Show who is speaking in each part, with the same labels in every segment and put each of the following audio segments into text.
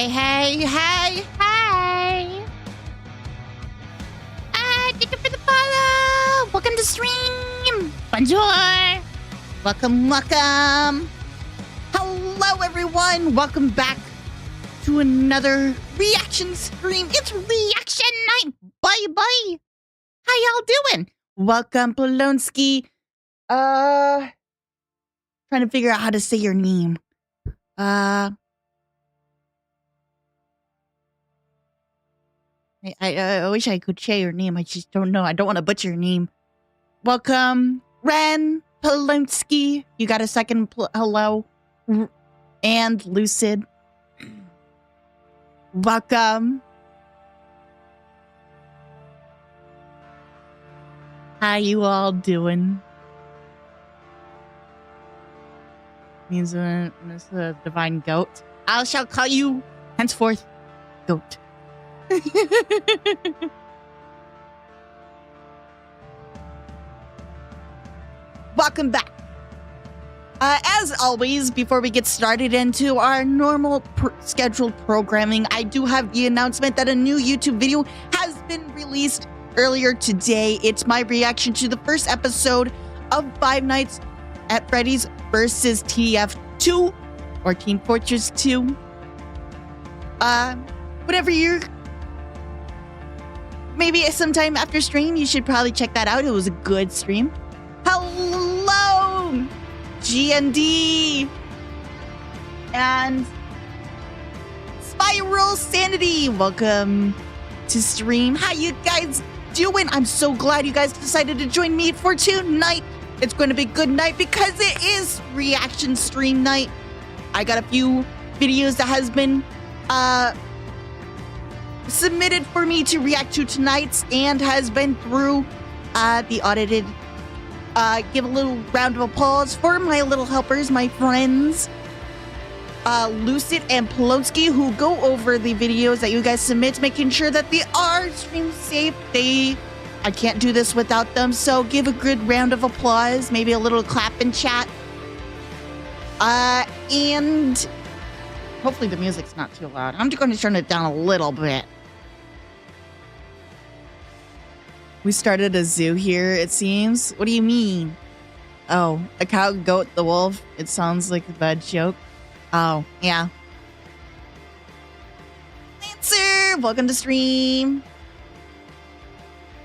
Speaker 1: Hey, hey, hey, hey! Thank you for the follow! Welcome to stream! Bonjour! Welcome, welcome! Hello, everyone! Welcome back to another reaction stream. It's reaction night! Bye-bye! How y'all doing? Welcome, Polonsky. Trying to figure out how to say your name. I wish I could say your name. I just don't know. I don't want to butcher your name. Welcome, Ren Polonsky. You got a second hello? And Lucid. Welcome. How you all doing? Means Mr. Divine Goat. I shall call you henceforth Goat. Welcome back. As always, before we get started into our normal scheduled programming, I do have the announcement that a new YouTube video has been released earlier today. It's my reaction to the first episode of Five Nights at Freddy's versus TF2 or Team Fortress 2. Whatever you're maybe sometime after stream, you should probably check that out. It was a good stream. Hello, GND and Spiral Sanity. Welcome to stream. How you guys doing? I'm so glad you guys decided to join me for tonight. It's going to be a good night because it is reaction stream night. I got a few videos that has been submitted for me to react to tonight and has been through the audited. Give a little round of applause for my little helpers, my friends, Lucid and Polonsky, who go over the videos that you guys submit, making sure that they are stream safe. I can't do this without them, so give a good round of applause, maybe a little clap in chat. And hopefully the music's not too loud. I'm just going to turn it down a little bit. We started a zoo here, it seems. What do you mean? Oh, a cow, goat, the wolf. It sounds like a bad joke. Oh, yeah. Lancer, welcome to stream.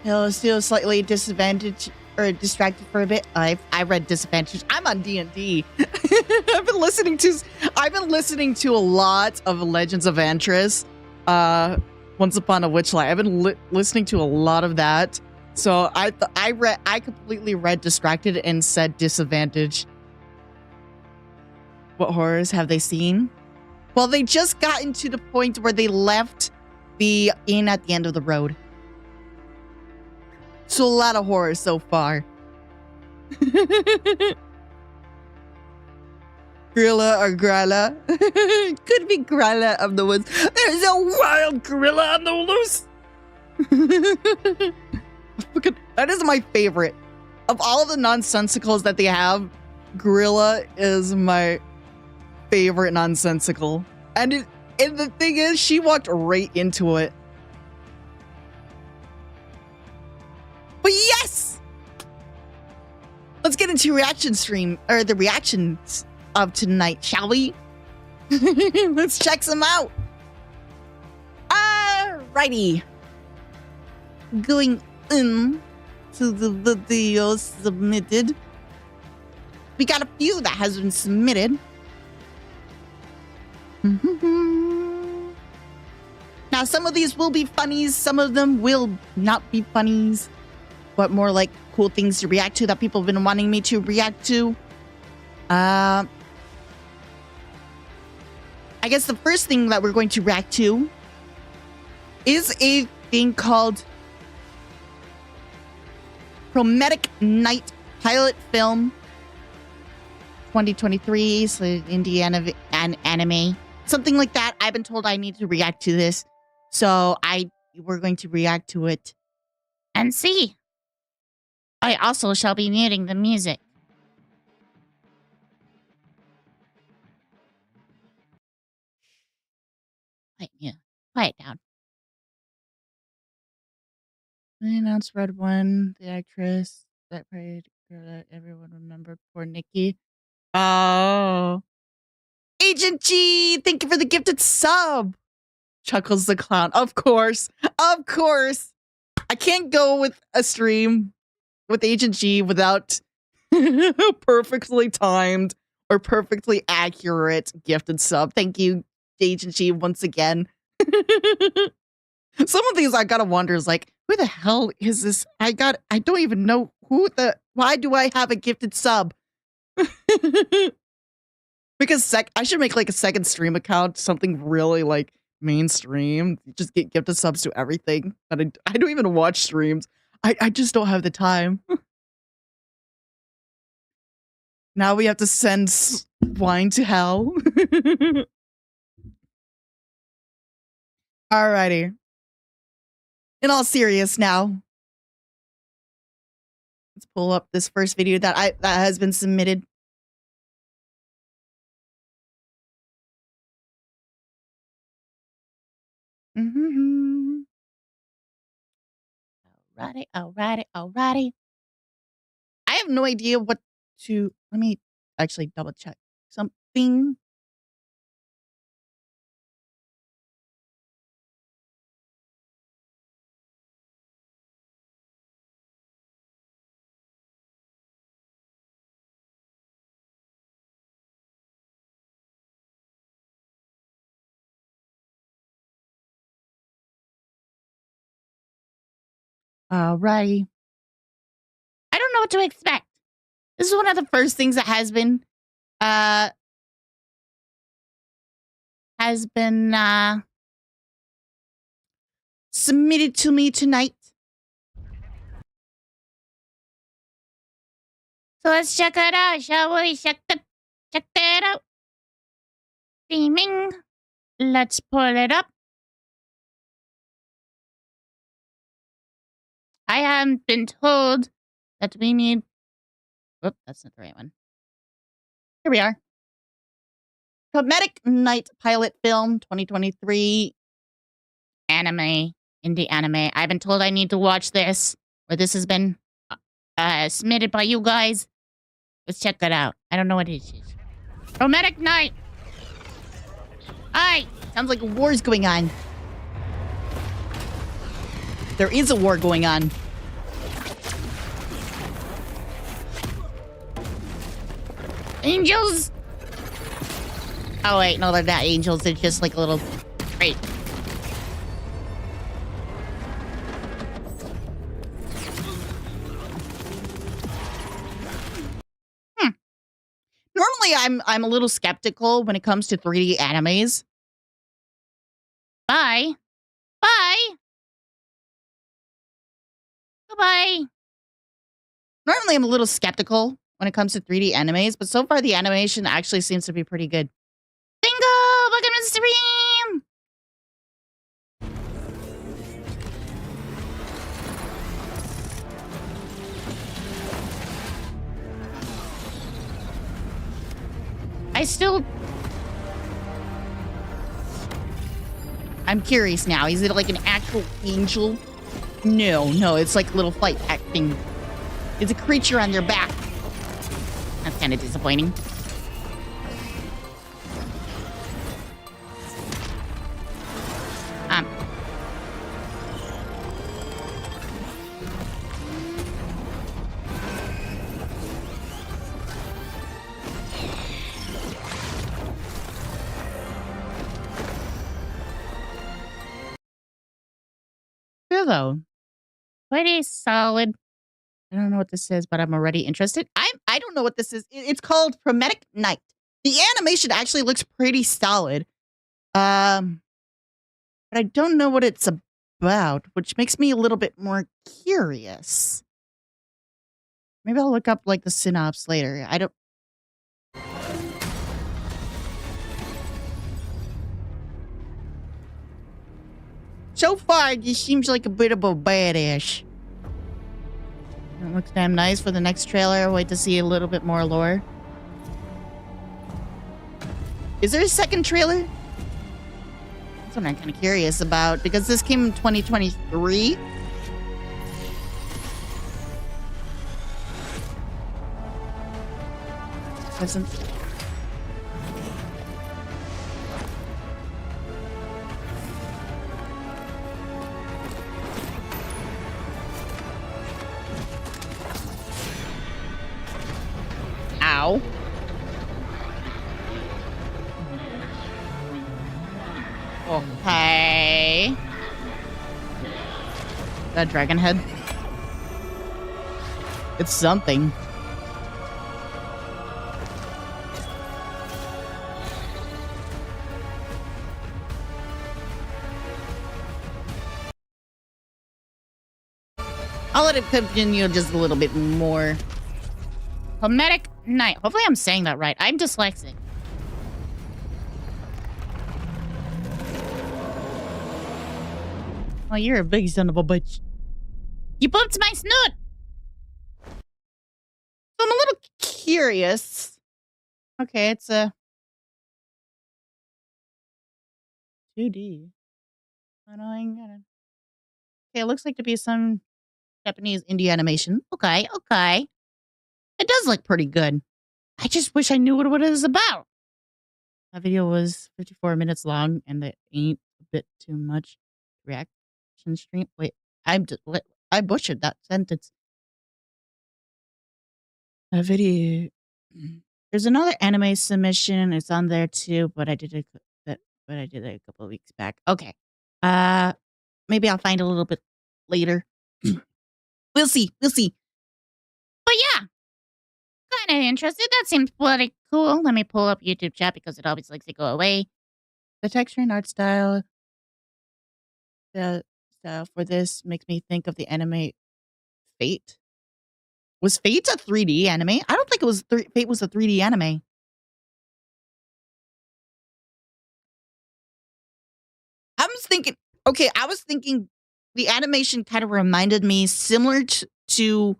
Speaker 1: He'll still slightly disadvantaged or distracted for a bit. I read disadvantage. I'm on D&D. I've been listening to a lot of Legends of Antris. Once Upon a Witchlight. I've been listening to a lot of that. So I completely read distracted and said disadvantage. What horrors have they seen? Well, they just gotten to the point where they left the inn at the end of the road. So a lot of horrors so far. Gorilla or Grilla? Could be Grilla of the woods. There's a wild gorilla on the loose. That is my favorite. Of all the nonsensicals that they have, Gorilla is my favorite nonsensical. And the thing is, she walked right into it. But yes! Let's get into reaction stream, or the reactions of tonight, shall we? Let's check some out. Alrighty. Going in to the video submitted. We got a few that has been submitted. Now, some of these will be funnies. Some of them will not be funnies, but more like cool things to react to that people have been wanting me to react to. I guess the first thing that we're going to react to is a thing called Chromatic Night Pilot Film 2023, so Indiana anime. Something like that. I've been told I need to react to this. So we're going to react to it and see. I also shall be muting the music.
Speaker 2: Quiet down.
Speaker 1: I announced Red One, the actress that played girl that everyone remembered, poor Nikki. Oh. Agent G, thank you for the gifted sub. Chuckles the clown. Of course. Of course. I can't go with a stream with Agent G without perfectly timed or perfectly accurate gifted sub. Thank you, Agent G, once again. Some of these I gotta wonder is like, who the hell is this? I don't even know why do I have a gifted sub? Because I should make like a second stream account, something really like mainstream. Just get gifted subs to everything. But I don't even watch streams. I just don't have the time. Now we have to send wine to hell. Alrighty. In all serious now. Let's pull up this first video that has been submitted. Mm-hmm.
Speaker 2: Alrighty.
Speaker 1: I have no idea what to. Let me actually double check something. Alrighty.
Speaker 2: I don't know what to expect.
Speaker 1: This is one of the first things that has been submitted to me tonight.
Speaker 2: So let's check it out, shall we? Check that out. Streaming. Let's pull it up. I haven't been told that we need... Whoop, that's not the right one.
Speaker 1: Here we are. Comedic Night Pilot Film 2023.
Speaker 2: Anime. Indie anime. I've been told I need to watch this. Or this has been submitted by you guys. Let's check it out. I don't know what it is. Romantic Night. Hi.
Speaker 1: Sounds like a war's going on. There is a war going on.
Speaker 2: Angels.
Speaker 1: Oh wait, no, they're not angels. They're just like a little...
Speaker 2: Wait.
Speaker 1: Normally, I'm a little skeptical when it comes to 3D animes.
Speaker 2: Bye. Bye. Goodbye.
Speaker 1: Normally, I'm a little skeptical when it comes to 3D animes, but so far the animation actually seems to be pretty good.
Speaker 2: Bingo! Welcome to the stream!
Speaker 1: I'm curious now. Is it like an actual angel? No, it's like a little flight pack thing. It's a creature on their back.
Speaker 2: That's kind of disappointing.
Speaker 1: Yeah, though.
Speaker 2: Pretty solid.
Speaker 1: I don't know what this is, but I'm already interested. I don't know what this is. It's called Prometic Night. The animation actually looks pretty solid. But I don't know what it's about, which makes me a little bit more curious. Maybe I'll look up like the synopsis later. I don't... So far, it just seems like a bit of a badass. It looks damn nice for the next trailer. Wait to see a little bit more lore. Is there a second trailer? That's what I'm kind of curious about because this came in 2023. Doesn't. Ow. Okay. That dragon head. It's something. I'll let it continue just a little bit more.
Speaker 2: Hermetic Knight. Hopefully I'm saying that right. I'm dyslexic.
Speaker 1: Oh, you're a big son of a bitch.
Speaker 2: You bumped my snoot.
Speaker 1: I'm a little curious. Okay, it's a 2D. I know I ain't got it. Okay, it looks like to be some Japanese indie animation. Okay. It does look pretty good. I just wish I knew what it is about. That video was 54 minutes long, and that ain't a bit too much. Reaction stream. Wait, I butchered that sentence. A video. There's another anime submission. It's on there too, but I did it. But I did it a couple of weeks back. Okay. Maybe I'll find a little bit later. We'll see.
Speaker 2: But yeah, kind of interested. That seems bloody cool. Let me pull up YouTube chat because it always likes to go away.
Speaker 1: The texture and art style, the style for this makes me think of the anime Fate. Was Fate a 3D anime? I don't think it was. Fate was a 3D anime. I was thinking the animation kind of reminded me similar to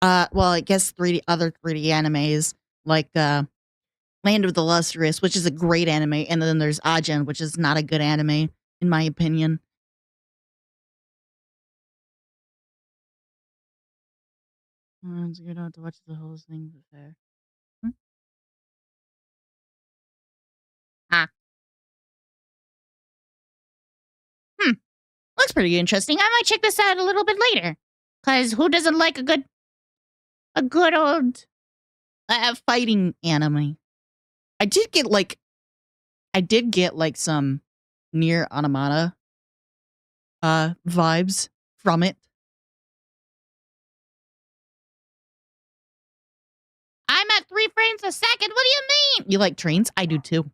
Speaker 1: well, I guess other 3D animes like Land of the Lustrous, which is a great anime, and then there's Ajin, which is not a good anime in my opinion. It's good to watch the whole thing there.
Speaker 2: Looks pretty interesting. I might check this out a little bit later. Cause who doesn't like a good old
Speaker 1: Fighting anime? I did get like some near Automata vibes from it.
Speaker 2: I'm at 3 frames a second. What do you mean?
Speaker 1: You like trains? I do too.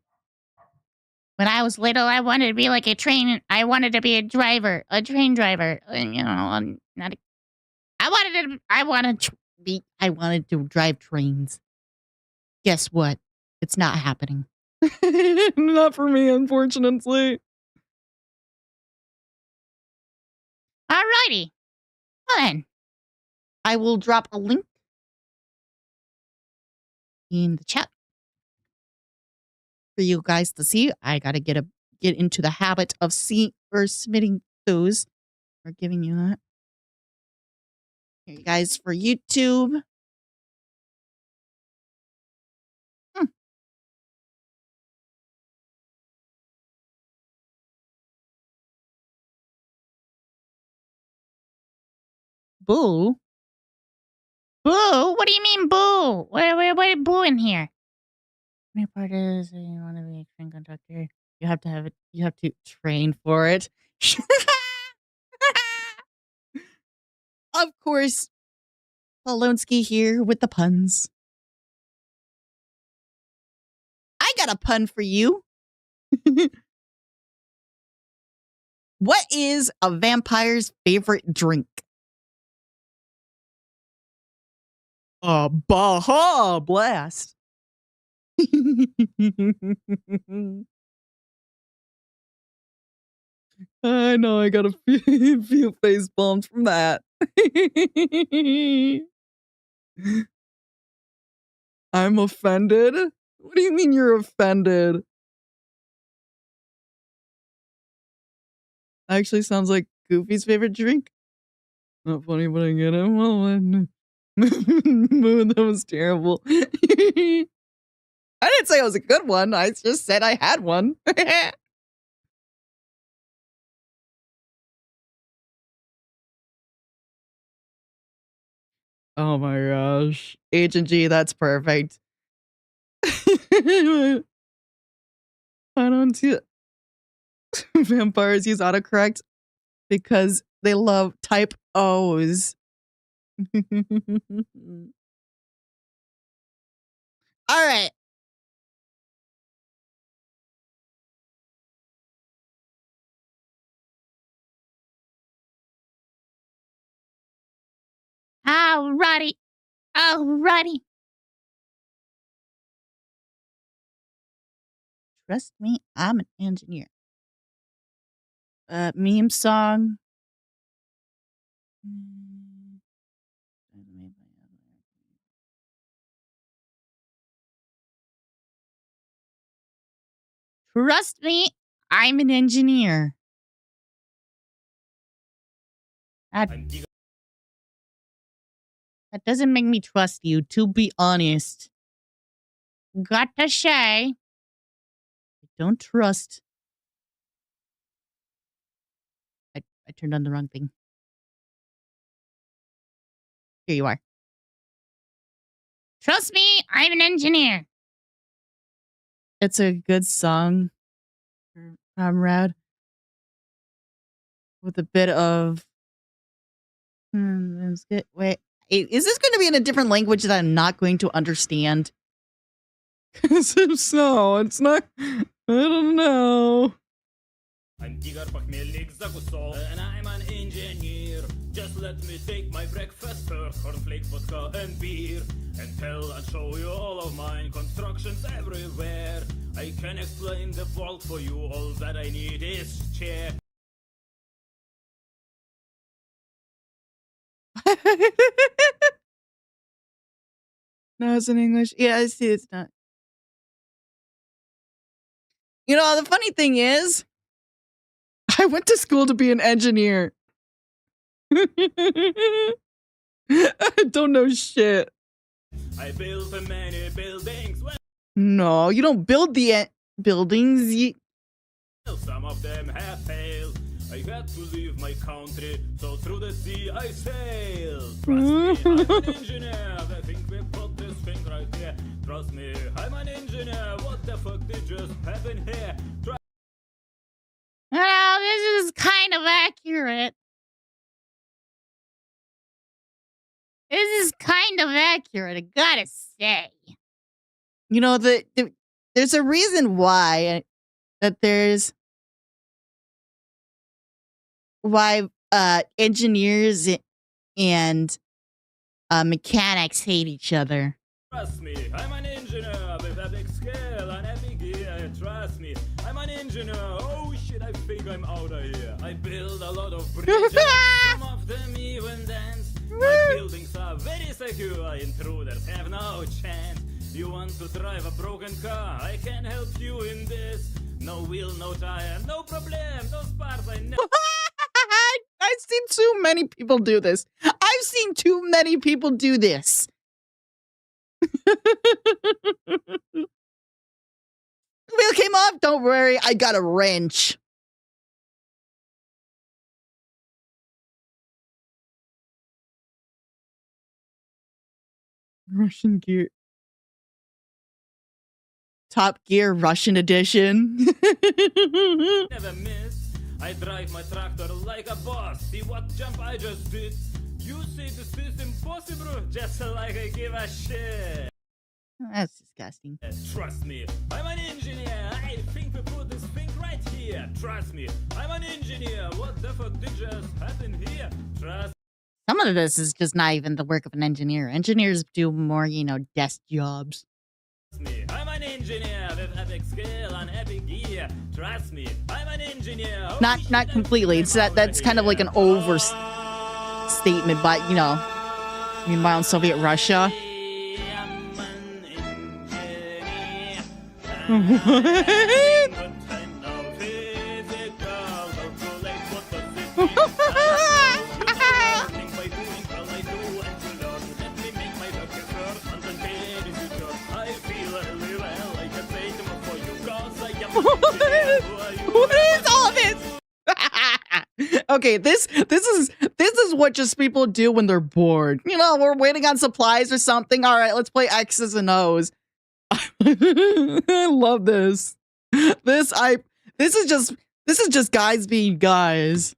Speaker 2: When I was little, I wanted to be like a train. I wanted to be a train driver. You know, I'm not. I
Speaker 1: wanted to drive trains. Guess what? It's not happening. Not for me, unfortunately.
Speaker 2: Alrighty. Well then,
Speaker 1: I will drop a link in the chat for you guys to see. I gotta get into the habit of submitting those or giving you that. Here, you guys, for YouTube. Boo.
Speaker 2: boo. What do you mean, boo? What boo in here? My part is you want to be a train conductor.
Speaker 1: You have to have it. You have to train for it. Of course, Polonsky here with the puns. I got a pun for you. What is a vampire's favorite drink? A Baja Blast. I know, I got a few face palms from that. I'm offended? What do you mean you're offended? Actually sounds like Goofy's favorite drink. Not funny, but I get it. Well, that was terrible. I didn't say it was a good one. I just said I had one. Oh my gosh. Agent G, that's perfect. I don't see vampires use autocorrect because they love type O's. All right.
Speaker 2: Alrighty. Alrighty.
Speaker 1: Trust me, I'm an engineer. Meme song. Trust me, I'm an engineer. That doesn't make me trust you, to be honest.
Speaker 2: Got to say.
Speaker 1: I don't trust. I turned on the wrong thing. Here you are.
Speaker 2: Trust me, I'm an engineer.
Speaker 1: It's a good song, comrade. With a bit of... let's get... Wait. Is this going to be in a different language that I'm not going to understand? Because if so, it's not... I don't know.
Speaker 3: I'm Tiger Pachmelnik Zagusol, and I'm an engineer. Just let me take my breakfast first, cornflakes, vodka, and beer. And tell and show you all of mine constructions everywhere. I can explain the world for you, all that I need is chair.
Speaker 1: No, it's in English. Yeah, I see it's not. You know, the funny thing is, I went to school to be an engineer. I don't know shit.
Speaker 3: I built many buildings.
Speaker 1: No, you don't build the buildings.
Speaker 3: Well, some of them have failed. I had to leave my country, so through the sea I sailed. Trust me, I'm an engineer. I think we put this thing right here. Trust me, I'm an engineer. What the fuck did just happen here?
Speaker 2: Well, this is kind of accurate. This is kind of accurate, I gotta say.
Speaker 1: You know, there's a reason why engineers and mechanics hate each other.
Speaker 3: Trust me, I'm an engineer with a big scale and epic gear. Trust me, I'm an engineer. Oh shit, I think I'm out of here. I build a lot of bridges, some of them even dance. My buildings are very secure, intruders have no chance. You want to drive a broken car? I can help you in this. No wheel, no tire, no problem. Those parts I know.
Speaker 1: I've seen too many people do this. I've seen too many people do this. Wheel came off. Don't worry. I got a wrench. Russian gear. Top Gear Russian edition.
Speaker 3: Never miss. I drive my tractor like a boss. See what jump I just did? You say this is impossible, just like I give a shit.
Speaker 1: That's disgusting.
Speaker 3: Trust me, I'm an engineer. I think we put this thing right here. Trust me, I'm an engineer. What the fuck did just happen here? Trust.
Speaker 1: Some of this is just not even the work of an engineer. Engineers do more, desk jobs.
Speaker 3: Me, I'm an engineer with epic skill and epic gear. Trust me, I'm an engineer. Oh,
Speaker 1: Not completely. It's that's kind of like an overstatement, but meanwhile in Soviet Russia. What? What is all this? Okay, this is what just people do when they're bored. You know, we're waiting on supplies or something. All right, let's play X's and O's. I love this. This is just guys being guys.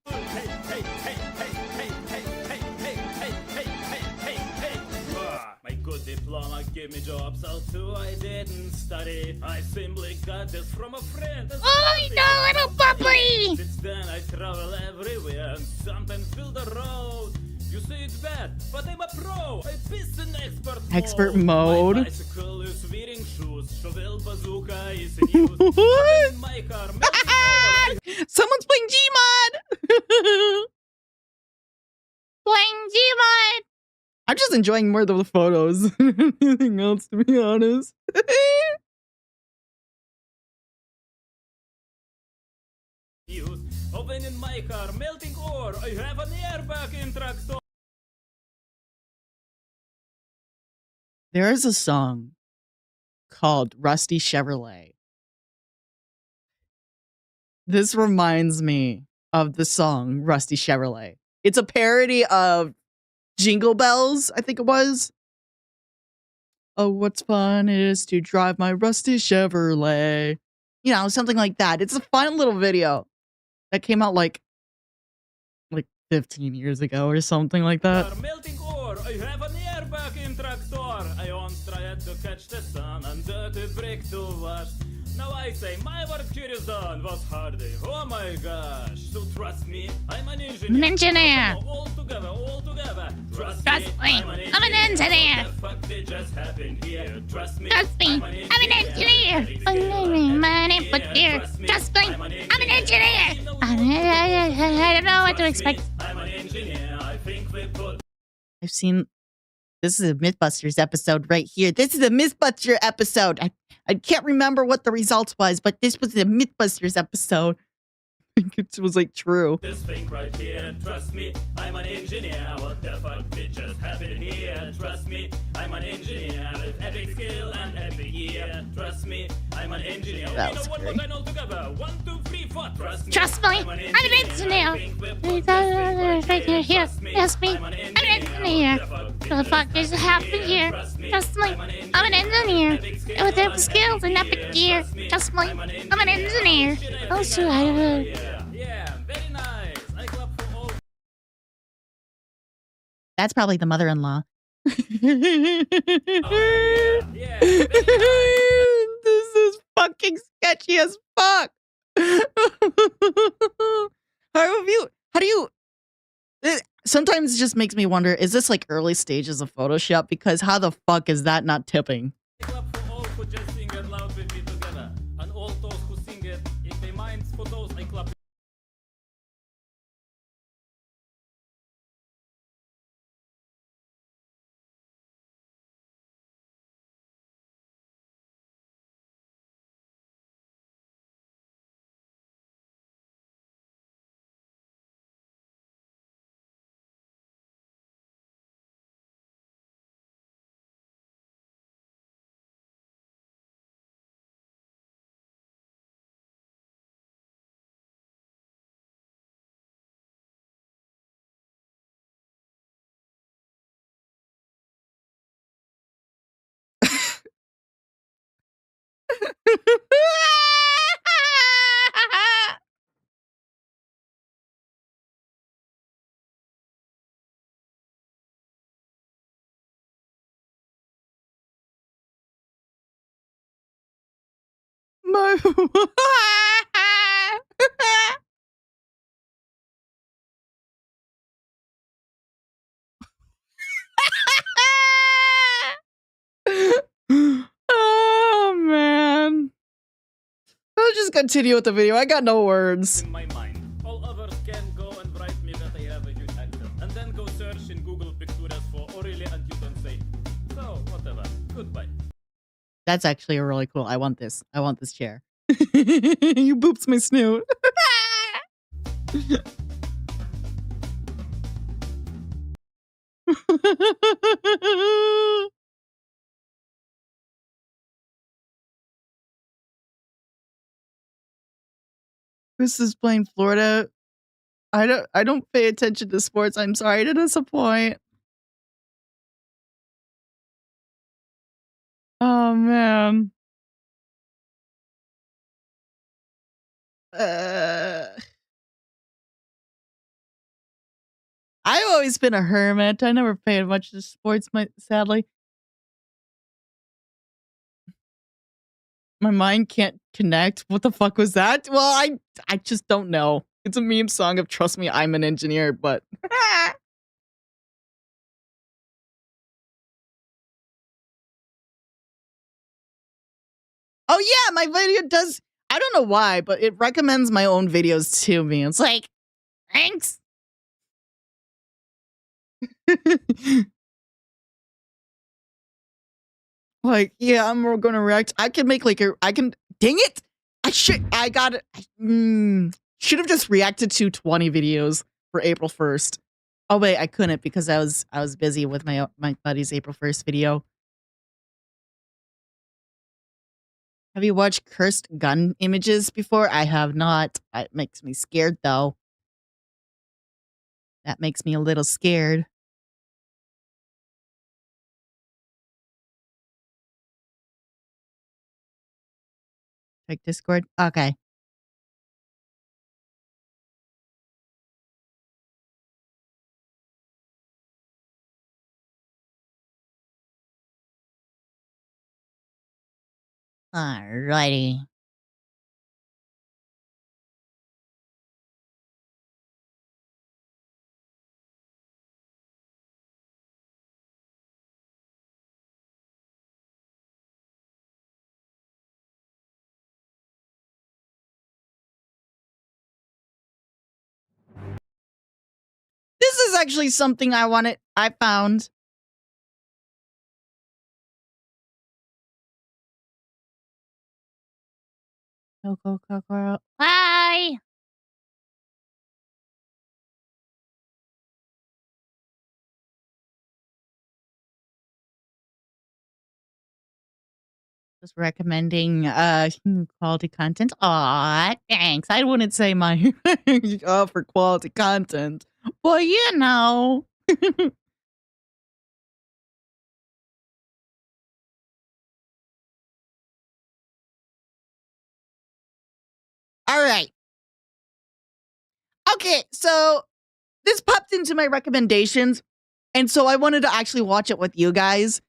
Speaker 3: My good diploma gave me jobs, although I didn't study. I simply got this from a friend.
Speaker 2: Oh, no, little puppy!
Speaker 3: Since then I travel everywhere and sometimes build a road. You say it's bad, but I'm a pro. I piss in expert
Speaker 1: mode.
Speaker 3: My bicycle is wearing shoes. Shovel bazooka is in use.
Speaker 1: What?
Speaker 3: In my car, melting
Speaker 1: Someone's playing Gmod.
Speaker 2: Playing Gmod!
Speaker 1: I'm just enjoying more of the photos than anything else, to be honest.
Speaker 3: use. Open in my car, melting ore. I have an airbag in tractor.
Speaker 1: There is a song called Rusty Chevrolet. This reminds me of the song Rusty Chevrolet. It's a parody of Jingle Bells, I think it was. Oh, what's fun it is to drive my rusty Chevrolet. You know, something like that. It's a fun little video that came out like 15 years ago or something like that.
Speaker 3: Melting ore. I have an airbag in tractor. I once tried to catch the sun and dirty brick to wash. Now I say my work here is done. Was hard day. Oh my gosh. So trust me, I'm an engineer.
Speaker 2: An engineer.
Speaker 3: All together, all together. Trust
Speaker 2: me, I'm an engineer.
Speaker 3: What the fuck did just happen here? Trust me,
Speaker 2: Trust me, I'm an engineer. My name put here. Trust me, I'm an engineer. I don't know what to expect.
Speaker 3: I'm an engineer. I think we put.
Speaker 1: I've seen. This is a Mythbusters episode right here. This is a Mythbusters episode. I can't remember what the results was, but this was a Mythbusters episode. I think it was like true.
Speaker 3: This thing right here, trust me, I'm an engineer. What the fuck did just happen here? Trust me, I'm an engineer with epic skill and epic year. Trust me, I'm an engineer.
Speaker 1: That was
Speaker 3: one more time all together. 1, 2, 3, 4. Trust me,
Speaker 2: I'm an engineer. Right here. Trust me, I'm an engineer. What the fuck is happening here? Trust me, I'm an engineer with epic skills and epic gear. Trust me, I'm an engineer. Oh, sure.
Speaker 3: Yeah, very nice. I clap for all.
Speaker 1: That's probably the mother-in-law.
Speaker 3: Yeah.
Speaker 1: This is fucking sketchy as fuck. How do you sometimes it just makes me wonder, is this like early stages of Photoshop? Because how the fuck is that not tipping?
Speaker 3: I clap for all who just sing it loud with me together. And all those who sing it, if they mind for those, I clap.
Speaker 1: My oh man. I'll just continue with the video. I got no words.
Speaker 3: In my mind. All others can go and write me that I have a huge accent. And then go search in Google Pictures for Aurelia and you can say, so, whatever. Goodbye.
Speaker 1: That's actually a really cool. I want this. I want this chair. You booped my snoot. Chris is playing Florida. I don't pay attention to sports. I'm sorry to disappoint. Oh man. I've always been a hermit. I never paid much to sports, sadly. My mind can't connect. What the fuck was that? Well, I just don't know. It's a meme song of "Trust me, I'm an engineer," but oh yeah, my video does. I don't know why, but it recommends my own videos to me. It's like, thanks. Like, yeah, I'm gonna react. I can make like dang it! I got it. Should have just reacted to 20 videos for April 1st. Oh wait, I couldn't because I was busy with my buddy's April 1st video. Have you watched cursed gun images before? I have not. It makes me scared though. That makes me a little scared. Check Discord. Okay. Alrighty. This is actually something I found. Coco.
Speaker 2: Bye.
Speaker 1: Just recommending quality content. Aw, thanks. I wouldn't say my for quality content, but you know. All right. Okay, so this popped into my recommendations, and so I wanted to actually watch it with you guys.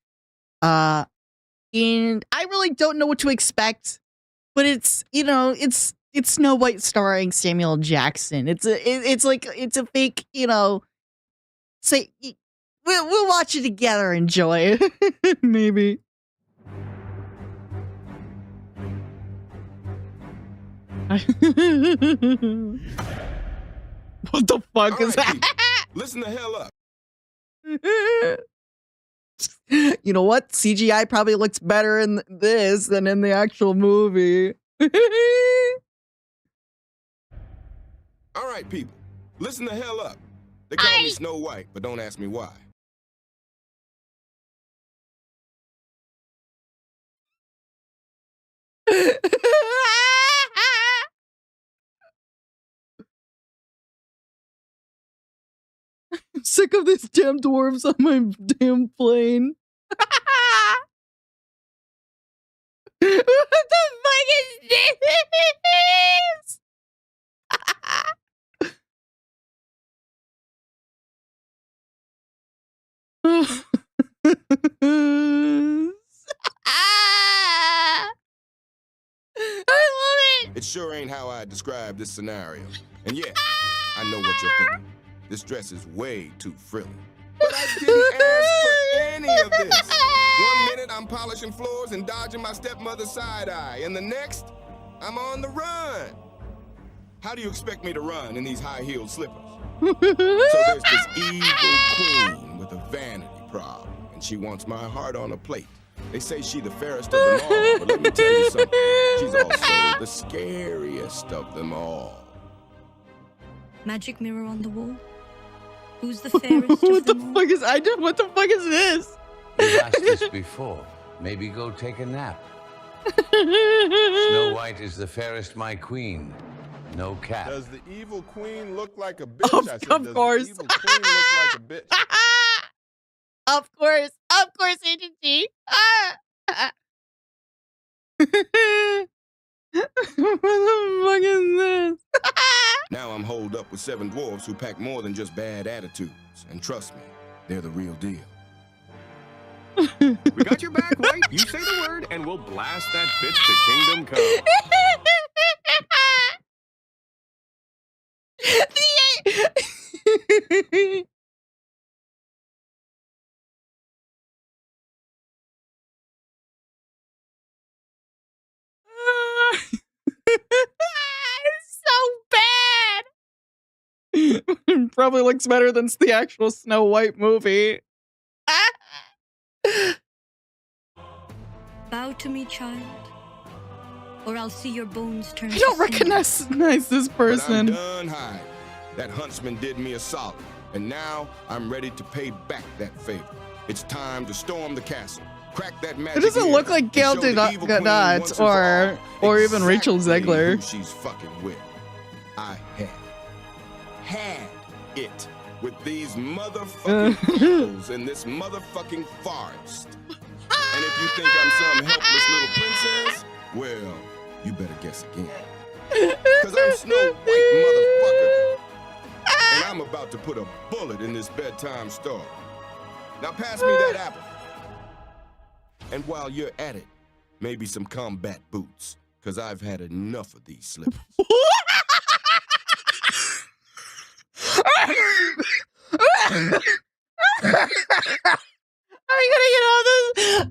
Speaker 1: And I really don't know what to expect, but it's Snow White starring Samuel Jackson. It's a fake, say we'll watch it together, enjoy it. Maybe. What the fuck is that?
Speaker 4: Listen the hell up.
Speaker 1: You know what? CGI probably looks better in this than in the actual movie.
Speaker 4: All right, people. Listen the hell up. They call me Snow White, but don't ask me why.
Speaker 1: I'm sick of these damn dwarves on my damn plane. What the fuck is this? I love it.
Speaker 4: It sure ain't how I describe this scenario. And yeah, I know what you're thinking. This dress is way too frilly. But I didn't ask for any of this. 1 minute I'm polishing floors and dodging my stepmother's side eye, and the next, I'm on the run. How do you expect me to run in these high-heeled slippers? So there's this evil queen with a vanity problem, and she wants my heart on a plate. They say she's the fairest of them all, but let me tell you something. She's also the scariest of them all.
Speaker 5: Magic mirror on the wall? Who's the fairest
Speaker 1: What
Speaker 5: of
Speaker 1: the
Speaker 5: them all?
Speaker 1: fuck is what the fuck is this?
Speaker 6: You've asked this before. Maybe go take a nap. Snow White is the fairest, my queen. No cap.
Speaker 4: Does the evil queen look like a bitch?
Speaker 1: Of
Speaker 4: I said,
Speaker 1: course.
Speaker 4: does the evil queen look like a bitch?
Speaker 2: Of course, agency.
Speaker 1: What the fuck is this?
Speaker 4: Now I'm holed up with 7 dwarves who pack more than just bad attitudes. And trust me, they're the real deal.
Speaker 7: We got your back, White. You say the word, and we'll blast that bitch to Kingdom Come.
Speaker 2: It's so bad.
Speaker 1: Probably looks better than the actual Snow White movie.
Speaker 5: Bow to me, child, or I'll see your bones turn
Speaker 1: I
Speaker 5: to
Speaker 1: don't
Speaker 5: cinder.
Speaker 1: recognize this
Speaker 4: But I'm
Speaker 1: person.
Speaker 4: done hiding. That huntsman did me a solid. And now I'm ready to pay back that favor. It's time to storm the castle. Crack that magic.
Speaker 1: It doesn't
Speaker 4: ear
Speaker 1: look like
Speaker 4: and
Speaker 1: Gail
Speaker 4: show the
Speaker 1: Gadot
Speaker 4: evil queen once and for
Speaker 1: or
Speaker 4: all
Speaker 1: even Rachel
Speaker 4: exactly
Speaker 1: Zegler.
Speaker 4: who she's fucking with. I had it with these motherfucking fools in this motherfucking forest. And if you think I'm some helpless little princess, well, you better guess again. Cause I'm Snow White, motherfucker. And I'm about to put a bullet in this bedtime story. Now pass me that apple. And while you're at it, maybe some combat boots. Cause I've had enough of these slippers.
Speaker 1: How are you gonna get out of this?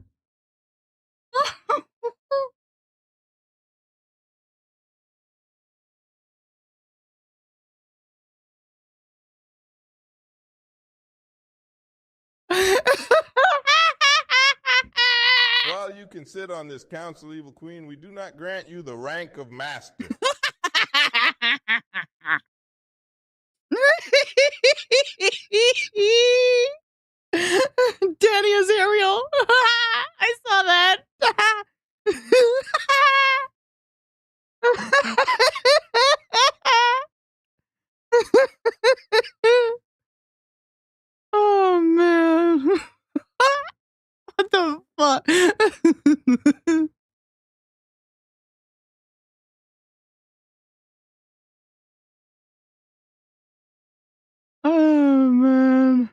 Speaker 4: While you can sit on this council, evil queen, we do not grant you the rank of master.
Speaker 1: Danny is Ariel. I saw that. Oh man. What the fuck? Oh man.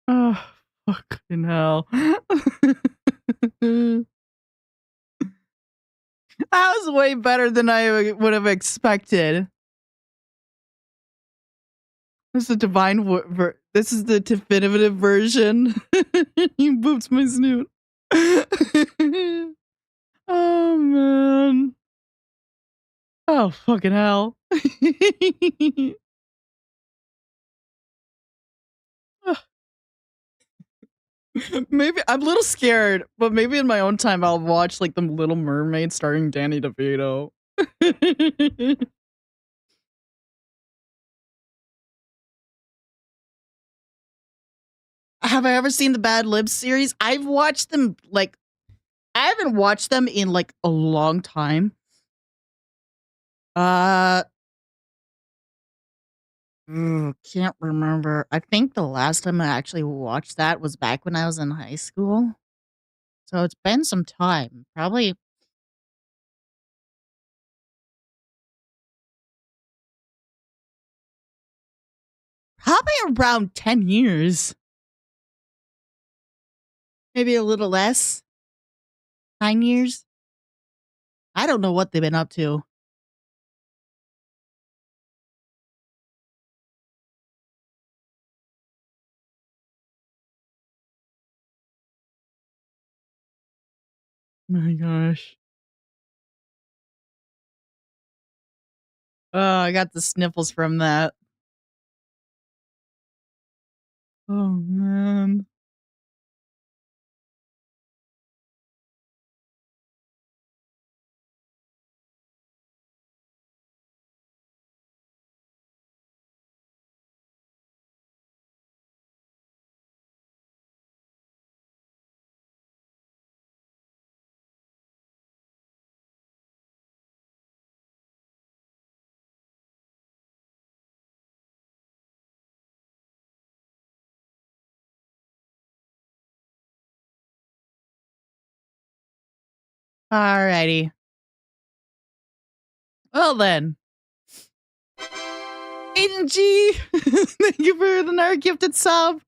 Speaker 1: Oh fucking hell. That was way better than I would have expected. This is the this is the definitive version. You booped my snoot. Oh man. Oh fucking hell. Maybe I'm a little scared, but maybe in my own time I'll watch like The Little Mermaid starring Danny DeVito. Have I ever seen the Bad Libs series? I've watched them like I haven't watched them in like a long time. Can't remember. I think the last time I actually watched that was back when I was in high school. So it's been some time. Probably around 10 years. Maybe a little less. 9 years. I don't know what they've been up to. My gosh. Oh, I got the sniffles from that. Oh, man. Alrighty. Well then. Aiden G, thank you for the Nerd gifted sub.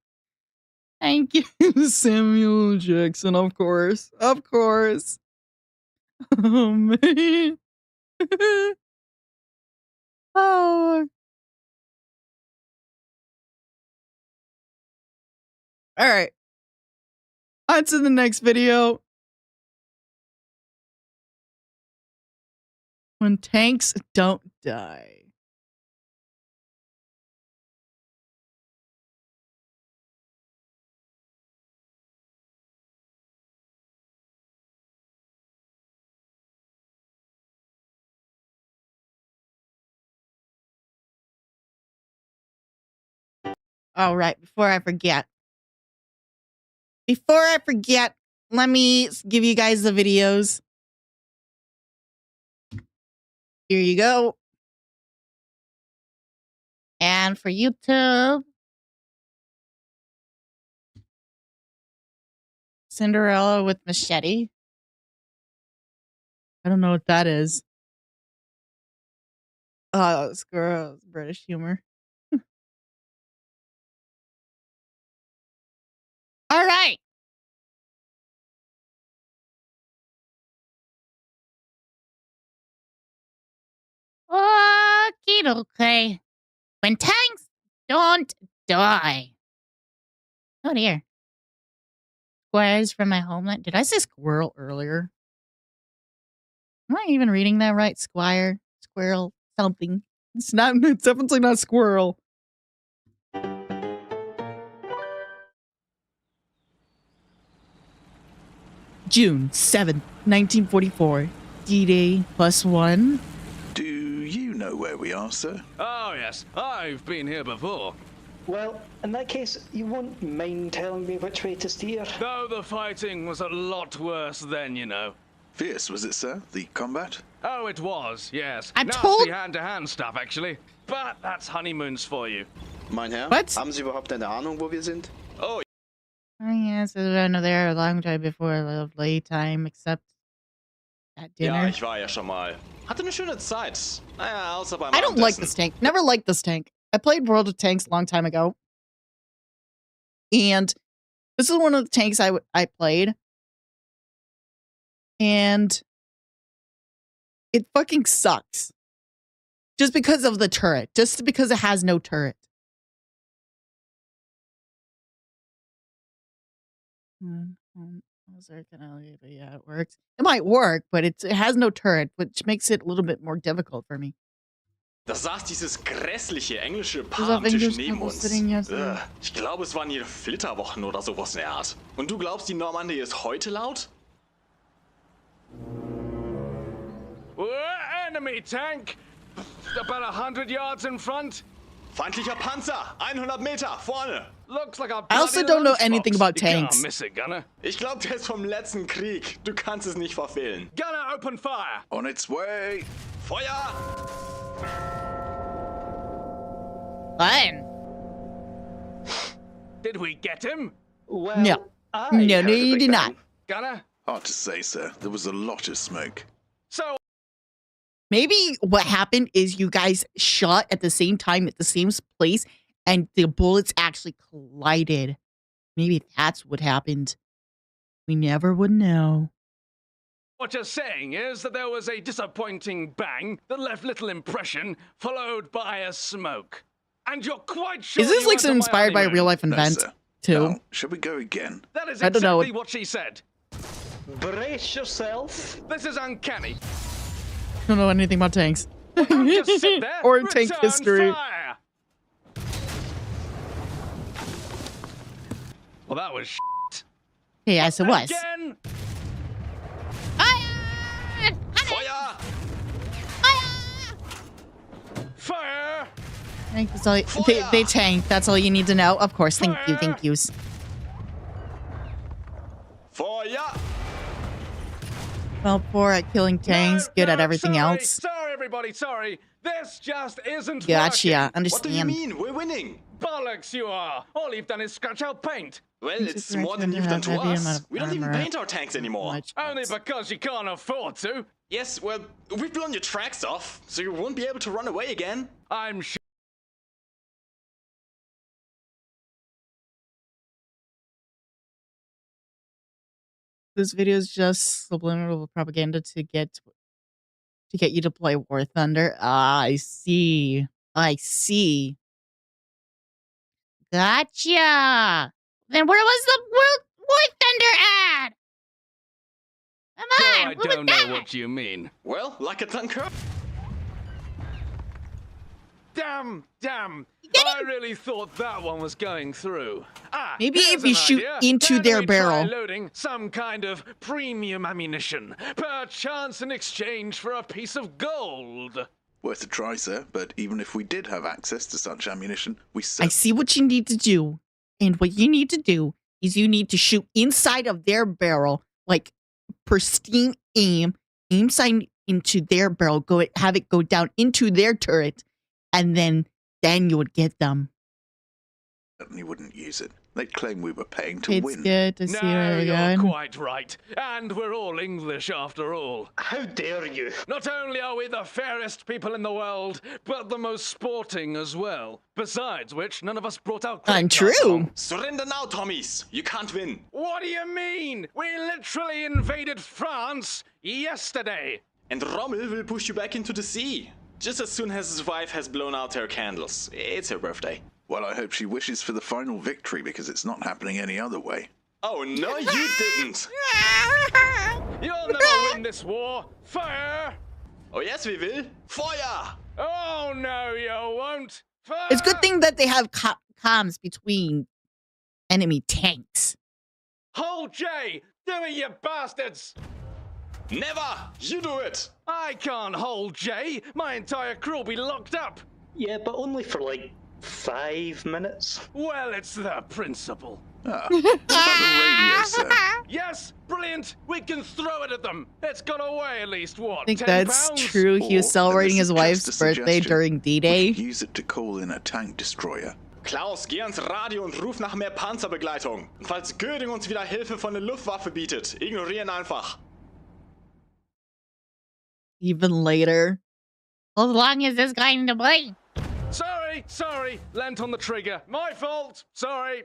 Speaker 1: Thank you, Samuel Jackson, of course. Of course. Oh, man. Oh. All right. On to the next video. When tanks don't die. All right, before I forget, let me give you guys the videos. Here you go. And for YouTube, Cinderella with machete. I don't know what that is. Oh, squirrel, British humor. All right. Okay. When tanks don't die. Oh dear. Squires from my homeland. Did I say squirrel earlier? Am I even reading that right? Squire, squirrel, something. It's not. It's definitely not squirrel. June 7th, 1944. D-Day +1.
Speaker 8: Do you know where we are, sir?
Speaker 7: Oh, yes. I've been here before.
Speaker 9: Well, in that case, you won't mind telling me which way to steer.
Speaker 7: Though the fighting was a lot worse then, you know.
Speaker 8: Fierce, was it, sir? The combat?
Speaker 7: Oh, it was, yes.
Speaker 1: I'm
Speaker 7: Nasty
Speaker 1: told-
Speaker 7: hand-to-hand stuff, actually. But that's honeymoons for you.
Speaker 9: Mein Herr,
Speaker 1: What?
Speaker 9: haben Sie überhaupt eine Ahnung, wo wir sind?
Speaker 7: Oh,
Speaker 2: Yes, I've been there a long time before late time, except at dinner.
Speaker 10: Ja, ich war ja schon mal. Hatte eine schöne Zeit. Naja, außer beim
Speaker 1: I don't like
Speaker 10: Abendessen.
Speaker 1: this tank. Never liked this tank. I played World of Tanks a long time ago. And this is one of the tanks I played. And it fucking sucks. Just because of the turret. Just because it has no turret. Yeah, it works. It might work, but it has no turret, which makes it a little bit more difficult for me.
Speaker 10: Da saß dieses grässliche englische
Speaker 1: auf
Speaker 10: Paar am Tisch
Speaker 1: Englisch
Speaker 10: neben uns.
Speaker 1: sitting, yes,
Speaker 10: Ich glaube, es waren ihre Flitterwochen oder sowas in der Art. Und du glaubst, die Normandie ist heute laut?
Speaker 7: enemy tank! About 100 yards in front.
Speaker 10: Feindlicher Panzer! 100 Meter, vorne!
Speaker 7: Looks like a
Speaker 1: I also
Speaker 7: bloody
Speaker 1: don't know
Speaker 7: lunchbox.
Speaker 1: anything about
Speaker 7: You can't
Speaker 1: tanks.
Speaker 7: miss it, Gunner.
Speaker 10: Ich glaube, der ist vom letzten Krieg. Du kannst es nicht verfehlen.
Speaker 7: Gunner, open fire!
Speaker 8: On its way!
Speaker 10: Feuer!
Speaker 2: Fun.
Speaker 7: Did we get him?
Speaker 9: Well,
Speaker 1: No.
Speaker 9: I
Speaker 1: No,
Speaker 9: heard
Speaker 1: no,
Speaker 9: a
Speaker 1: you
Speaker 9: big
Speaker 1: did
Speaker 9: bang.
Speaker 1: not.
Speaker 7: Gunner?
Speaker 8: Hard to say, sir. There was a lot of smoke.
Speaker 7: So,
Speaker 1: Maybe what happened is you guys shot at the same time at the same place and the bullets actually collided. Maybe that's what happened. We never would know.
Speaker 7: what you're saying is that there was a disappointing bang that left little impression, followed by a smoke. And you're quite sure
Speaker 1: Is this
Speaker 7: you
Speaker 1: like
Speaker 7: weren't on my
Speaker 1: inspired by a
Speaker 7: honeymoon?
Speaker 1: real life
Speaker 8: No,
Speaker 1: event
Speaker 8: sir.
Speaker 1: too?
Speaker 8: Now, shall we go again?
Speaker 7: That is
Speaker 1: I don't know.
Speaker 7: exactly what she said.
Speaker 9: Brace yourself.
Speaker 7: This is uncanny.
Speaker 1: I don't know anything about tanks.
Speaker 7: Don't just sit there.
Speaker 1: Or in tank
Speaker 7: Return
Speaker 1: history.
Speaker 7: fire. Well, that was
Speaker 1: Hey, yes, it was.
Speaker 7: again.
Speaker 10: Feuer!
Speaker 7: Fire!
Speaker 1: I think that's all they tank. That's all you need to know. Of course. Thank you. Thank yous.
Speaker 10: Feuer!
Speaker 1: Well, poor at killing tanks, good at everything
Speaker 7: sorry,
Speaker 1: else.
Speaker 7: Sorry, everybody. Sorry. This just isn't
Speaker 1: Gotcha.
Speaker 7: working.
Speaker 10: What do you
Speaker 1: Understand.
Speaker 10: mean? We're winning.
Speaker 7: Bollocks, you are. All you've done is scratch out paint.
Speaker 10: Well,
Speaker 2: Thanks
Speaker 10: it's
Speaker 2: for
Speaker 10: more than
Speaker 2: correcting
Speaker 10: you've done
Speaker 2: the
Speaker 10: to
Speaker 2: heavy amount
Speaker 10: us.
Speaker 2: of
Speaker 10: We don't even
Speaker 2: armor.
Speaker 10: paint our tanks anymore.
Speaker 2: Much
Speaker 3: Only
Speaker 2: less.
Speaker 3: because you can't afford to.
Speaker 10: Yes, well, we've blown your tracks off, so you won't be able to run away again.
Speaker 3: I'm sure.
Speaker 2: This video is just subliminal propaganda to get you to play War Thunder. Ah, I see. I see. Gotcha. Then where was the War Thunder at? Come
Speaker 3: So
Speaker 2: on.
Speaker 3: I
Speaker 2: what was
Speaker 3: don't know
Speaker 2: that?
Speaker 3: what you mean.
Speaker 10: Well, like a tanker.
Speaker 3: Damn. I really thought that one was going through.
Speaker 2: Maybe
Speaker 3: Here's
Speaker 2: if we
Speaker 3: an
Speaker 2: shoot
Speaker 3: idea.
Speaker 2: into
Speaker 3: Can
Speaker 2: their
Speaker 3: we
Speaker 2: barrel.
Speaker 3: try loading some kind of premium ammunition, perchance in exchange for a piece of gold.
Speaker 8: Worth a try, sir, but even if we did have access to such ammunition, we
Speaker 2: I
Speaker 8: certainly
Speaker 2: see what you need to do. And what you need to do is you need to shoot inside of their barrel, like pristine aim sight into their barrel, have it go down into their turret, and then you would get them.
Speaker 8: wouldn't use it. They'd claim we were paying to
Speaker 2: It's
Speaker 8: win.
Speaker 2: good to see
Speaker 3: No,
Speaker 2: where we're
Speaker 3: you're
Speaker 2: going.
Speaker 3: quite right. And we're all English after all.
Speaker 9: How dare you?
Speaker 3: Not only are we the fairest people in the world, but the most sporting as well. Besides which, none of us brought out credit cards
Speaker 2: Untrue.
Speaker 3: along.
Speaker 10: Surrender now, Tommies. You can't win.
Speaker 3: What do you mean? We literally invaded France yesterday.
Speaker 10: And Rommel will push you back into the sea. Just as soon as his wife has blown out her candles. It's her birthday.
Speaker 8: Well, I hope she wishes for the final victory because it's not happening any other way.
Speaker 10: Oh, no, you didn't.
Speaker 3: You'll never win this war. Fire!
Speaker 10: Oh, yes, we will. Feuer!
Speaker 3: Oh, no, you won't. Fire!
Speaker 2: It's a good thing that they have comms between enemy tanks.
Speaker 3: Hold J! Do it, you bastards!
Speaker 10: Never! You do it!
Speaker 3: I can't hold J. My entire crew will be locked up.
Speaker 9: Yeah, but only for like 5 minutes.
Speaker 3: Well, it's the principle.
Speaker 8: Ah, what about the radio, sir?
Speaker 3: Yes, brilliant. We can throw it at them. It's got away at least, what,
Speaker 2: I think
Speaker 3: 10
Speaker 2: that's
Speaker 3: pounds?
Speaker 2: true. He was
Speaker 8: Or,
Speaker 2: celebrating
Speaker 8: and this
Speaker 2: his
Speaker 8: is
Speaker 2: wife's
Speaker 8: just a
Speaker 2: birthday
Speaker 8: suggestion,
Speaker 2: during
Speaker 8: we
Speaker 2: D-Day.
Speaker 8: could use it to call in a tank destroyer.
Speaker 10: Klaus, geh ans Radio und ruf nach mehr Panzerbegleitung. Und falls Göring uns wieder Hilfe von der Luftwaffe bietet, ignorieren einfach.
Speaker 2: Even later. As long as this guy in the play.
Speaker 3: Sorry. Lent on the trigger. My fault. Sorry.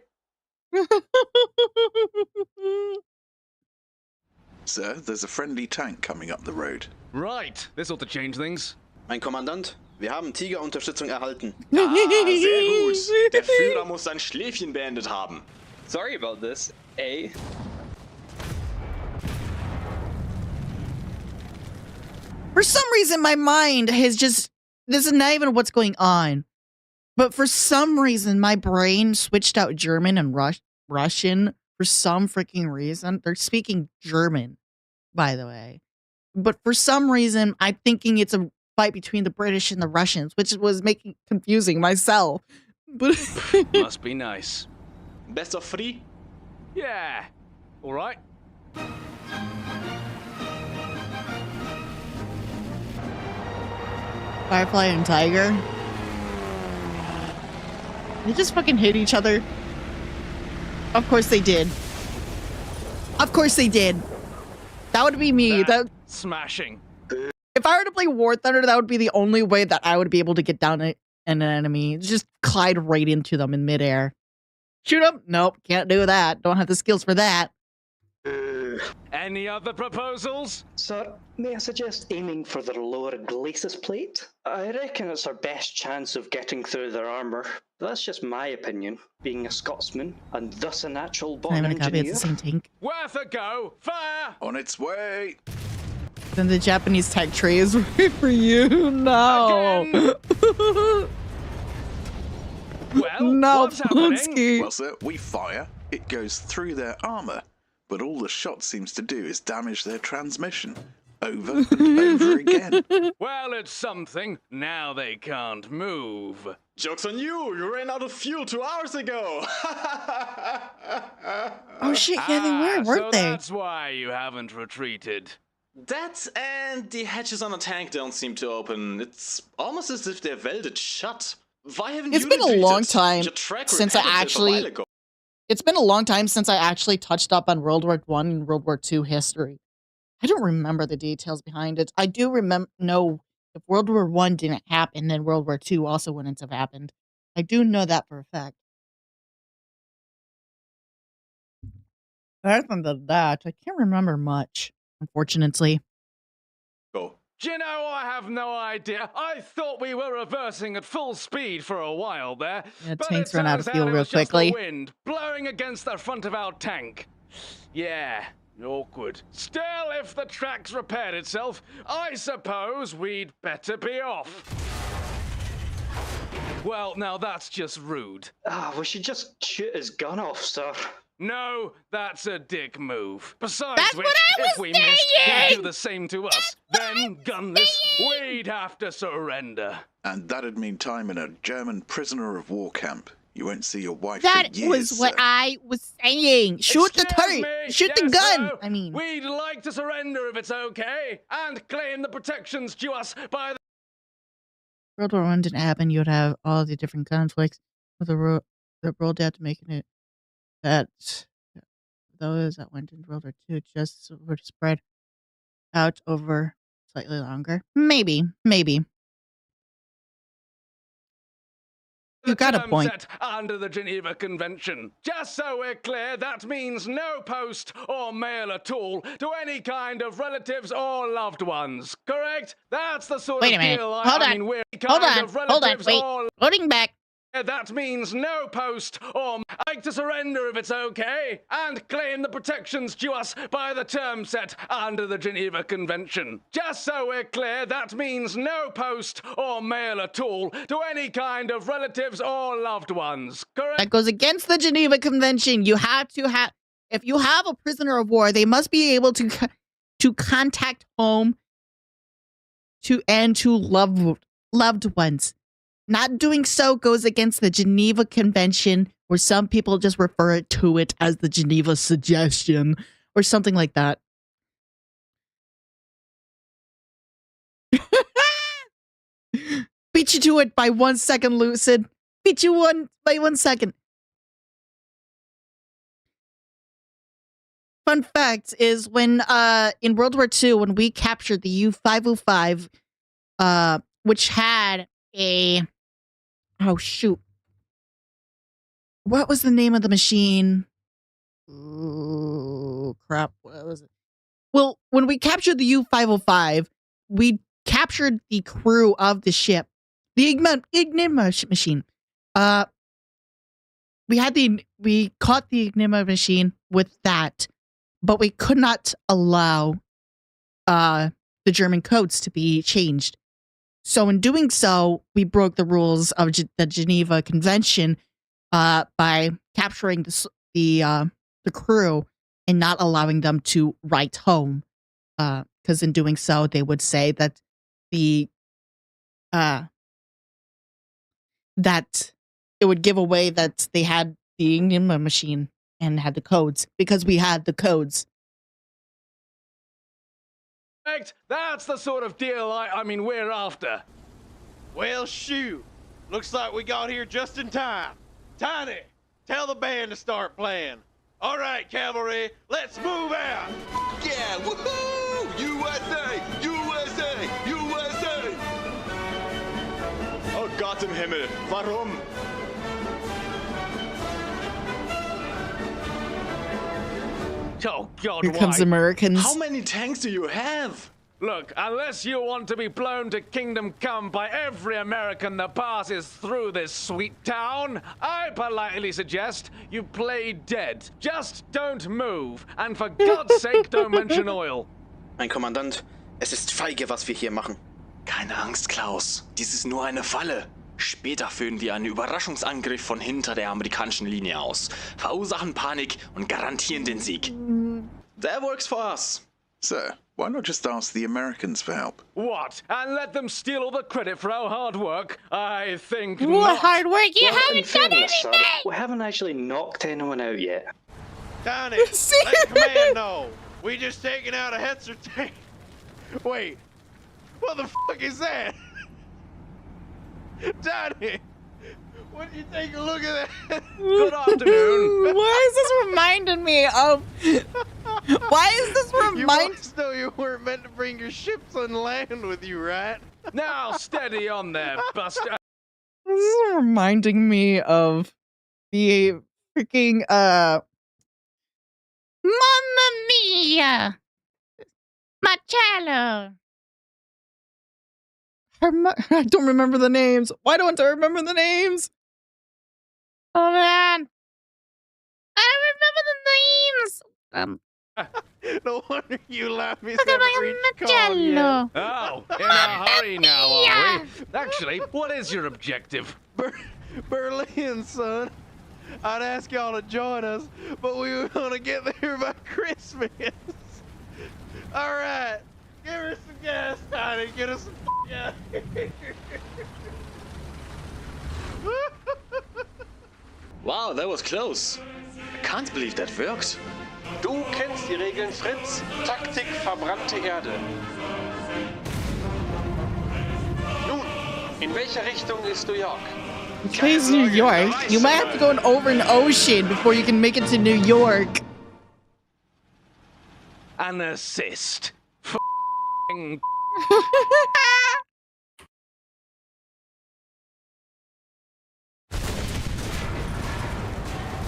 Speaker 8: Sir, there's a friendly tank coming up the road.
Speaker 3: Right. This ought to change things.
Speaker 11: Mein Kommandant, wir haben Tiger-Unterstützung erhalten.
Speaker 10: Ah, sehr gut. Der Führer muss sein Schläfchen beendet haben.
Speaker 11: Sorry about this, eh?
Speaker 2: For some reason, my mind has just... This is not even what's going on. But for some reason, my brain switched out German and Russian for some freaking reason. They're speaking German, by the way. But for some reason, I'm thinking it's a fight between the British and the Russians, which was making confusing myself. But
Speaker 3: Must be nice.
Speaker 10: Best of 3?
Speaker 3: Yeah. All right.
Speaker 2: Firefly and Tiger. They just fucking hit each other. Of course they did. Of course they did. That would be me. That
Speaker 3: Smashing.
Speaker 2: if I were to play War Thunder, that would be the only way that I would be able to get down an enemy. Just glide right into them in midair. Shoot them? Nope, can't do that. Don't have the skills for that.
Speaker 3: Any other proposals?
Speaker 9: Sir, may I suggest aiming for their lower glacis plate? I reckon it's our best chance of getting through their armour. That's just my opinion, being a Scotsman and thus a natural born
Speaker 2: I'm gonna copy
Speaker 9: engineer.
Speaker 2: it's the same tank.
Speaker 3: Worth a go. Fire!
Speaker 8: On its way!
Speaker 2: Then the Japanese tech tray is right for you. No.
Speaker 3: Well,
Speaker 2: No,
Speaker 3: what's happening?
Speaker 2: Polsky.
Speaker 8: Well, sir, we fire, it goes through their armour, but all the shot seems to do is damage their transmission. Over and over again.
Speaker 3: Well, it's something. Now they can't move.
Speaker 10: Joke's on you! You ran out of fuel 2 hours ago!
Speaker 2: Oh shit, yeah, they were,
Speaker 3: so
Speaker 2: weren't they?
Speaker 3: that's why you haven't retreated.
Speaker 10: That and the hatches on a tank don't seem to open. It's almost as if they're welded shut. Why haven't
Speaker 2: It's
Speaker 10: you
Speaker 2: been a
Speaker 10: retreated?
Speaker 2: long time
Speaker 10: Your track
Speaker 2: since I
Speaker 10: repaired it a while
Speaker 2: actually
Speaker 10: ago.
Speaker 1: It's been a long time since I actually touched up on World War I and World War II history. I don't remember the details behind it. I do know if World War I didn't happen, then World War II also wouldn't have happened. I do know that for a fact. Other than that, I can't remember much, unfortunately.
Speaker 10: Go.
Speaker 7: Do you know, I have no idea. I thought we were reversing at full speed for a while there.
Speaker 1: Yeah,
Speaker 7: but
Speaker 1: tanks
Speaker 7: it
Speaker 1: run out
Speaker 7: turns
Speaker 1: of fuel
Speaker 7: it
Speaker 1: real
Speaker 7: was just
Speaker 1: quickly.
Speaker 7: the wind blowing against the front of our tank. Yeah, awkward. Still, if the track's repaired itself, I suppose we'd better be off. Well, now that's just rude.
Speaker 9: We should just shoot his gun off, sir.
Speaker 7: No, that's a dick move. Besides
Speaker 2: That's
Speaker 7: which,
Speaker 2: what I
Speaker 7: if
Speaker 2: was
Speaker 7: we missed, he'd
Speaker 2: saying!
Speaker 7: do the same to us. Then, gunless, we'd have to surrender.
Speaker 8: And that'd mean time in a German prisoner of war camp. You won't see your wife
Speaker 1: That
Speaker 8: for years,
Speaker 1: was what
Speaker 8: sir.
Speaker 1: I was saying. Shoot the
Speaker 7: Excuse
Speaker 1: turret.
Speaker 7: me,
Speaker 1: Shoot the
Speaker 7: yes,
Speaker 1: gun.
Speaker 7: sir.
Speaker 1: I mean,
Speaker 7: We'd like to surrender if it's okay, and claim the protections due us by the...
Speaker 1: World War I didn't happen. You'd have all the different conflicts with the rolled out to making it that those that went into World War II just would spread out over slightly longer. Maybe. You got a
Speaker 7: term
Speaker 1: point.
Speaker 7: set under the Geneva Convention. Just so we're clear, that means no post or mail at all to any kind of relatives or loved ones. Correct? That's the sort
Speaker 2: Wait a
Speaker 7: of
Speaker 2: minute.
Speaker 7: deal
Speaker 2: Hold
Speaker 7: I
Speaker 2: on.
Speaker 7: mean, we're
Speaker 2: Hold
Speaker 7: kind
Speaker 2: on.
Speaker 7: of
Speaker 2: Hold on.
Speaker 7: relatives
Speaker 2: Wait.
Speaker 7: or...
Speaker 2: Loading back.
Speaker 7: That means no post or like to surrender if it's okay, and claim the protections due us by the term set under the Geneva Convention. Just so we're clear, that means no post or mail at all to any kind of relatives or loved ones. Correct?
Speaker 1: That goes against the Geneva Convention. You have to have, if you have a prisoner of war, they must be able to contact home to loved ones. Not doing so goes against the Geneva Convention, or some people just refer to it as the Geneva Suggestion, or something like that. Beat you to it by 1 second, Lucid. Beat you by 1 second. Fun fact is when in World War II, when we captured the U-505, which had a what was the name of the machine? Oh crap, what was it? Well, when we captured the U-505, we captured the crew of the ship, the Enigma machine. We caught the Enigma machine with that, but we could not allow the German codes to be changed. So in doing so, we broke the rules of the Geneva Convention by capturing the crew and not allowing them to write home. Because in doing so, they would say that that it would give away that they had the Enigma machine and had the codes, because we had the codes.
Speaker 7: That's the sort of deal I mean we're after.
Speaker 12: Well, shoot. Looks like we got here just in time. Tiny, tell the band to start playing. All right, cavalry, let's move out.
Speaker 4: Yeah, woohoo! USA! USA! USA!
Speaker 10: Oh Gott im Himmel, warum?
Speaker 7: Oh God,
Speaker 1: Here comes
Speaker 7: why?
Speaker 1: Americans.
Speaker 10: How many tanks do you have?
Speaker 7: Look, unless you want to be blown to kingdom come by every American that passes through this sweet town, I politely suggest you play dead. Just don't move, and for God's sake, don't mention oil.
Speaker 11: Mein Kommandant, es ist feige, was wir hier machen.
Speaker 10: Keine Angst, Klaus. Dies ist nur eine Falle. Später führen wir einen Überraschungsangriff von hinter der amerikanischen Linie aus, verursachen Panik und garantieren den Sieg.
Speaker 11: That works for us.
Speaker 8: Sir, why not just ask the Americans for help?
Speaker 7: What? And let them steal all the credit for our hard work? I think
Speaker 2: What
Speaker 7: not.
Speaker 2: hard work? You
Speaker 9: Well, in
Speaker 2: haven't done
Speaker 9: fairness, sir,
Speaker 2: anything!
Speaker 9: we haven't actually knocked anyone out yet.
Speaker 12: Tiny, let command know. We just taken out a Hetzer tank. Wait, what the fuck is that? Tiny, Would you take a look at that?
Speaker 7: Good afternoon.
Speaker 1: Why is this reminding me of? Why is this
Speaker 12: You must know you weren't meant to bring your ships on land with you, right?
Speaker 7: Now, steady on there, Buster.
Speaker 1: This is reminding me of the freaking
Speaker 2: Mamma mia! Marcello!
Speaker 1: I don't remember the names. Why don't I remember the names?
Speaker 2: Oh man! I don't remember the names!
Speaker 12: No wonder you Lappies
Speaker 2: Look at
Speaker 12: haven't
Speaker 2: my
Speaker 12: reached con yet.
Speaker 2: Marcello!
Speaker 7: Oh, in a hurry now, are we? Actually, what is your objective?
Speaker 12: Berlin, son. I'd ask y'all to join us, but we want to get there by Christmas. All right, give her some gas, Tiny. Get us some gas.
Speaker 10: Wow, that was close. I can't believe that worked.
Speaker 9: Du kennst die Regeln, Fritz. Taktik verbrannte Erde. Nun, in welche Richtung ist New York?
Speaker 1: It's New York. You might have to go over an ocean before you can make it to New York.
Speaker 7: An assist. F***ing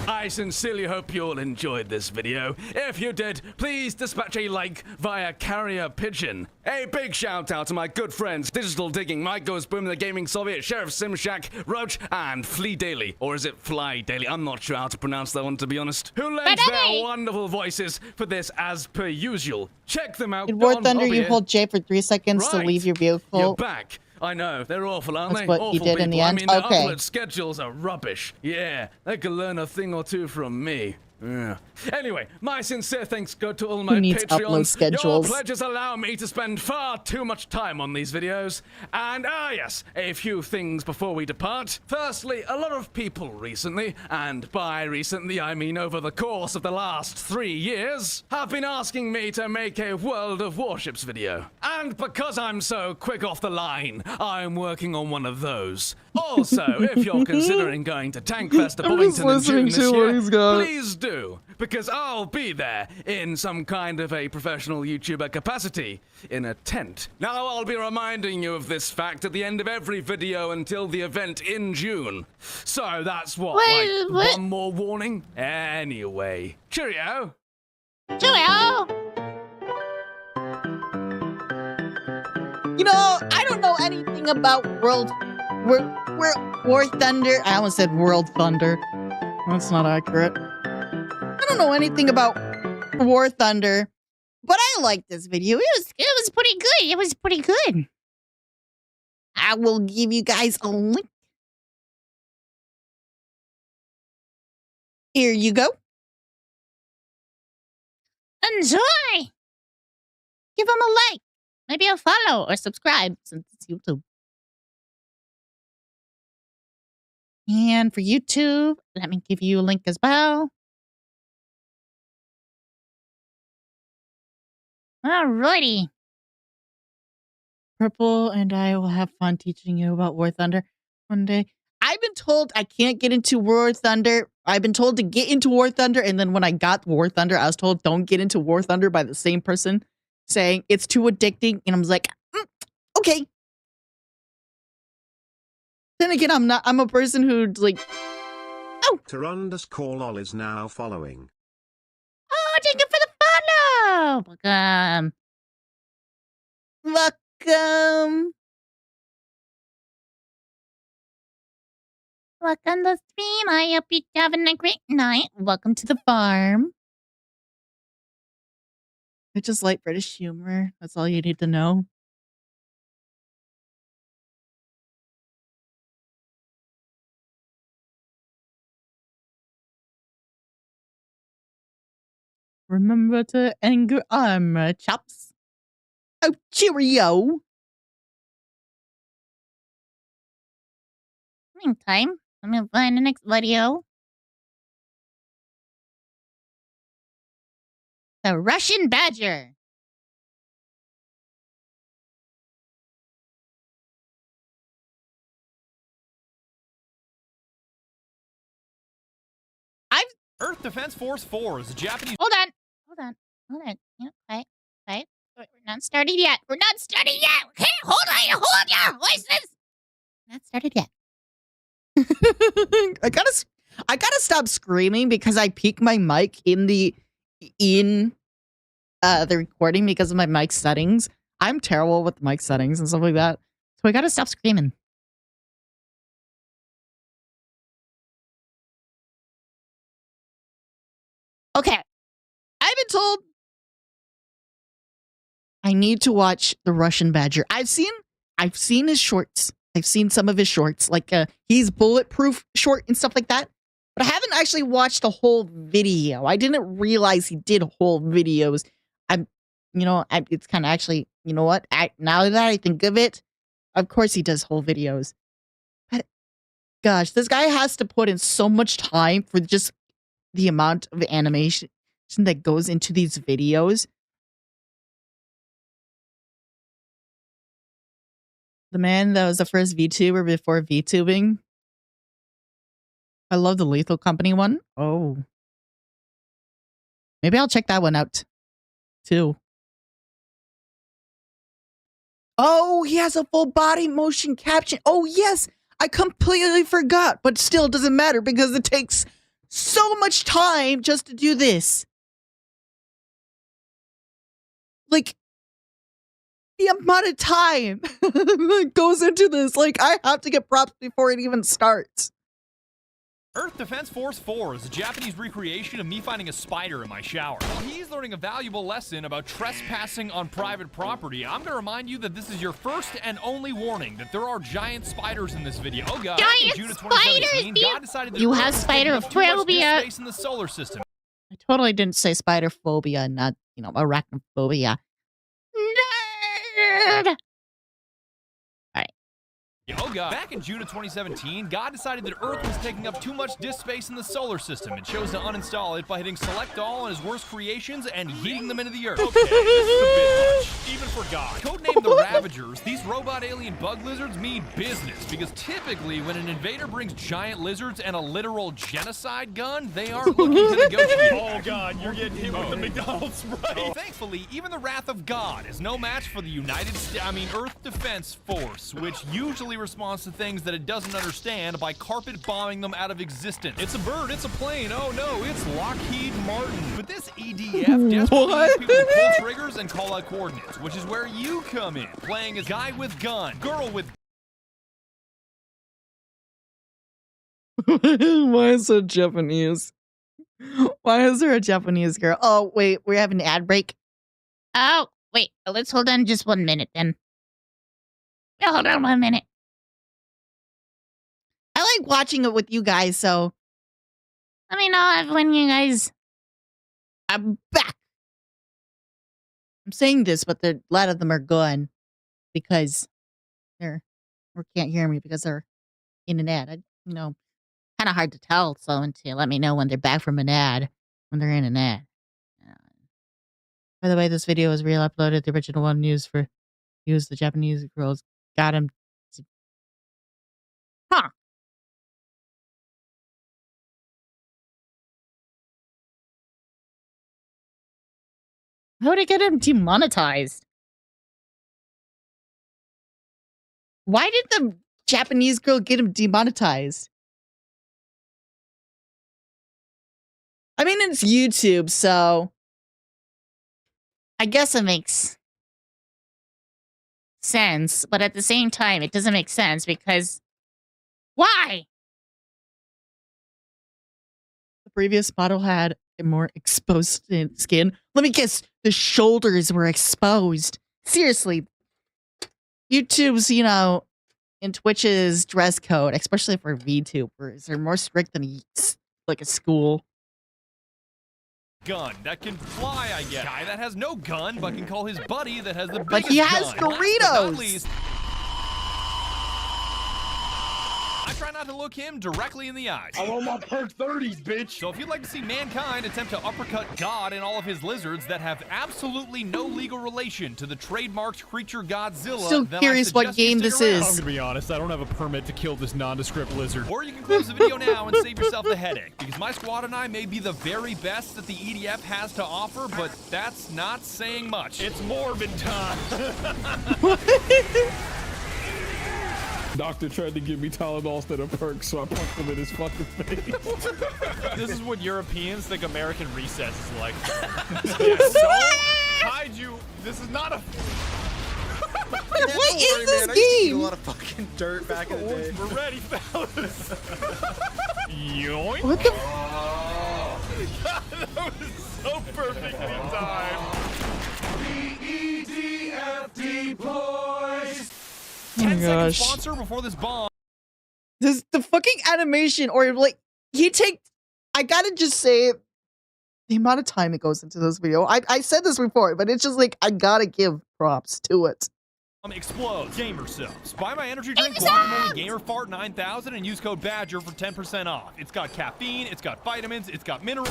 Speaker 7: I sincerely hope you all enjoyed this video. If you did, please dispatch a like via carrier pigeon. A big shout out to my good friends Digital Digging, Mike Goes Boom, The Gaming Soviet, Sheriff Simshack, Roach, and Flea Daily. Or is it Fly Daily? I'm not sure how to pronounce that one, to be honest. Who lends their wonderful voices for this as per usual. Check them out.
Speaker 1: In War Thunder, you
Speaker 7: albeit-
Speaker 1: hold J for 3 seconds to
Speaker 7: Right.
Speaker 1: leave your vehicle.
Speaker 7: You're back. I know, they're awful, aren't
Speaker 1: That's
Speaker 7: they?
Speaker 1: what
Speaker 7: Awful
Speaker 1: you did in the
Speaker 7: people.
Speaker 1: end?
Speaker 7: I mean, their
Speaker 1: Okay.
Speaker 7: upload schedules are rubbish. Yeah, they could learn a thing or two from me. Yeah. Anyway, my sincere thanks go to all my
Speaker 1: Who needs upload
Speaker 7: Patreons.
Speaker 1: schedules?
Speaker 7: Your pledges allow me to spend far too much time on these videos. And yes, a few things before we depart. Firstly, a lot of people recently, and by recently I mean over the course of the last 3 years, have been asking me to make a World of Warships video. And because I'm so quick off the line, I'm working on one of those. Also, if you're considering going to Tankfest at
Speaker 1: I'm just
Speaker 7: Bovington in June
Speaker 1: listening
Speaker 7: this
Speaker 1: to what
Speaker 7: year,
Speaker 1: he's got.
Speaker 7: please do, because I'll be there in some kind of a professional YouTuber capacity in a tent. Now, I'll be reminding you of this fact at the end of every video until the event in June. So that's what,
Speaker 2: Wait, what?
Speaker 7: one more warning? Anyway, cheerio!
Speaker 2: Cheerio!
Speaker 1: You know, I don't know anything about War Thunder. I almost said World Thunder. That's not accurate. I don't know anything about War Thunder, but I like this video.
Speaker 2: It was pretty good. It was pretty good.
Speaker 1: I will give you guys a link. Here you go.
Speaker 2: Enjoy! Give them a like. Maybe a follow or subscribe since it's YouTube.
Speaker 1: And for YouTube,
Speaker 2: Let me give you a link as well. Alrighty.
Speaker 1: Purple and I will have fun teaching you about War Thunder one day. I've been told I can't get into War Thunder. I've been told to get into War Thunder, and then when I got War Thunder, I was told don't get into War Thunder by the same person, saying it's too addicting, and I was like, okay. Then again, I'm a person who's like,
Speaker 13: _lol is now following.
Speaker 2: Oh, thank you for the follow. Welcome.
Speaker 1: welcome.
Speaker 2: Welcome to the stream. I hope you're having a great night. Welcome to the farm.
Speaker 1: I just like British humor. That's all you need to know. Remember to anger armor, chaps. Oh, cheerio.
Speaker 2: Meantime, I'm gonna find the next video. The Russian Badger.
Speaker 14: Earth Defense Force 4 is a Japanese...
Speaker 2: Hold on. Yeah, okay. We're not started yet. Okay, hold your voices. Not started yet.
Speaker 1: I gotta stop screaming because I peak my mic in the recording because of my mic settings. I'm terrible with mic settings and stuff like that. So I gotta stop screaming. Okay. I've been told I need to watch The Russian Badger. I've seen his shorts. I've seen some of his shorts, like he's bulletproof short and stuff like that. But I haven't actually watched a whole video. I didn't realize he did whole videos. It's kind of actually, you know what? Now that I think of it, of course he does whole videos. But gosh, this guy has to put in so much time for just the amount of animation that goes into these videos. The man that was the first VTuber before VTubing. I love the Lethal Company one. Oh. Maybe I'll check that one out too. Oh, he has a full body motion caption. Oh, yes. I completely forgot, but still doesn't matter because it takes so much time just to do this. Like, the amount of time that goes into this, like, I have to get props before it even starts.
Speaker 14: Earth Defense Force 4 is a Japanese recreation of me finding a spider in my shower. While he's learning a valuable lesson about trespassing on private property, I'm going to remind you that this is your first and only warning that there are giant spiders in this video. Oh god,
Speaker 2: giant
Speaker 14: in June of 2017,
Speaker 2: spiders!
Speaker 14: God decided that
Speaker 2: You
Speaker 14: Earth
Speaker 2: have
Speaker 14: was taking up too much
Speaker 2: spider-phobia.
Speaker 14: space in the solar system.
Speaker 1: I totally didn't say spider phobia, not, arachnophobia.
Speaker 2: Nerd!
Speaker 14: Oh god. Back in June of 2017, God decided that Earth was taking up too much disk space in the solar system and chose to uninstall it by hitting select all on his worst creations and yeeting them into the Earth. Okay, this is a bit much, even for God. Codenamed the Ravagers, these robot alien bug lizards mean business because typically when an invader brings giant lizards and a literal genocide gun, they aren't looking to negotiate. Oh god, you're getting hit with the McDonald's spray. Thankfully, even the wrath of God is no match for the Earth Defense Force, which usually responds to things that it doesn't understand by carpet bombing them out of existence. It's a bird, it's a plane, oh no, it's Lockheed Martin. But this EDF desperately needs people to pull triggers and call out coordinates, which is where you come in, playing as guy with gun, girl with...
Speaker 1: Why is it Japanese? Why is there a Japanese girl? Oh, wait, we're having an ad break.
Speaker 2: Oh, wait, let's hold on just 1 minute then. We'll hold on 1 minute.
Speaker 1: I like watching it with you guys, so
Speaker 2: let me know when you guys...
Speaker 1: I'm back. I'm saying this, but a lot of them are gone because they're or can't hear me because they're in an ad. Kind of hard to tell. So until let me know when they're back from an ad, when they're in an ad. By the way, this video was re-uploaded. The original one used the Japanese girls got him. Huh.
Speaker 2: How did it get him demonetized?
Speaker 1: Why did the Japanese girl get him demonetized? I mean, it's YouTube, so
Speaker 2: I guess it makes sense, but at the same time, it doesn't make sense because why?
Speaker 1: The previous model had a more exposed skin. Let me guess, the shoulders were exposed. Seriously, YouTube's, and Twitch's dress code, especially for VTubers, are more strict than a school.
Speaker 14: Gun that can fly, I guess. Guy that has no gun but can call his buddy that has the biggest
Speaker 1: But he has
Speaker 14: gun.
Speaker 1: Doritos.
Speaker 14: I try not to look him directly in the eyes.
Speaker 12: I'm on my perk 30s, bitch.
Speaker 14: So if you'd like to see mankind attempt to uppercut God and all of his lizards that have absolutely no legal relation to the trademarked creature Godzilla,
Speaker 1: Still
Speaker 14: then
Speaker 1: curious
Speaker 14: I
Speaker 1: what
Speaker 14: suggest you
Speaker 1: game
Speaker 14: stick
Speaker 1: this
Speaker 14: around.
Speaker 1: is.
Speaker 14: I'm gonna be honest, I don't have a permit to kill this nondescript lizard. Or you can close the video now and save yourself the headache, because my squad and I may be the very best that the EDF has to offer, but that's not saying much. It's Morbid time.
Speaker 3: Doctor tried to give me Tylenol instead of perks, so I punched him in his fucking face.
Speaker 14: This is what Europeans think American recess is like. Don't hide you. This is not a.
Speaker 1: What is this
Speaker 15: man. I used to eat
Speaker 1: game?
Speaker 15: a lot of fucking dirt back in the day.
Speaker 14: We're ready, fellas. Yoink.
Speaker 1: What the?
Speaker 14: That was so perfectly timed.
Speaker 3: EDFD boys.
Speaker 14: 10-second
Speaker 1: gosh.
Speaker 14: sponsor before this bomb.
Speaker 1: This the fucking animation, or like I gotta just say, the amount of time it goes into this video. I said this before, but it's just like I gotta give props to it.
Speaker 14: Explodes. Gamer subs. Buy my energy drink Guacamole GamerFart 9000 and use code BADGER for 10% off. It's got caffeine, it's got vitamins, it's got minerals.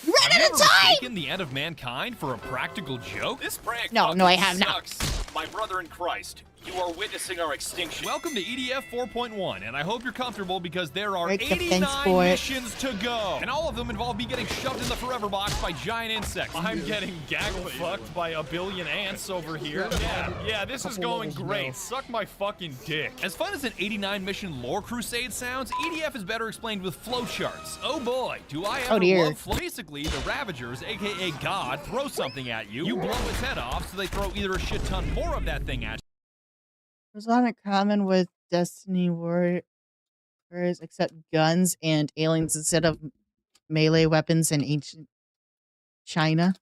Speaker 1: You ran out of time!
Speaker 14: Mistaken the end of mankind for a practical joke? This prank
Speaker 2: No, I have not.
Speaker 14: sucks. My brother in Christ, you are witnessing our extinction. Welcome to EDF 4.1, and I hope you're comfortable because there are
Speaker 1: Break the fence
Speaker 14: 89
Speaker 1: for it.
Speaker 14: missions to go. And all of them involve me getting shoved in the forever box by giant insects. I'm getting gaggle fucked by a billion ants over here. Yeah, this is going great. Suck my fucking dick. As fun as an 89 mission lore crusade sounds, EDF is better explained with flowcharts. Oh boy, do I ever love flow. Basically, the Ravagers, aka God, throw something at you. You blow its head off, so they throw either a shit ton more of that thing at you.
Speaker 1: There's a lot in common with Destiny Warriors, except guns and aliens instead of melee weapons in ancient China.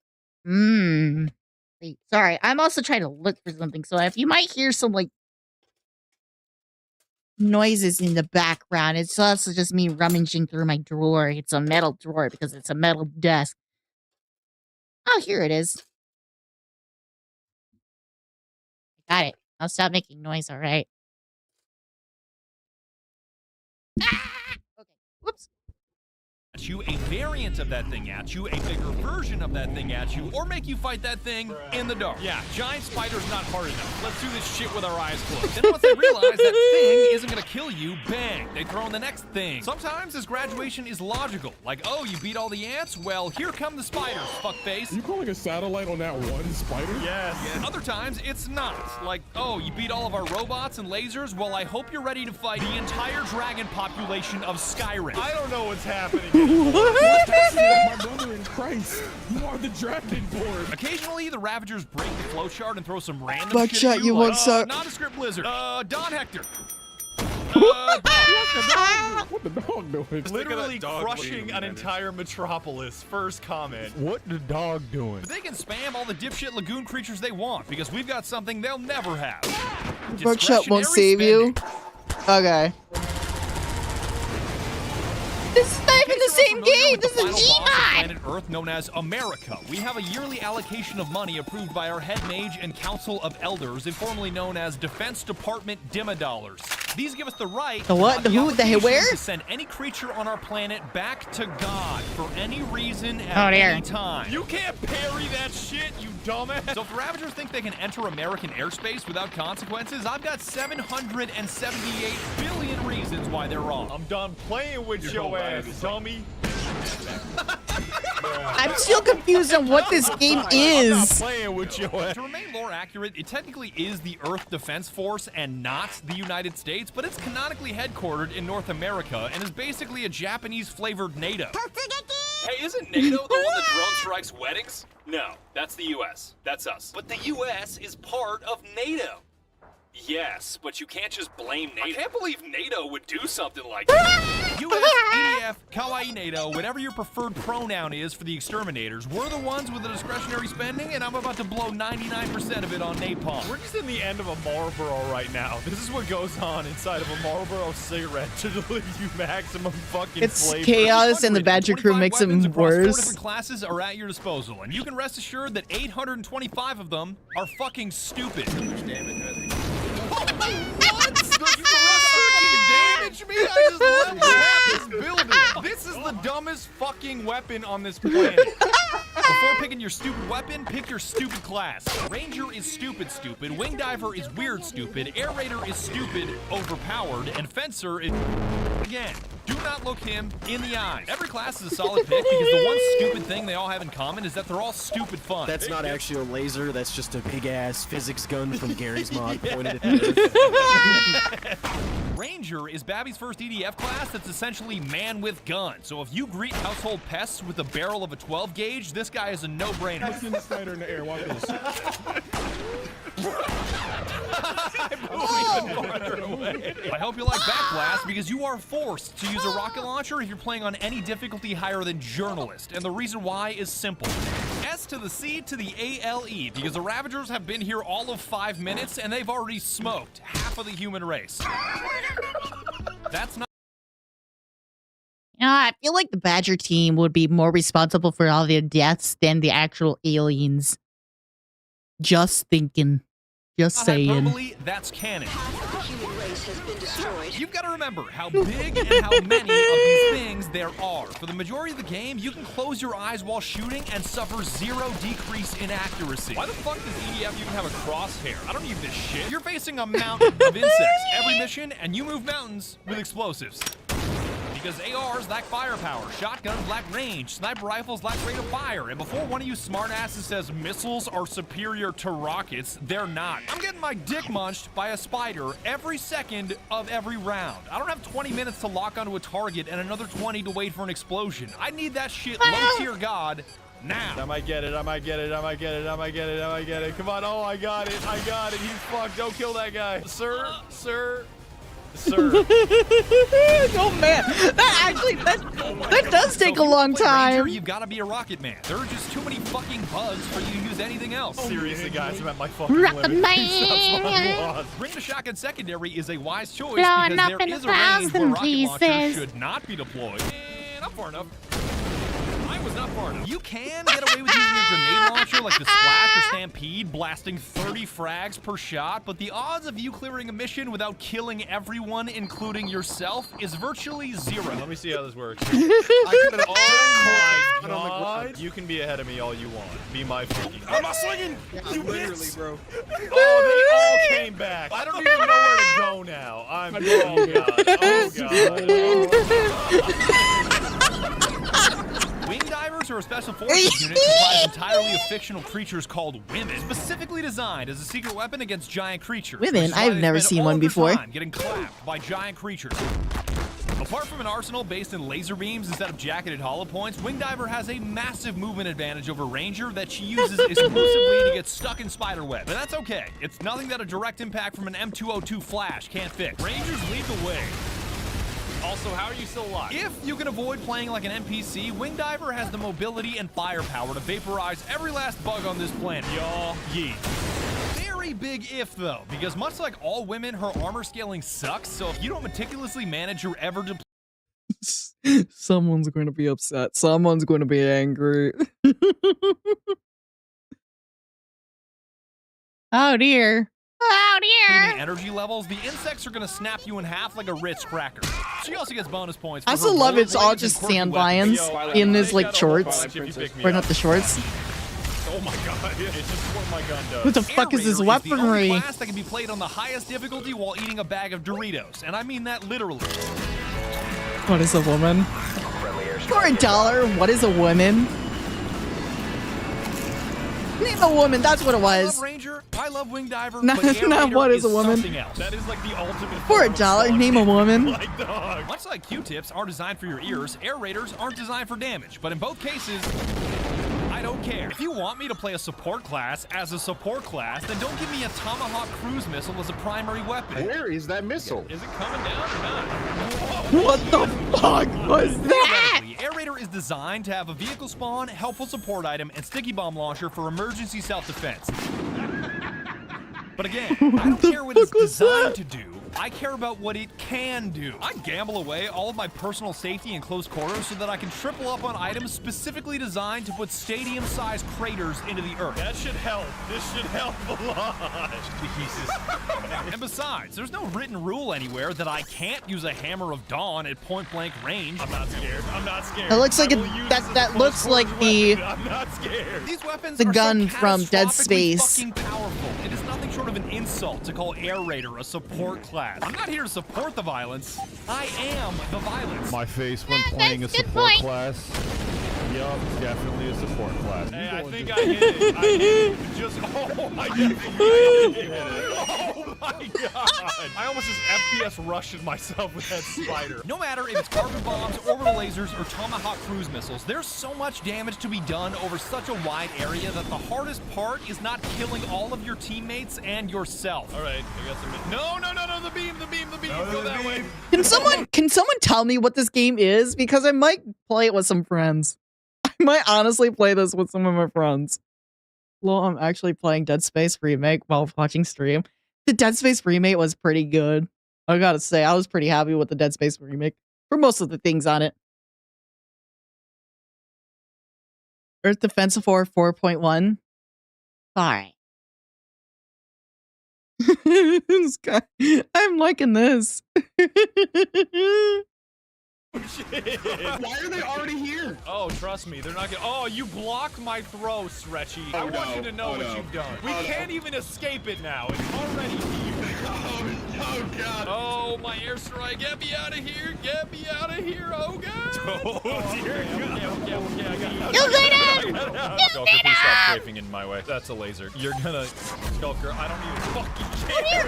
Speaker 2: Wait, sorry, I'm also trying to look for something. So if you might hear some like noises in the background, it's also just me rummaging through my drawer. It's a metal drawer because it's a metal desk. Oh, here it is. Got it. I'll stop making noise, all right? Ah! Okay. Whoops.
Speaker 14: At you, a variant of that thing at you, a bigger version of that thing at you, or make you fight that thing in the dark. Yeah, giant spider's not hard enough. Let's do this shit with our eyes closed. Then once they realize that thing isn't gonna kill you, bang, they throw in the next thing. Sometimes this graduation is logical. Like, oh, you beat all the ants? Well, here come the spiders, fuckface.
Speaker 3: You calling a satellite on that one spider?
Speaker 14: Yes. Other times, it's not. Like, oh, you beat all of our robots and lasers? Well, I hope you're ready to fight the entire dragon population of Skyrim. I don't know what's happening.
Speaker 3: My brother in Christ, you are the Dragonborn.
Speaker 14: Occasionally, the Ravagers break the flowchart and throw some random
Speaker 1: Buckshot,
Speaker 14: shit at
Speaker 1: you
Speaker 14: like,
Speaker 1: won't suck.
Speaker 14: Nondescript lizard. Don Hector.
Speaker 3: What the dog doing?
Speaker 14: Literally crushing an entire metropolis. First comment.
Speaker 3: What the dog doing?
Speaker 14: But they can spam all the dipshit lagoon creatures they want because we've got something they'll never have.
Speaker 1: Buckshot won't save
Speaker 14: Discretionary
Speaker 1: you. Okay. This is not even the same game. This is a Gmod.
Speaker 14: Planet Earth known as America. We have a yearly allocation of money approved by our head mage and council of elders, informally known as Defense Department Dollars. These give us the right
Speaker 1: The what? The who? The where?
Speaker 14: to send any creature on our planet back to God for any reason at
Speaker 2: Oh, dear.
Speaker 14: any time. You can't parry that shit, you dumbass. So if the Ravagers think they can enter American airspace without consequences, I've got 778 billion reasons why they're wrong. I'm done playing with your ass, dummy.
Speaker 1: I'm still confused on what this game is.
Speaker 14: I'm not playing with your ass. To remain lore accurate, it technically is the Earth Defense Force and not the United States, but it's canonically headquartered in North America and is basically a Japanese-flavored NATO.
Speaker 16: Hey, isn't NATO the one that drone strikes weddings? No, that's the U.S. That's us. But the U.S. is part of NATO. Yes, but you can't just blame NATO. I can't believe NATO would do something like that.
Speaker 14: US, EDF, Kawaii NATO, whatever your preferred pronoun is for the exterminators, we're the ones with the discretionary spending, and I'm about to blow 99% of it on napalm. We're just in the end of a Marlboro right now. This is what goes on inside of a Marlboro cigarette to deliver you maximum fucking
Speaker 1: It's
Speaker 14: flavor.
Speaker 1: chaos and the Badger crew makes it
Speaker 14: Across 4
Speaker 1: worse.
Speaker 14: different classes are at your disposal, and you can rest assured that 825 of them are fucking stupid.
Speaker 16: Damn it,
Speaker 14: What? You can rest the dumbest fucking weapon on this planet. Before picking your stupid weapon, pick your stupid class. Ranger is stupid stupid, Wing Diver is weird stupid, Air Raider is stupid overpowered, and Fencer is... Again, do not look him in the eyes. Every class is a solid pick because the one stupid thing they all have in common is that they're all stupid fun.
Speaker 15: That's not actually a laser, that's just a big-ass physics gun from Gary's mod pointed at the Earth.
Speaker 14: Ranger is Babby's first EDF class that's essentially man with gun. So if you greet household pests with a barrel of a 12 gauge, this guy is a no-brainer.
Speaker 17: I've seen the Snyder in the air, watch this.
Speaker 14: I hope you like that class because you are forced to use a rocket launcher if you're playing on any difficulty higher than journalist. And the reason why is simple. S to the C to the ALE because the Ravagers have been here all of 5 minutes and they've already smoked half of the human race. That's not...
Speaker 2: I feel like the Badger team would be more responsible for all their deaths than the actual aliens. Just thinking. Just saying.
Speaker 14: Hyperbole, that's canon. You've got to remember how big and how many of these things there are. For the majority of the game, you can close your eyes while shooting and suffer 0 decrease in accuracy.
Speaker 16: Why the fuck does EDF even have a crosshair? I don't need this shit.
Speaker 14: You're facing a mountain of insects every mission, and you move mountains with explosives. Because ARs lack firepower, shotguns lack range, sniper rifles lack rate of fire, and before one of you smartasses says missiles are superior to rockets, they're not. I'm getting my dick munched by a spider every second of every round. I don't have 20 minutes to lock onto a target and another 20 to wait for an explosion. I need that shit low tier god now.
Speaker 12: I might get it, I might get it, I might get it, I might get it, I might get it. Come on, oh, I got it, he's fucked, don't kill that guy. Sir.
Speaker 1: Oh man, that does take a long time.
Speaker 14: Ranger, you've got to be a rocket man. There are just too many fucking bugs for you to use anything else.
Speaker 12: Seriously, guys, I'm at my fucking
Speaker 2: Rocket
Speaker 12: limit.
Speaker 2: man.
Speaker 14: Bringing a shotgun secondary is a wise choice
Speaker 2: Blowing
Speaker 14: because
Speaker 2: up
Speaker 14: there
Speaker 2: in
Speaker 14: is a range where
Speaker 2: 1,000
Speaker 14: rocket launchers
Speaker 2: pieces.
Speaker 14: should not be deployed. And I'm far enough. I was not far enough. You can get away with using a grenade launcher like the Splash or Stampede, blasting 30 frags per shot, but the odds of you clearing a mission without killing everyone, including yourself, is virtually 0.
Speaker 12: Let me see how this works. Oh my god. You can be ahead of me all you want. Be my fucking...
Speaker 17: I'm not swinging! You
Speaker 12: Literally,
Speaker 17: bitch!
Speaker 12: bro. Oh, they all came back. I don't even know where to go now. Oh god.
Speaker 14: Wing divers are a special forces unit comprised entirely of fictional creatures called women, specifically designed as a secret weapon against giant creatures.
Speaker 1: Women?
Speaker 14: which is why
Speaker 1: I've
Speaker 14: they
Speaker 1: never
Speaker 14: spend
Speaker 1: seen
Speaker 14: all
Speaker 1: one
Speaker 14: of their
Speaker 1: before.
Speaker 14: time getting clapped by giant creatures. Apart from an arsenal based in laser beams instead of jacketed hollow points, Wing Diver has a massive movement advantage over Ranger that she uses exclusively to get stuck in spiderweb. But that's okay. It's nothing that a direct impact from an M202 flash can't fix.
Speaker 16: Rangers lead the way. Also, how are you still alive?
Speaker 14: If you can avoid playing like an NPC, Wing Diver has the mobility and firepower to vaporize every last bug on this planet. Y'all, yeet. Very big if, though, because much like all women, her armor scaling sucks, so if you don't meticulously manage your ever
Speaker 1: Someone's going to be upset. Someone's going to be angry. Oh dear. Oh dear.
Speaker 14: energy levels, the insects are going to snap you in half like a Ritz cracker. She also gets bonus points for
Speaker 1: I still
Speaker 14: her
Speaker 1: love it's all
Speaker 14: rollerblades
Speaker 1: just
Speaker 14: and quirky
Speaker 1: sand
Speaker 14: weapons.
Speaker 1: lions in his like shorts. Or not the shorts.
Speaker 12: Oh my god, it's just what my gun does.
Speaker 1: What the fuck is this weaponry?
Speaker 14: The only class that can be played on the highest difficulty while eating a bag of Doritos, and I mean that literally.
Speaker 1: What is a woman? For $1, what is a woman? Name a woman, that's what it
Speaker 14: I
Speaker 1: was.
Speaker 14: love Ranger, I love Wing Diver,
Speaker 1: Not-
Speaker 14: but Air
Speaker 1: not
Speaker 14: Raider
Speaker 1: what is a woman.
Speaker 14: something else.
Speaker 12: That is like the ultimate.
Speaker 1: For $1, name a woman.
Speaker 14: Much like Q-tips aren't designed for your ears, Air Raiders aren't designed for damage, but in both cases, I don't care. If you want me to play a support class as a support class, then don't give me a Tomahawk cruise missile as a primary weapon.
Speaker 17: Where is that missile?
Speaker 14: Is it coming down or not?
Speaker 1: What the fuck was that?
Speaker 14: Air Raider is designed to have a vehicle spawn, helpful support item, and sticky bomb launcher for emergency self-defense. But again, I don't care what it's designed to do. I care about what it can do. I gamble away all of my personal safety in close quarters so that I can triple up on items specifically designed to put stadium-sized craters into the earth.
Speaker 16: That should help. This should help a lot. Jesus.
Speaker 14: And besides, there's no written rule anywhere that I can't use a Hammer of Dawn at point-blank range.
Speaker 16: I'm not scared. I'm not scared.
Speaker 1: It looks like that looks like the
Speaker 16: I'm not scared.
Speaker 14: These weapons
Speaker 1: the
Speaker 14: are
Speaker 1: gun
Speaker 14: so
Speaker 1: from Dead
Speaker 14: catastrophically
Speaker 1: Space.
Speaker 14: fucking powerful. It is nothing short of an insult to call Air Raider a support class. I'm not here to support the violence. I am the violence.
Speaker 17: My face when playing a support class. Yup, definitely a support class.
Speaker 16: Hey, I think I hit it. I hit it. Just, oh, I definitely hit it. Oh my god.
Speaker 14: I almost just FPS rushed myself with that spider. No matter if it's carbon bombs, orbital lasers, or Tomahawk cruise missiles, there's so much damage to be done over such a wide area that the hardest part is not killing all of your teammates and yourself.
Speaker 16: All right, I got some. No, the beam. Go that way.
Speaker 1: Can someone tell me what this game is? Because I might play it with some friends. I might honestly play this with some of my friends. Well, I'm actually playing Dead Space Remake while watching stream. The Dead Space Remake was pretty good. I gotta say, I was pretty happy with the Dead Space Remake for most of the things on it. Earth Defense 4.1. Alright. I'm liking this.
Speaker 16: Why are they already here? Oh, trust me, they're not gonna. Oh, you blocked my throw, Stretchy. I want you to know what you've done. We can't even escape it now. It's already here. Oh god. Oh, my airstrike. Get me out of here. Get me out of here. Oh god. Oh dear god. Okay, I got it.
Speaker 2: You get out.
Speaker 16: Skulker, please stop strafing in my way. That's a laser. You're gonna. Skulker, I don't even fucking care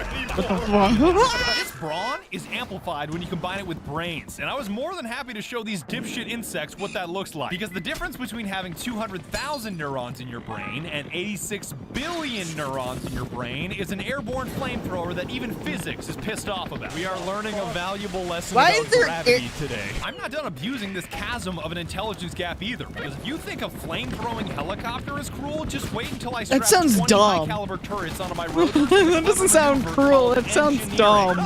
Speaker 16: anymore.
Speaker 14: This brawn is amplified when you combine it with brains, and I was more than happy to show these dipshit insects what that looks like. Because the difference between having 200,000 neurons in your brain and 86 billion neurons in your brain is an airborne flamethrower that even physics is pissed off about.
Speaker 16: We are learning a valuable lesson
Speaker 1: Why
Speaker 16: about
Speaker 1: is there
Speaker 16: gravity today.
Speaker 14: I'm not done abusing this chasm of an intelligence gap either, because if you think a flamethrower helicopter is cruel, just wait until I strap
Speaker 1: That sounds
Speaker 14: 20
Speaker 1: dumb.
Speaker 14: high-caliber turrets onto my road.
Speaker 1: That doesn't sound cruel. That sounds dumb.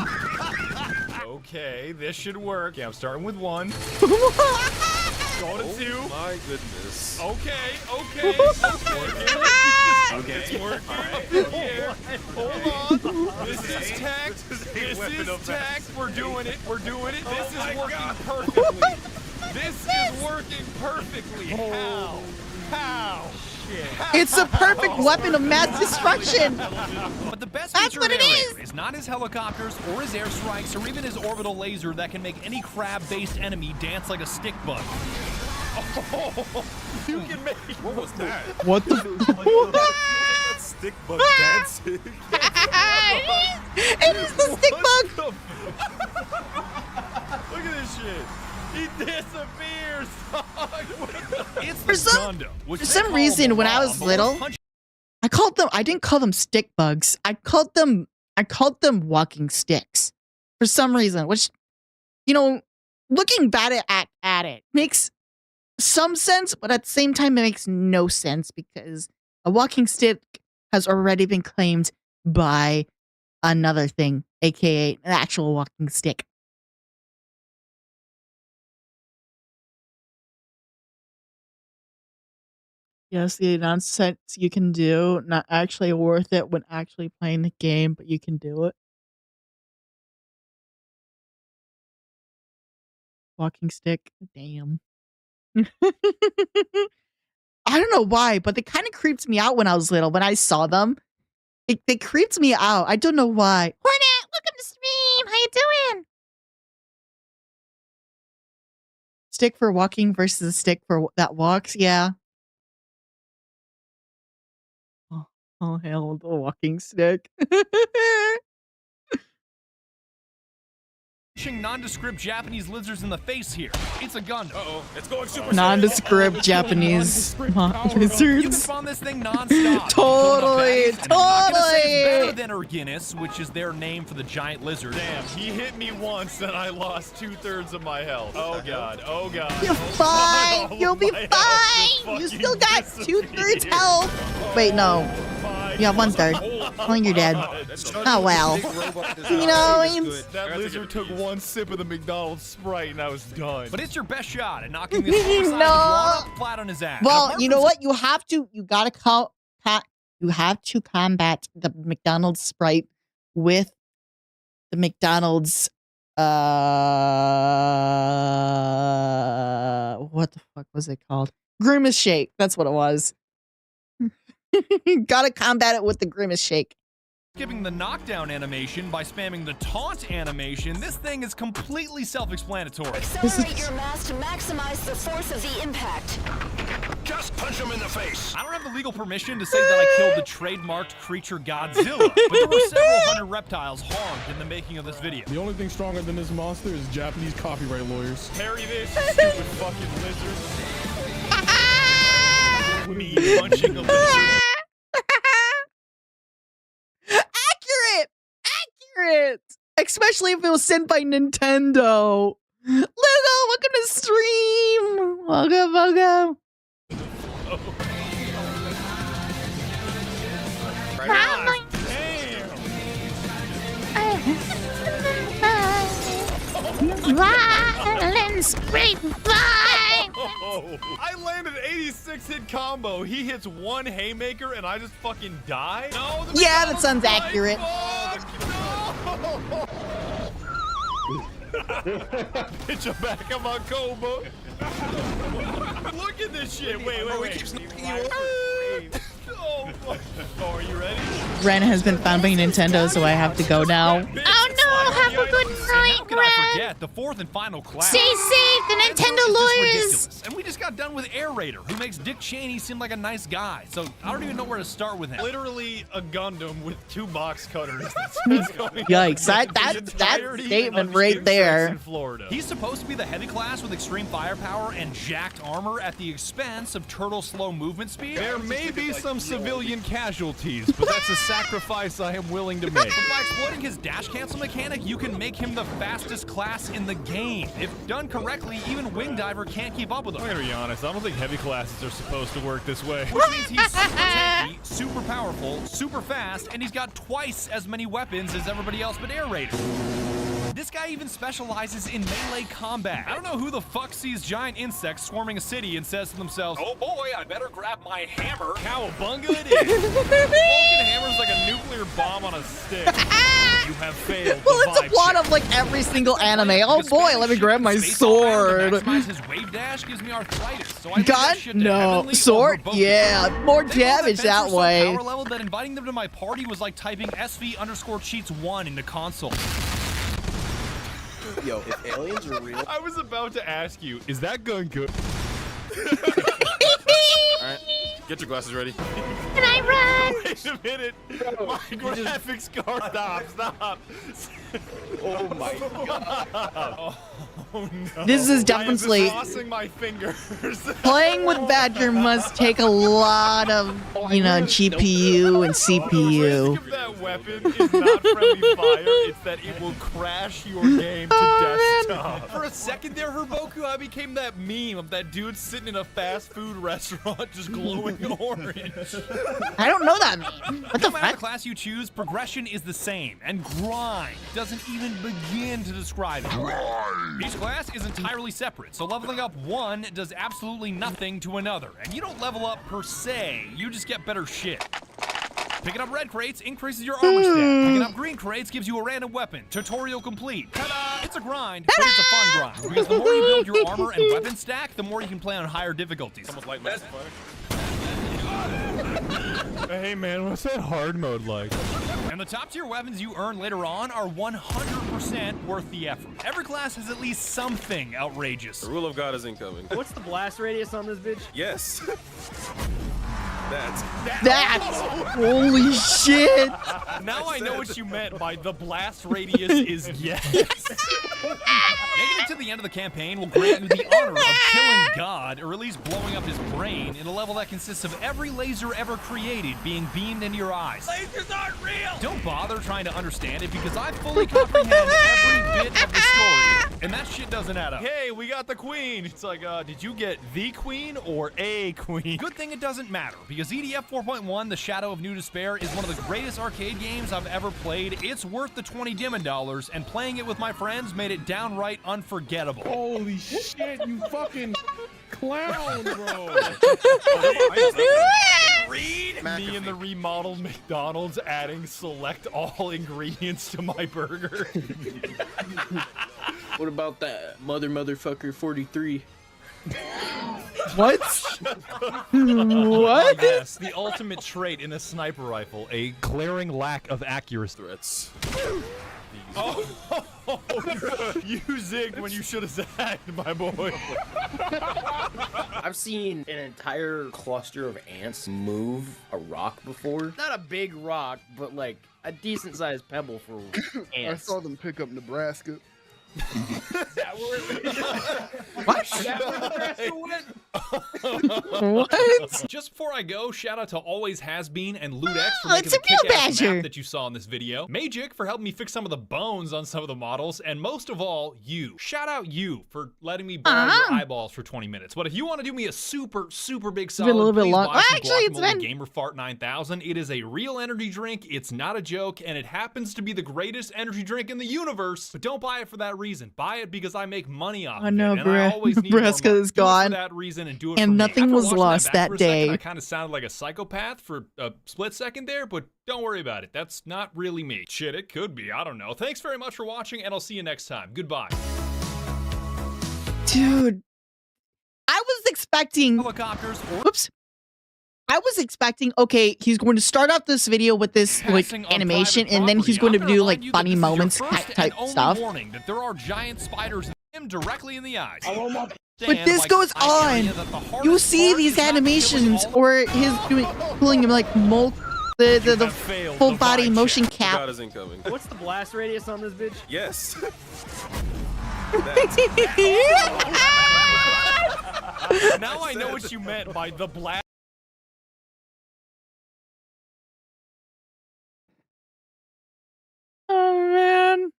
Speaker 16: Okay, this should work. Okay, I'm starting with 1. Go to 2.
Speaker 12: My goodness.
Speaker 16: Okay.
Speaker 12: Okay.
Speaker 16: It's working. Here. Hold on. This is tech. This is tech. We're doing it. This is working perfectly. This is working perfectly. How?
Speaker 1: It's a perfect weapon of mass destruction.
Speaker 14: But the best
Speaker 1: That's
Speaker 14: feature
Speaker 1: what
Speaker 14: of
Speaker 1: it
Speaker 14: Air
Speaker 1: is.
Speaker 14: Raider is not his helicopters or his airstrikes or even his orbital laser that can make any crab-based enemy dance like a stick bug.
Speaker 16: Oh, you can make. What was that?
Speaker 1: What the?
Speaker 12: Stick bug dancing.
Speaker 1: It is the stick bug.
Speaker 16: Look at this shit. He disappears.
Speaker 14: It's
Speaker 1: For some reason, when I was little, I didn't call them stick bugs. I called them walking sticks. For some reason, which, looking back at it makes some sense, but at the same time, it makes no sense because a walking stick has already been claimed by another thing, aka an actual walking stick. Yes, the nonsense you can do, not actually worth it when actually playing the game, but you can do it. Walking stick, damn. I don't know why, but they kind of creeped me out when I was little. When I saw them, they creeped me out. I don't know why.
Speaker 2: Hornet, welcome to stream. How you doing?
Speaker 1: Stick for walking versus a stick for that walks, yeah. Oh hell, the walking stick.
Speaker 14: Nondescript Japanese lizards in the face here. It's a gun.
Speaker 16: Uh-oh, it's going super.
Speaker 1: Nondescript Japanese lizards.
Speaker 14: You can spawn this thing non-stop.
Speaker 1: Totally.
Speaker 14: I'm not gonna say it's better than Erginus, which is their name for the giant lizard.
Speaker 16: Damn, he hit me once and I lost 2/3 of my health. Oh god.
Speaker 1: You're fine. You'll be fine. You still got 2/3 health. Wait, no. You have 1/3. Well, you're dead. Oh, well. You know, it's...
Speaker 17: That lizard took one sip of the McDonald's Sprite and I was done.
Speaker 14: But it's your best shot at knocking this oversized
Speaker 1: No.
Speaker 14: iguana flat on his ass.
Speaker 1: Well, you know what? You gotta you have to combat the McDonald's Sprite with the McDonald's, what the fuck was it called? Grimace Shake. That's what it was. Gotta combat it with the Grimace Shake.
Speaker 14: Skipping the knockdown animation by spamming the taunt animation, this thing is completely self-explanatory.
Speaker 18: Accelerate your mass to maximize the force of the impact.
Speaker 6: Just punch him in the face.
Speaker 14: I don't have the legal permission to say that I killed the trademarked creature Godzilla, but there were several hundred reptiles harmed in the making of this video.
Speaker 17: The only thing stronger than this monster is Japanese copyright lawyers. Parry this, stupid fucking lizard. Me punching a lizard.
Speaker 1: Accurate! Especially if it was sent by Nintendo. Lego, welcome to stream! Welcome.
Speaker 2: Violence, great violence!
Speaker 17: I landed 86 hit combo. He hits one haymaker and I just fucking die? No,
Speaker 1: Yeah, that sounds accurate.
Speaker 17: Get your back on my combo. Look at this shit. Wait. Oh, are you ready?
Speaker 1: Ren has been found by Nintendo, so I have to go now.
Speaker 2: Oh no, have a good night,
Speaker 14: How could I forget the fourth and final class?
Speaker 2: Stay safe, the Nintendo lawyers!
Speaker 14: Ridiculous. And we just got done with Air Raider, who makes Dick Cheney seem like a nice guy. So I don't even know where to start with him.
Speaker 17: Literally a Gundam with 2 box cutters.
Speaker 1: Yikes, that statement right there.
Speaker 14: He's supposed to be the heavy class with extreme firepower and jacked armor at the expense of turtle slow movement speed.
Speaker 17: There may be some civilian casualties, but that's a sacrifice I am willing to make.
Speaker 14: But by exploiting his dash cancel mechanic, you can make him the fastest class in the game. If done correctly, even Wing Diver can't keep up with him.
Speaker 17: I'm gonna be honest, I don't think heavy classes are supposed to work this way.
Speaker 14: Which means he's super tanky, super powerful, super fast, and he's got twice as many weapons as everybody else but Air Raider. This guy even specializes in melee combat. I don't know who the fuck sees giant insects swarming a city and says to themselves,
Speaker 16: Oh boy, I better grab my hammer.
Speaker 17: Cowabunga it is! Vulcan hammer's like a nuclear bomb on a stick. You have failed.
Speaker 1: Well, it's a plot of like every single anime. Oh boy, let me grab my sword.
Speaker 14: His wave dash gives me arthritis, so I
Speaker 1: Gun? No. Sword? Yeah, more damage that way.
Speaker 14: Power level that inviting them to my party was like typing SV_cheats1 into console.
Speaker 15: Yo, if aliens are real.
Speaker 17: I was about to ask you, is that gun good? Alright, get your glasses ready.
Speaker 2: Can I run?
Speaker 17: Wait a minute. My graphics card. Stop.
Speaker 15: Oh my god.
Speaker 17: Oh no.
Speaker 1: This is definitely
Speaker 17: crossing my fingers.
Speaker 1: Playing with Badger must take a lot of, GPU and CPU.
Speaker 17: If that weapon is not friendly fire, it's that it will crash your game to desktop. For a second there, Herboku, I became that meme of that dude sitting in a fast food restaurant just glowing orange.
Speaker 1: I don't know that meme. What the
Speaker 14: No matter
Speaker 1: fuck?
Speaker 14: the class you choose, progression is the same, and grind doesn't even begin to describe it. Each class is entirely separate, so leveling up one does absolutely nothing to another, and you don't level up per se, you just get better shit. Picking up red crates increases your armor stat. Picking up green crates gives you a random weapon. Tutorial complete. Ta-da! It's a grind, but it's a fun grind, because the more you build your armor and weapon stack, the more you can play on higher difficulties.
Speaker 17: Almost like Mass Effect. Hey man, what's that hard mode like?
Speaker 14: And the top tier weapons you earn later on are 100% worth the effort. Every class has at least something outrageous.
Speaker 19: The rule of God is incoming.
Speaker 15: What's the blast radius on this bitch?
Speaker 19: Yes.
Speaker 1: That's holy shit.
Speaker 14: Now I know what you meant by the blast radius is yes. Making it to the end of the campaign will grant you the honor of killing God, or at least blowing up his brain, in a level that consists of every laser ever created being beamed into your eyes.
Speaker 16: Lasers aren't real!
Speaker 14: Don't bother trying to understand it, because I fully comprehend every bit of the story, And that shit doesn't add up. Hey, we got the queen. It's like, did you get the queen or a queen? Good thing it doesn't matter, because EDF 4.1, The Shadow of New Despair, is one of the greatest arcade games I've ever played. It's worth the 20 Diamond dollars, and playing it with my friends made it downright unforgettable.
Speaker 12: Holy shit, you fucking clown, bro.
Speaker 14: Read me in the remodeled McDonald's adding select all ingredients to my burger.
Speaker 15: What about that motherfucker 43?
Speaker 1: What? What?
Speaker 14: Yes, the ultimate trait in a sniper rifle, a glaring lack of accuracy.
Speaker 15: Threats.
Speaker 14: Oh, you zigged when you should have zagged, my boy.
Speaker 15: I've seen an entire cluster of ants move a rock before. Not a big rock, but like a decent sized pebble for ants.
Speaker 12: I saw them pick up Nebraska.
Speaker 1: What? What?
Speaker 14: Just before I go, shout out to Always Has Been and Loot X for
Speaker 1: Oh,
Speaker 14: making
Speaker 1: it's a
Speaker 14: the
Speaker 1: real
Speaker 14: kick-ass
Speaker 1: badger.
Speaker 14: map that you saw in this video. Magic for helping me fix some of the bones on some of the models, and most of all, you. Shout out you for letting me borrow your eyeballs for 20 minutes. But if you want to do me a super big
Speaker 1: been a little
Speaker 14: solid,
Speaker 1: bit
Speaker 14: please
Speaker 1: long.
Speaker 14: buy some
Speaker 1: Actually, it's
Speaker 14: Guacamole
Speaker 1: been-
Speaker 14: Gamerfart 9000. It is a real energy drink. It's not a joke, and it happens to be the greatest energy drink in the universe. But don't buy it for that reason. Buy it because I make money off
Speaker 1: I
Speaker 14: of
Speaker 1: know,
Speaker 14: it, and I always need more
Speaker 1: Nebraska
Speaker 14: money.
Speaker 1: is
Speaker 14: Do it for
Speaker 1: gone,
Speaker 14: that reason and do it
Speaker 1: and
Speaker 14: for me.
Speaker 1: nothing
Speaker 14: After
Speaker 1: was
Speaker 14: watching
Speaker 1: lost
Speaker 14: back
Speaker 1: that
Speaker 14: for a second,
Speaker 1: day.
Speaker 14: I kind of sounded like a psychopath for a split second there, but don't worry about it. That's not really me. Shit, it could be. I don't know. Thanks very much for watching, and I'll see you next time. Goodbye.
Speaker 1: Dude, I was expecting.
Speaker 14: Helicopters.
Speaker 1: Whoops. I was expecting, okay, he's going to start off this video with this like
Speaker 14: Passing on
Speaker 1: animation,
Speaker 14: private
Speaker 1: and then he's
Speaker 14: property.
Speaker 1: going to
Speaker 14: I'm
Speaker 1: do
Speaker 14: gonna
Speaker 1: like
Speaker 14: remind you
Speaker 1: funny
Speaker 14: that this is your
Speaker 1: moments
Speaker 14: first
Speaker 1: type
Speaker 14: and only
Speaker 1: stuff.
Speaker 14: warning that there are giant spiders him directly in the eyes.
Speaker 1: But this goes on. You see these animations, or his doing pulling him like the full body motion cap.
Speaker 19: God is incoming.
Speaker 15: What's the blast radius on this bitch?
Speaker 19: Yes.
Speaker 14: Now I know what you meant by the blast.
Speaker 1: Oh man,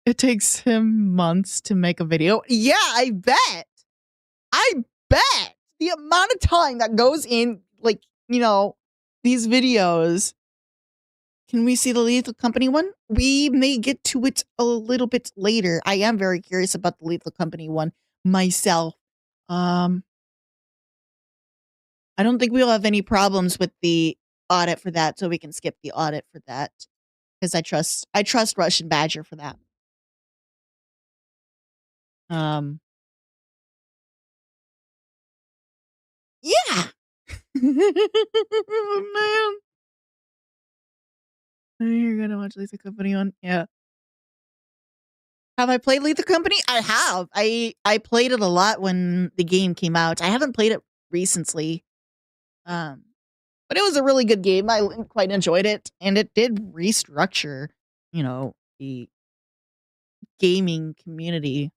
Speaker 1: it takes him months to make a video. Yeah, I bet. I bet the amount of time that goes in, like, you know, these videos. Can we see the Lethal Company one? We may get to it a little bit later. I am very curious about the Lethal Company one myself. I don't think we'll have any problems with the audit for that, so we can skip the audit for that. Because I trust Russian Badger for that. Yeah. Oh, man. You're gonna watch Lethal Company one? Yeah. Have I played Lethal Company? I have. I played it a lot when the game came out. I haven't played it recently. But it was a really good game. I quite enjoyed it, and it did restructure, you know, the gaming community.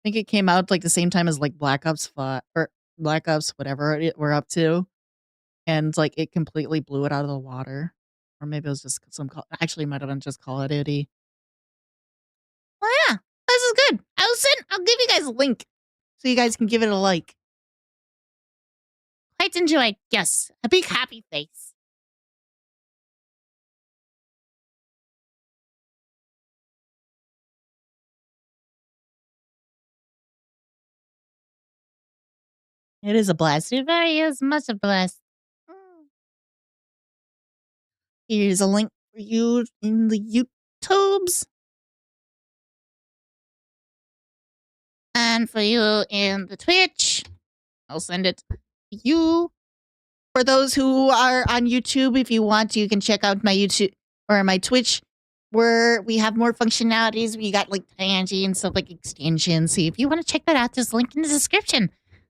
Speaker 1: I think it came out like the same time as like Black Ops 5 or Black Ops, whatever we're up to, and like it completely blew it out of the water. Or maybe it was just actually it might have been just Call of Duty. Oh yeah, this is good. I'll give you guys a link so you guys can give it a like.
Speaker 2: Quite enjoyed. Yes, a big happy face.
Speaker 1: It is a blast.
Speaker 2: It very is much a blast.
Speaker 1: Here's a link for you in the YouTubes.
Speaker 2: And for you in the Twitch, I'll send it to you.
Speaker 1: For those who are on YouTube, if you want, you can check out my YouTube or my Twitch, where we have more functionalities. We got like Tangy and stuff like extensions. See if you want to check that out. There's a link in the description.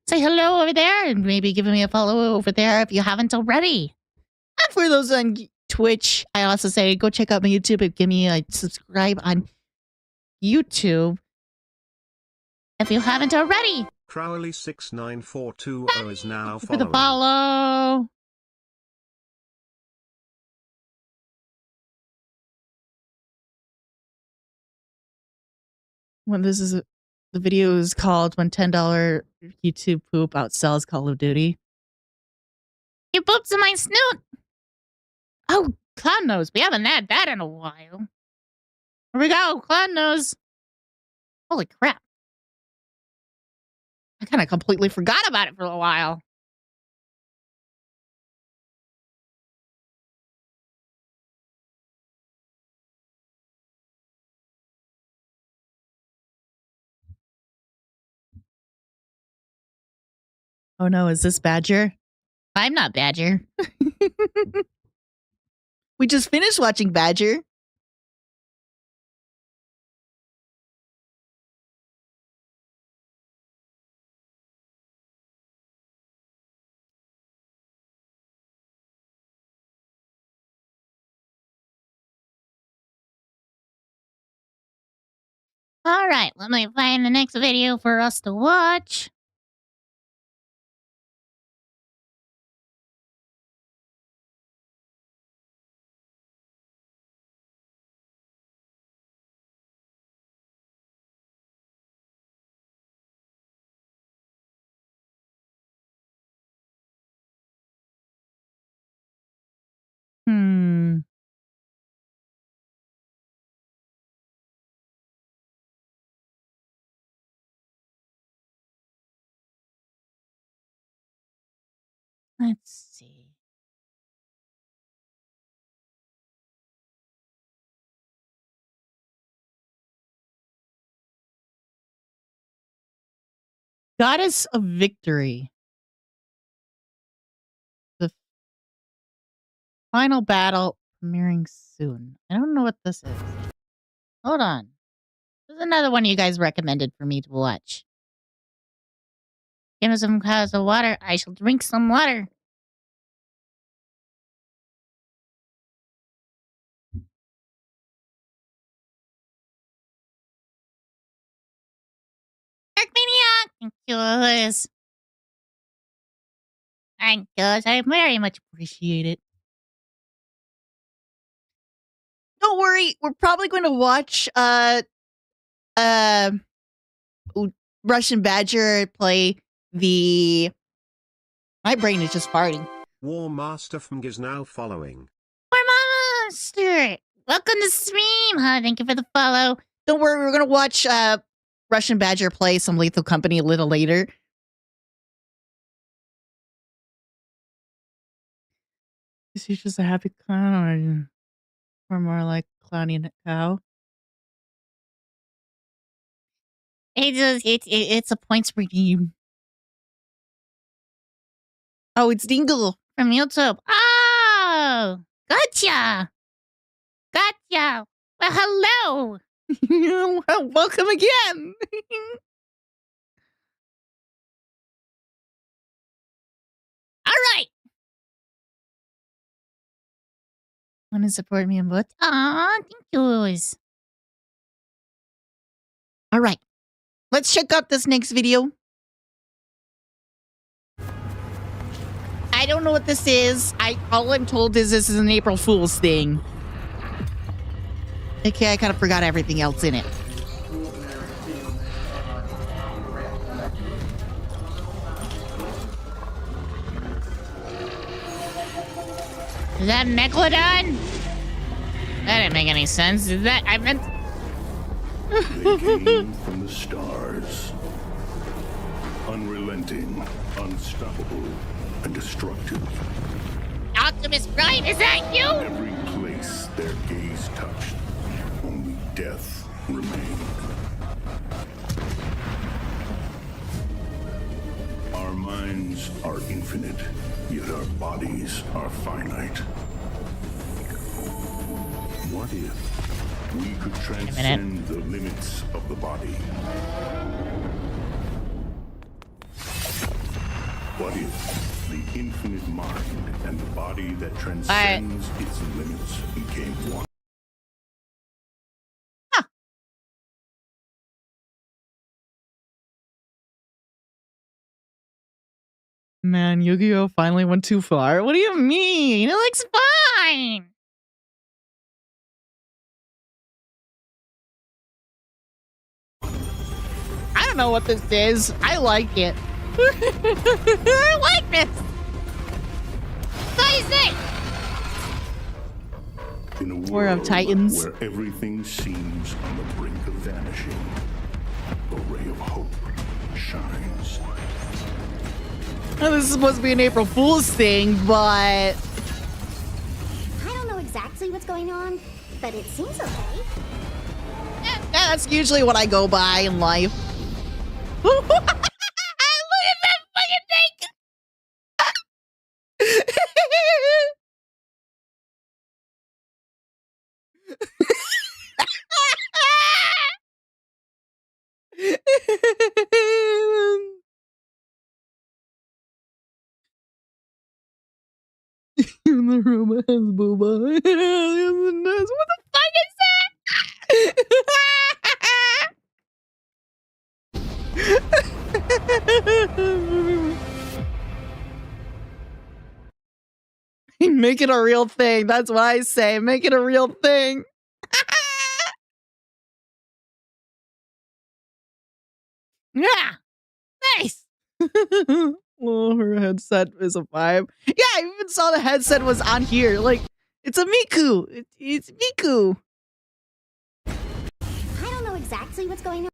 Speaker 1: Say hello over there and maybe give me a follow over there if you haven't already. And for those on Twitch, I also say go check out my YouTube and give me a subscribe on YouTube
Speaker 2: if you haven't already.
Speaker 13: Crowley69420 is now
Speaker 1: For the
Speaker 13: following.
Speaker 1: follow.
Speaker 2: when the video is called when $10 YouTube poop outsells Call of Duty. You poops in my snoot. Oh, Clown Nose. We haven't had that in a while. Here we go, Clown Nose. Holy crap. I kind of completely forgot about it for a while. Oh no, is this Badger? I'm not Badger.
Speaker 1: We just finished watching Badger.
Speaker 2: All right, let me find the next video for us to watch. Let's see. Goddess of Victory. The final battle premiering soon. I don't know what this is. Hold on. This is another one you guys recommended for me to watch. Give me some glass of water. I shall drink some water. Dark Maniac! Thank you, Liz. Thank you, I very much appreciate it.
Speaker 1: Don't worry, we're probably going to watch Russian Badger play the... My brain is just farting.
Speaker 13: War Master Fmg is now following.
Speaker 2: War Monster! Welcome to stream! Huh? Thank you for the follow.
Speaker 1: Don't worry, we're going to watch Russian Badger play some Lethal Company a little later.
Speaker 2: Is he just a happy clown or more like clowning a cow? It's a points redeem.
Speaker 1: Oh, it's Dingle
Speaker 2: from YouTube. Oh, gotcha. Gotcha. Well, hello.
Speaker 1: Well, welcome again.
Speaker 2: All right. Want to support me on both? Aw, thank you.
Speaker 1: All right. Let's check out this next video. I don't know what this is. All I'm told is this is an April Fool's thing. Okay, I kind of forgot everything else in it.
Speaker 2: Is that Megalodon? That didn't make any sense. Is that... I meant...
Speaker 19: They came from the stars. Unrelenting, unstoppable, and destructive.
Speaker 2: Optimus Prime, is that you?
Speaker 19: Every place their gaze touched, only death remained. Our minds are infinite, yet our bodies are finite. What if we could transcend the limits of the body? What if the infinite mind and the body that transcends its limits became one?
Speaker 2: Man, Yu-Gi-Oh! Finally went too far. What do you mean? It looks fine. don't know what this is. I like it. I like this. What do you say?
Speaker 19: In a
Speaker 1: War of
Speaker 19: world
Speaker 1: Titans.
Speaker 19: where everything seems on the brink of vanishing, a ray of hope shines.
Speaker 1: Well, this is supposed to be an April Fool's thing, but
Speaker 20: I don't know exactly what's going on, but it seems okay.
Speaker 1: that's usually what I go by in life.
Speaker 2: Look at that fucking thing.
Speaker 1: The room has booba. What the
Speaker 2: fuck is
Speaker 1: Make it a real thing. That's what I say. Make it a real thing.
Speaker 2: Yeah. Nice.
Speaker 1: Well, her headset is a vibe. Yeah, I even saw the headset was on here. Like, it's a Miku. It's Miku.
Speaker 20: I don't know exactly what's going on.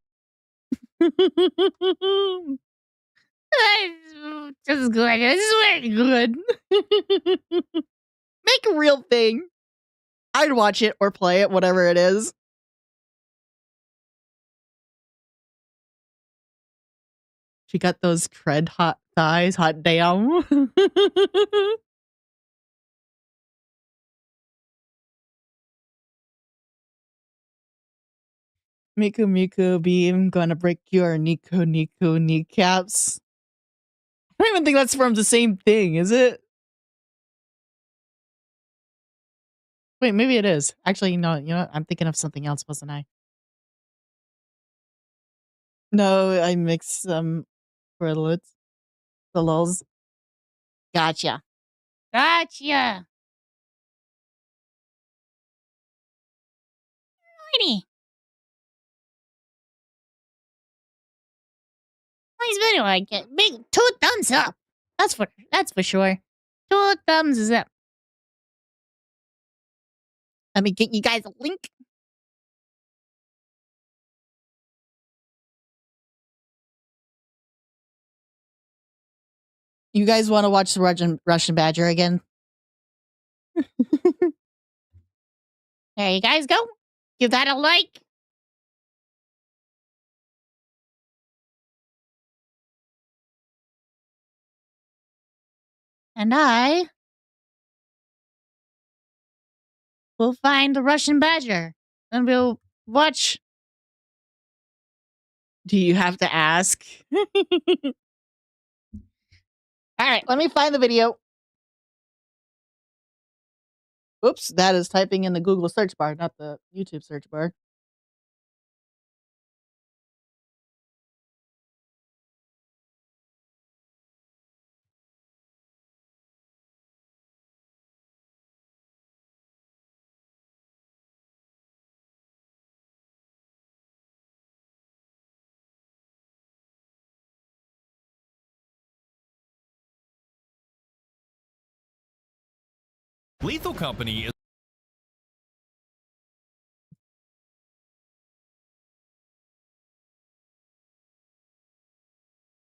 Speaker 2: This is good. This is very good.
Speaker 1: Make a real thing. I'd watch it or play it, whatever it is. She got those cred hot thighs, hot damn. Miku beam gonna break your Nico kneecaps. I don't even think that's from the same thing, is it? Wait, maybe it is. Actually, no, you know what? I'm thinking of something else, wasn't I? No, I mixed some credits. The lulz.
Speaker 2: Gotcha. Gotcha. Alrighty. Nice video, I get big 2 thumbs up. That's for sure. 2 thumbs up.
Speaker 1: Let me get you guys a link. You guys want to watch the Russian Badger again?
Speaker 2: There you guys go. Give that a like. And I will find the Russian Badger. And we'll watch.
Speaker 1: Do you have to ask? All right, let me find the video. Oops, that is typing in the Google search bar, not the YouTube search bar.
Speaker 14: Lethal Company is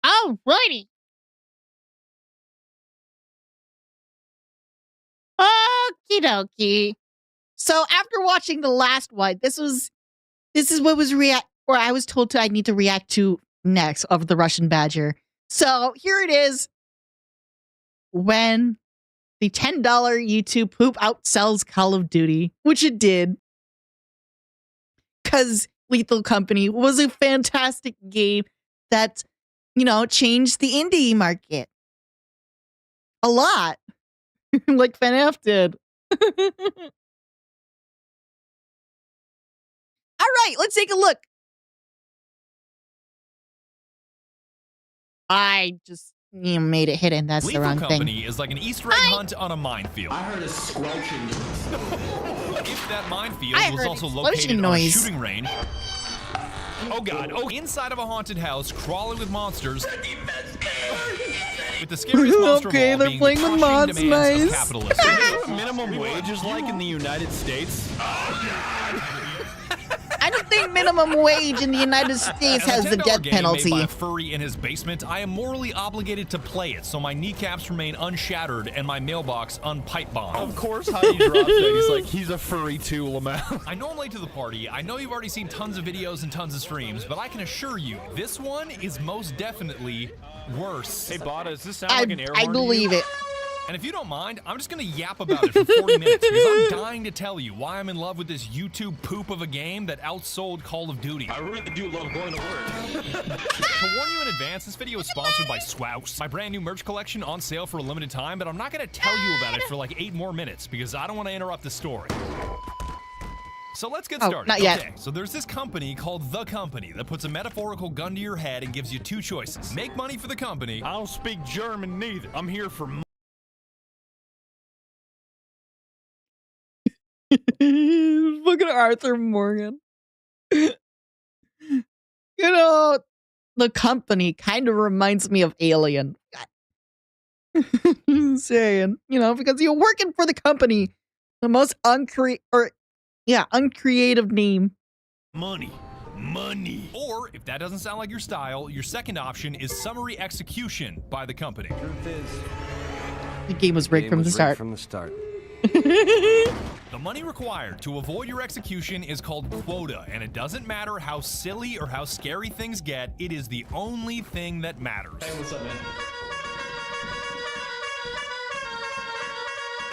Speaker 2: Alrighty. Okie dokie.
Speaker 1: So after watching the last one, this is what was I was told I need to react to next of the Russian Badger. So here it is. When the $10 YouTube poop outsells Call of Duty, which it did. Because Lethal Company was a fantastic game that, changed the indie market. A lot. Like FNAF did. All right, let's take a look. I just made it hidden. That's
Speaker 14: Lethal
Speaker 1: the wrong
Speaker 14: Company
Speaker 1: thing.
Speaker 14: is like an Easter egg hunt on a minefield.
Speaker 11: I heard a squelching.
Speaker 14: If that minefield
Speaker 1: I
Speaker 14: was
Speaker 1: heard
Speaker 14: also
Speaker 1: explosion
Speaker 14: located on a
Speaker 1: noise.
Speaker 14: shooting range, Oh god. Oh, inside of a haunted house, crawling with monsters. With the scariest monster
Speaker 1: Okay,
Speaker 14: of all
Speaker 1: they're
Speaker 14: being
Speaker 1: playing
Speaker 14: the
Speaker 1: with
Speaker 14: crushing
Speaker 1: mods,
Speaker 14: demands of
Speaker 1: nice.
Speaker 14: capitalism.
Speaker 17: You know what minimum wage is like in the United States?
Speaker 1: I don't think minimum wage in the United States has the
Speaker 14: $10
Speaker 1: death
Speaker 14: game Made by
Speaker 1: penalty.
Speaker 14: a furry in his basement, I am morally obligated to play it, so my kneecaps remain unshattered and my mailbox unpipe bombed.
Speaker 17: Of course, Heidi drops that. He's like, he's a furry too, Lamau.
Speaker 14: I know I'm late to the party. I know you've already seen tons of videos and tons of streams, but I can assure you, this one is most definitely worse.
Speaker 17: Hey, Bada, does this sound like an air
Speaker 1: I
Speaker 17: horn to
Speaker 1: believe
Speaker 17: you?
Speaker 1: it.
Speaker 14: And if you don't mind, I'm just gonna yap about it for 40 minutes because I'm dying to tell you why I'm in love with this YouTube poop of a game that outsold Call of Duty.
Speaker 16: I really do love going to work.
Speaker 14: To warn you in advance, this video is sponsored by Swouse, my brand new merch collection on sale for a limited time, but I'm not gonna tell you about it for like 8 more minutes because I don't want to interrupt the story. So let's get started.
Speaker 1: Not yet.
Speaker 14: Okay, so there's this company called The Company that puts a metaphorical gun to your head and gives you 2 choices. Make money for the company.
Speaker 17: I don't speak German neither. I'm here for
Speaker 1: Fucking Arthur Morgan. You know, The Company kind of reminds me of Alien. Just saying, you know, because you're working for the company, the most uncreative name.
Speaker 14: Money. Or, if that doesn't sound like your style, your second option is summary execution by the company.
Speaker 6: Truth is,
Speaker 1: The game was rigged from the start.
Speaker 14: The money required to avoid your execution is called quota, and it doesn't matter how silly or how scary things get, it is the only thing that matters.
Speaker 16: Hey, what's up, man?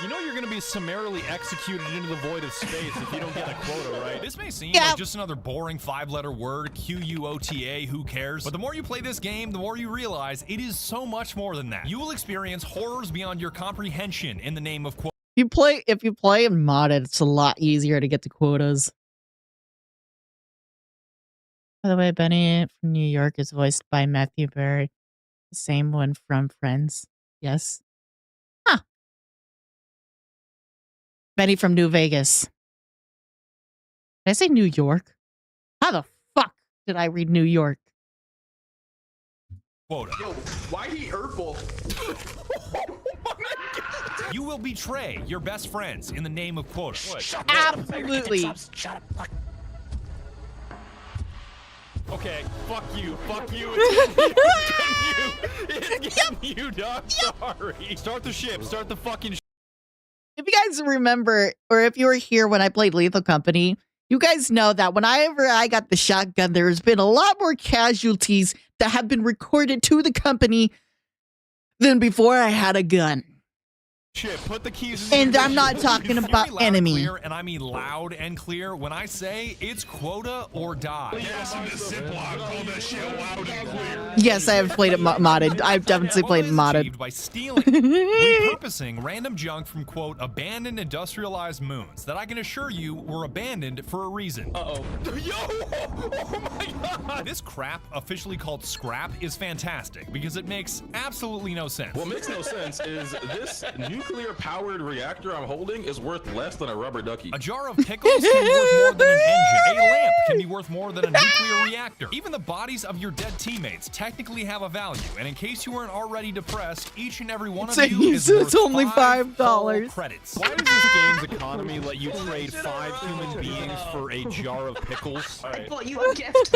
Speaker 17: You know you're going to be summarily executed into the void of space if you don't get a quota, right?
Speaker 14: This may seem like just another boring 5-letter word, Q-U-O-T-A, who cares? But the more you play this game, the more you realize it is so much more than that. You will experience horrors beyond your comprehension in the name of quota.
Speaker 1: If you play and modded, it's a lot easier to get to quotas. By the way, Benny from New York is voiced by Matthew Berry, the same one from Friends. Yes. Huh. Benny from New Vegas. Did I say New York? How the fuck did I read New York?
Speaker 14: Quota.
Speaker 16: Yo, why he Urkel?
Speaker 14: You will betray your best friends in the name of quota.
Speaker 1: Absolutely.
Speaker 17: Okay, fuck you, it's getting you, dog, sorry. Start the ship, start the fucking ship.
Speaker 1: If you guys remember, or if you were here when I played Lethal Company, you guys know that whenever I got the shotgun, there's been a lot more casualties that have been recorded to the company than before I had a gun.
Speaker 17: Shit, put the keys in
Speaker 1: And I'm not talking about enemy.
Speaker 14: Clear, and I mean loud and clear when I say it's quota or die.
Speaker 1: Yes, I have played it modded. I've definitely played it modded.
Speaker 14: By stealing, repurposing random junk from, quote, abandoned industrialized moons that I can assure you were abandoned for a reason.
Speaker 17: Uh-oh. Yo! Oh my god!
Speaker 14: This crap, officially called scrap, is fantastic because it makes absolutely no sense.
Speaker 16: What makes no sense is this nuclear-powered reactor I'm holding is worth less than a rubber ducky.
Speaker 14: A jar of pickles can be worth more than an engine. A lamp can be worth more than a nuclear reactor. Even the bodies of your dead teammates technically have a value, and in case you weren't already depressed, each and every one of you is worth
Speaker 1: only
Speaker 14: $5
Speaker 1: $5.
Speaker 14: credits.
Speaker 17: Why does this game's economy let you trade 5 human beings for a jar of pickles?
Speaker 11: I bought you a gift.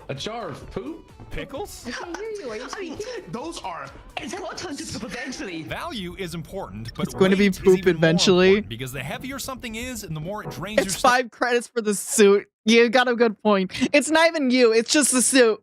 Speaker 16: A jar of poop?
Speaker 17: Pickles?
Speaker 11: I hear you. Are you speaking? Those are. It's got to turn to poop eventually.
Speaker 14: Value is important, but
Speaker 1: It's going to be
Speaker 14: weight is
Speaker 1: poop
Speaker 14: even more
Speaker 1: eventually.
Speaker 14: important, because the heavier something is and the more it drains your
Speaker 1: It's 5 credits for the suit. You got a good point. It's not even you. It's just the suit.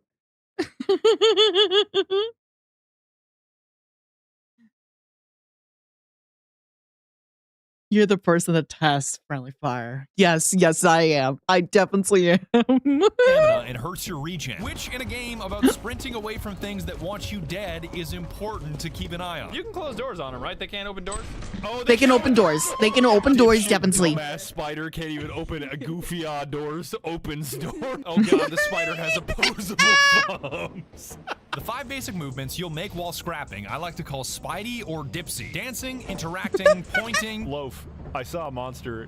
Speaker 1: You're the person that tests friendly fire. Yes, I am. I definitely am.
Speaker 14: stamina and hurts your regen, which in a game about sprinting away from things that want you dead is important to keep an eye on.
Speaker 17: You can close doors on them, right? They can't open doors? Oh,
Speaker 1: They can open doors. They can open doors, definitely.
Speaker 17: Dumbass spider can't even open a goofy doors. Opens door. Oh god, the spider has opposable thumbs.
Speaker 14: The 5 basic movements you'll make while scrapping I like to call Spidey or Dipsy. Dancing, interacting, pointing,
Speaker 17: loaf. I saw a monster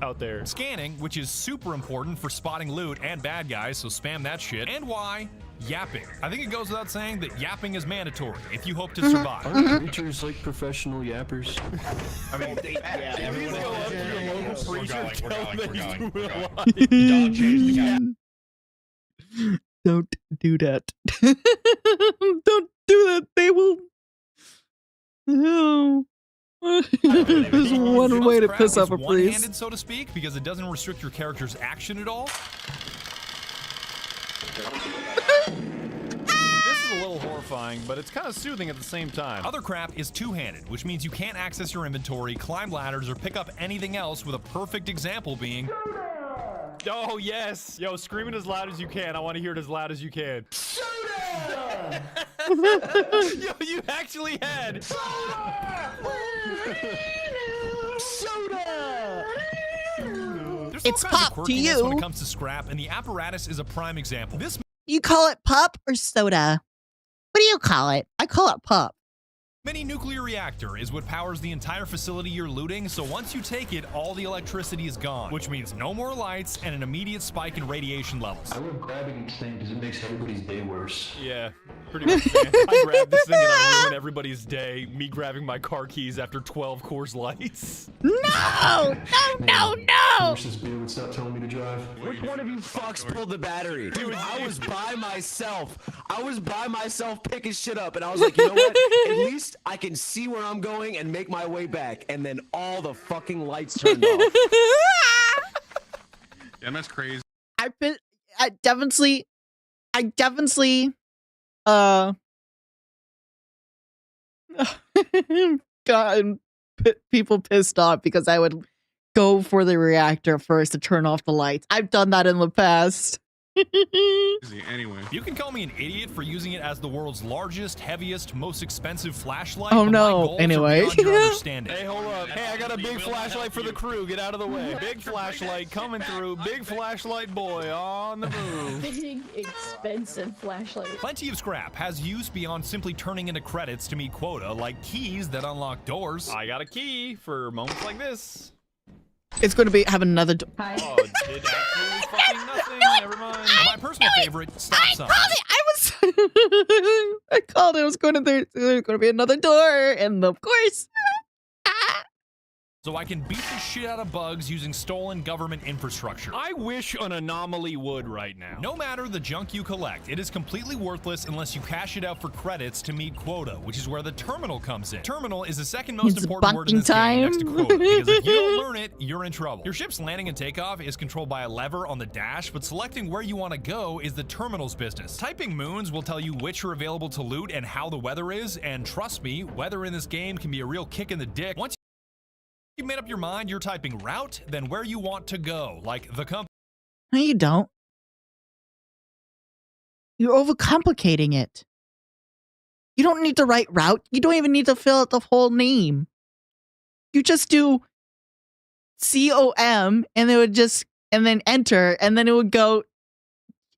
Speaker 17: out there.
Speaker 14: Scanning, which is super important for spotting loot and bad guys, so spam that shit. And why? Yapping. I think it goes without saying that yapping is mandatory if you hope to survive.
Speaker 21: Aren't preachers like professional yappers?
Speaker 17: I mean,
Speaker 14: everyone
Speaker 17: go up to your local preacher, tell them that he's doing a lot.
Speaker 21: Dog changed the guy.
Speaker 1: Don't do that. Don't do that. They will. No. There's one way to piss off a priest.
Speaker 14: One-handed, so to speak, because it doesn't restrict your character's action at all.
Speaker 17: This is a little horrifying, but it's kind of soothing at the same time.
Speaker 14: Other crap is two-handed, which means you can't access your inventory, climb ladders, or pick up anything else, with a perfect example being...
Speaker 17: Oh, yes. Yo, scream it as loud as you can. I want to hear it as loud as you can.
Speaker 21: Soda!
Speaker 17: Yo, you actually had...
Speaker 21: Soda!
Speaker 1: It's pop to you.
Speaker 14: When it comes to scrap, and the apparatus is a prime example. This
Speaker 1: You call it pop or soda? What do you call it? I call it pop.
Speaker 14: mini nuclear reactor is what powers the entire facility you're looting, so once you take it, all the electricity is gone, which means no more lights and an immediate spike in radiation levels.
Speaker 21: I love grabbing this thing because it makes everybody's day worse.
Speaker 17: Yeah, pretty much, man. I grab this thing and I ruin everybody's day, me grabbing my car keys after 12 Coors Lights.
Speaker 1: No! No!
Speaker 21: I wish this beer would stop telling me to drive.
Speaker 22: Which one of you fucks pulled the battery? Dude, I was by myself. I was by myself picking shit up, and I was like, you know what? At least I can see where I'm going and make my way back. And then all the fucking lights turned off.
Speaker 23: Yeah, that's crazy.
Speaker 1: I definitely got people pissed off because I would go for the reactor first to turn off the lights. I've done that in the past.
Speaker 23: Anyway,
Speaker 14: you can call me an idiot for using it as the world's largest, heaviest, most expensive flashlight.
Speaker 1: Oh
Speaker 14: but
Speaker 1: no!
Speaker 14: my goals
Speaker 1: Anyway,
Speaker 14: are beyond your understanding.
Speaker 17: Hey, hold up. Hey, I got a big flashlight for the crew. Get out of the way. Big flashlight coming through. Big flashlight boy on the move.
Speaker 24: Big, expensive flashlight.
Speaker 14: Plenty of scrap has use beyond simply turning into credits to meet quota, like keys that unlock doors.
Speaker 17: I got a key for moments like this.
Speaker 1: It's going to have another.
Speaker 17: Oh, did absolutely fucking nothing. Never mind.
Speaker 14: My personal favorite, stop signs.
Speaker 1: I called it. It was going to be another door, and of course.
Speaker 14: So I can beat the shit out of bugs using stolen government infrastructure.
Speaker 17: I wish an anomaly would right now.
Speaker 14: No matter the junk you collect, it is completely worthless unless you cash it out for credits to meet quota, which is where the terminal comes in. Terminal is the second most important word in this game next to quota, because if you don't learn it, you're in trouble. Your ship's landing and takeoff is controlled by a lever on the dash, but selecting where you want to go is the terminal's business. Typing moons will tell you which are available to loot and how the weather is, and trust me, weather in this game can be a real kick in the dick. Once you've made up your mind, you're typing route, then where you want to go, like the company.
Speaker 1: No, you don't. You're overcomplicating it. You don't need to write route. You don't even need to fill out the whole name. You just do COM, and it would just, and then enter, and then it would go,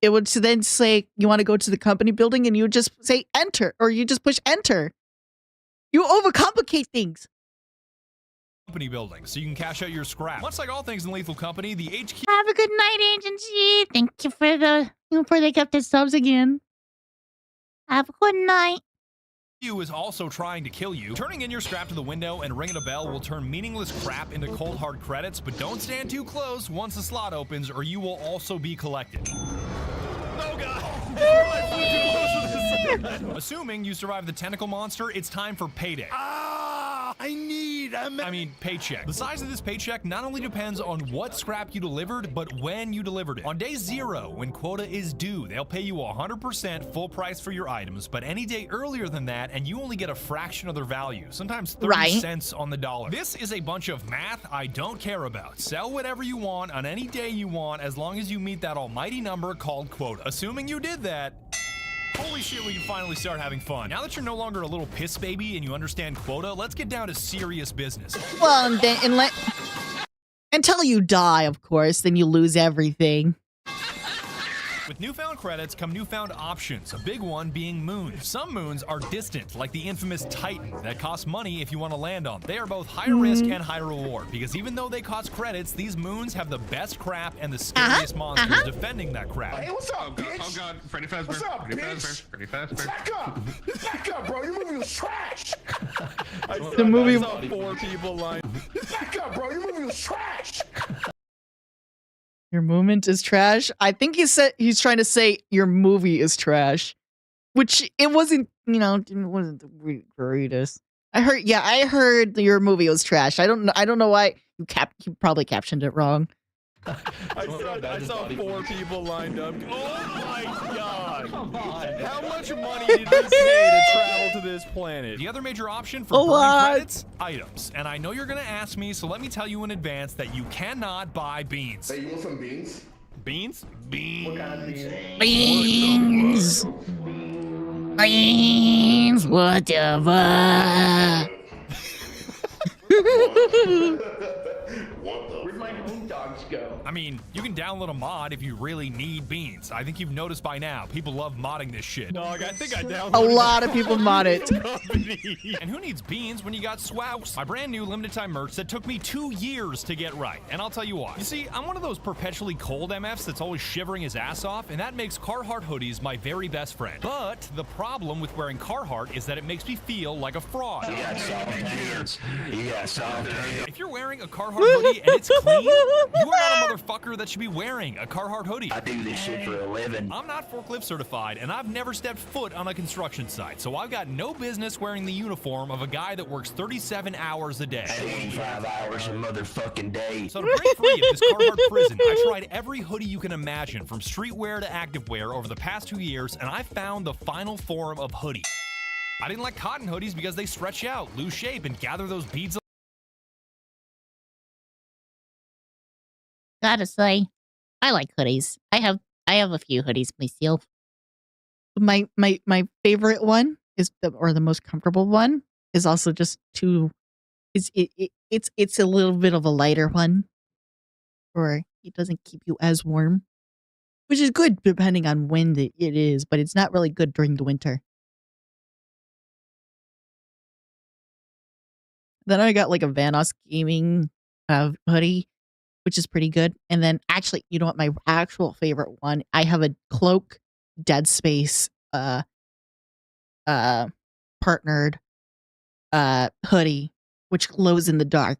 Speaker 1: it would then say, you want to go to the company building, and you would just say enter, or you just push enter. You overcomplicate things.
Speaker 14: Company building, so you can cash out your scrap. Much like all things in Lethal Company, the HQ.
Speaker 2: Have a good night, agency. Thank you for the gifted subs again. Have a good night.
Speaker 14: Is also trying to kill you. Turning in your scrap to the window and ringing a bell will turn meaningless crap into cold hard credits, but don't stand too close once the slot opens, or you will also be collected.
Speaker 17: Oh god!
Speaker 14: Assuming you survive the tentacle monster, it's time for payday. I mean, paycheck. The size of this paycheck not only depends on what scrap you delivered, but when you delivered it. On day 0, when quota is due, they'll pay you 100% full price for your items, but any day earlier than that, and you only get a fraction of their value, sometimes 30 cents on the dollar. This is a bunch of math I don't care about. Sell whatever you want on any day you want, as long as you meet that almighty number called quota. Assuming you did that, holy shit, we can finally start having fun. Now that you're no longer a little piss baby and you understand quota, let's get down to serious business.
Speaker 1: Well, and then until you die, of course, then you lose everything.
Speaker 14: With newfound credits come newfound options, a big one being moons. Some moons are distant, like the infamous Titan, that costs money if you want to land on them. They are both high risk and high reward, because even though they cost credits, these moons have the best crap and the scariest monsters defending that crap.
Speaker 11: Hey, what's up, bitch?
Speaker 23: Oh god, Freddy Fazbear.
Speaker 11: What's up,
Speaker 23: Freddy
Speaker 11: bitch?
Speaker 23: Fazbear. Freddy Fazbear.
Speaker 11: Back up! Back up, bro. Your movie was trash.
Speaker 12: The movie.
Speaker 14: I saw 4 people lined.
Speaker 11: Back up, bro. Your movie was trash.
Speaker 12: Your movement is trash. I think he's trying to say your movie is trash, which it wasn't. You know, it wasn't the greatest. I heard your movie was trash. I don't know why you probably captioned it wrong.
Speaker 14: I saw 4 people lined up. Oh my god! Come on! How much money did we pay to travel to this planet? The other major option for burning credits? Items. And I know you're gonna ask me, so let me tell you in advance that you cannot buy beans.
Speaker 11: Hey, you want some beans?
Speaker 14: Beans? Beans.
Speaker 11: What kind of
Speaker 2: Beans. Beans. Whatever.
Speaker 11: Where'd my home dogs go?
Speaker 14: I mean, you can download a mod if you really need beans. I think you've noticed by now, people love modding this shit. Dog, I think I downloaded
Speaker 12: A lot of people mod it.
Speaker 14: And who needs beans when you got Swouse? My brand new limited time merch that took me 2 years to get right. And I'll tell you why. You see, I'm one of those perpetually cold MFs that's always shivering his ass off, and that makes Carhartt hoodies my very best friend. But the problem with wearing Carhartt is that it makes me feel like a fraud. If you're wearing a Carhartt hoodie and it's clean, you are not a motherfucker that should be wearing a Carhartt hoodie. I do this shit for a living. I'm not forklift certified, and I've never stepped foot on a construction site, so I've got no business wearing the uniform of a guy that works 37 hours a day.
Speaker 22: 85 hours a motherfucking day.
Speaker 14: So to break free of this Carhartt prison, I tried every hoodie you can imagine, from streetwear to activewear, over the past 2 years, and I found the final form of hoodie. I didn't like cotton hoodies because they stretch out, lose shape, and gather those beads of
Speaker 2: Gotta say, I like hoodies. I have a few hoodies myself.
Speaker 12: My favorite one is the most comfortable one is also just it's a little bit of a lighter one, or it doesn't keep you as warm, which is good depending on when it is, but it's not really good during the winter. Then I got like a Vanoss gaming hoodie, which is pretty good. And then actually, you know what, my actual favorite one, I have a Cloak Dead Space partnered hoodie, which glows in the dark,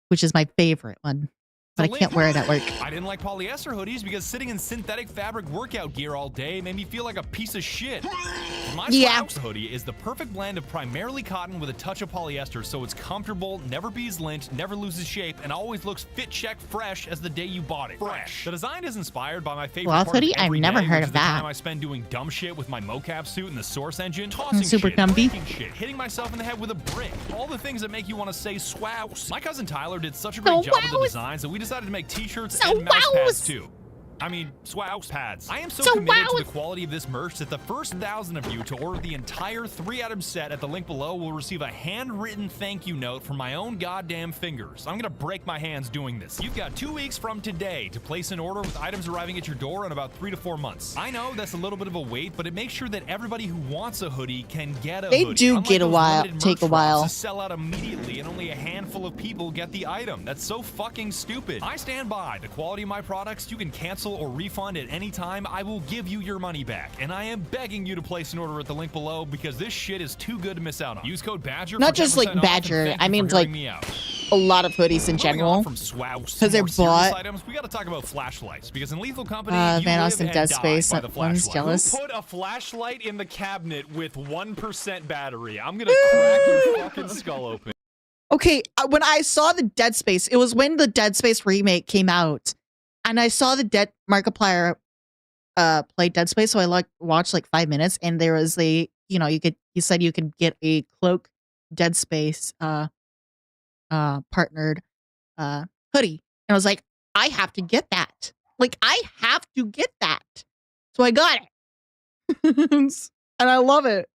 Speaker 12: which is my favorite one. But I can't wear it at work.
Speaker 14: I didn't like polyester hoodies because sitting in synthetic fabric workout gear all day made me feel like a piece of shit. My Swouse hoodie is the perfect blend of primarily cotton with a touch of polyester, so it's comfortable, never bees lint, never loses shape, and always looks fit check fresh as the day you bought it. Fresh. The design is inspired by my favorite part
Speaker 2: hoodie?
Speaker 14: of every
Speaker 2: I've never
Speaker 14: day,
Speaker 2: heard
Speaker 14: which
Speaker 2: of
Speaker 14: is the
Speaker 2: that.
Speaker 14: time I spend doing dumb shit with my mocap suit and the source engine, tossing
Speaker 12: Super
Speaker 14: shit,
Speaker 12: comfy.
Speaker 14: breaking shit, hitting myself in the head with a brick. All the things that make you want to say swouse. My cousin Tyler did such a great job with the designs that we decided to make t-shirts and mouse pads too. I mean, Swouse pads. I am so committed to the quality of this merch that the first 1,000 of you to order the entire 3-item set at the link below will receive a handwritten thank you note from my own goddamn fingers. I'm gonna break my hands doing this. You've got 2 weeks from today to place an order with items arriving at your door in about 3 to 4 months. I know that's a little bit of a wait, but it makes sure that everybody who wants a hoodie can get a hoodie.
Speaker 12: They do get a while, take a while.
Speaker 14: To sell out immediately and only a handful of people get the item. That's so fucking stupid. I stand by the quality of my products. You can cancel or refund at any time. I will give you your money back, and I am begging you to place an order at the link below because this shit is too good to miss out on. Use code Badger.
Speaker 12: Not just like Badger, I mean like a lot of hoodies in general, because they're bought.
Speaker 14: Items, we got to talk about flashlights because in Lethal Company,
Speaker 12: Vanoss and Dead Space. That one's jealous.
Speaker 17: Who put a flashlight in the cabinet with 1% battery? I'm gonna crack your fucking skull open.
Speaker 12: Okay, when I saw the Dead Space, it was when the Dead Space remake came out, and I saw the Markiplier play Dead Space, so I watched like 5 minutes, and there was he said you could get a Cloak Dead Space partnered hoodie, and I was like, I have to get that. Like, I have to get that. So I got it, and I love it.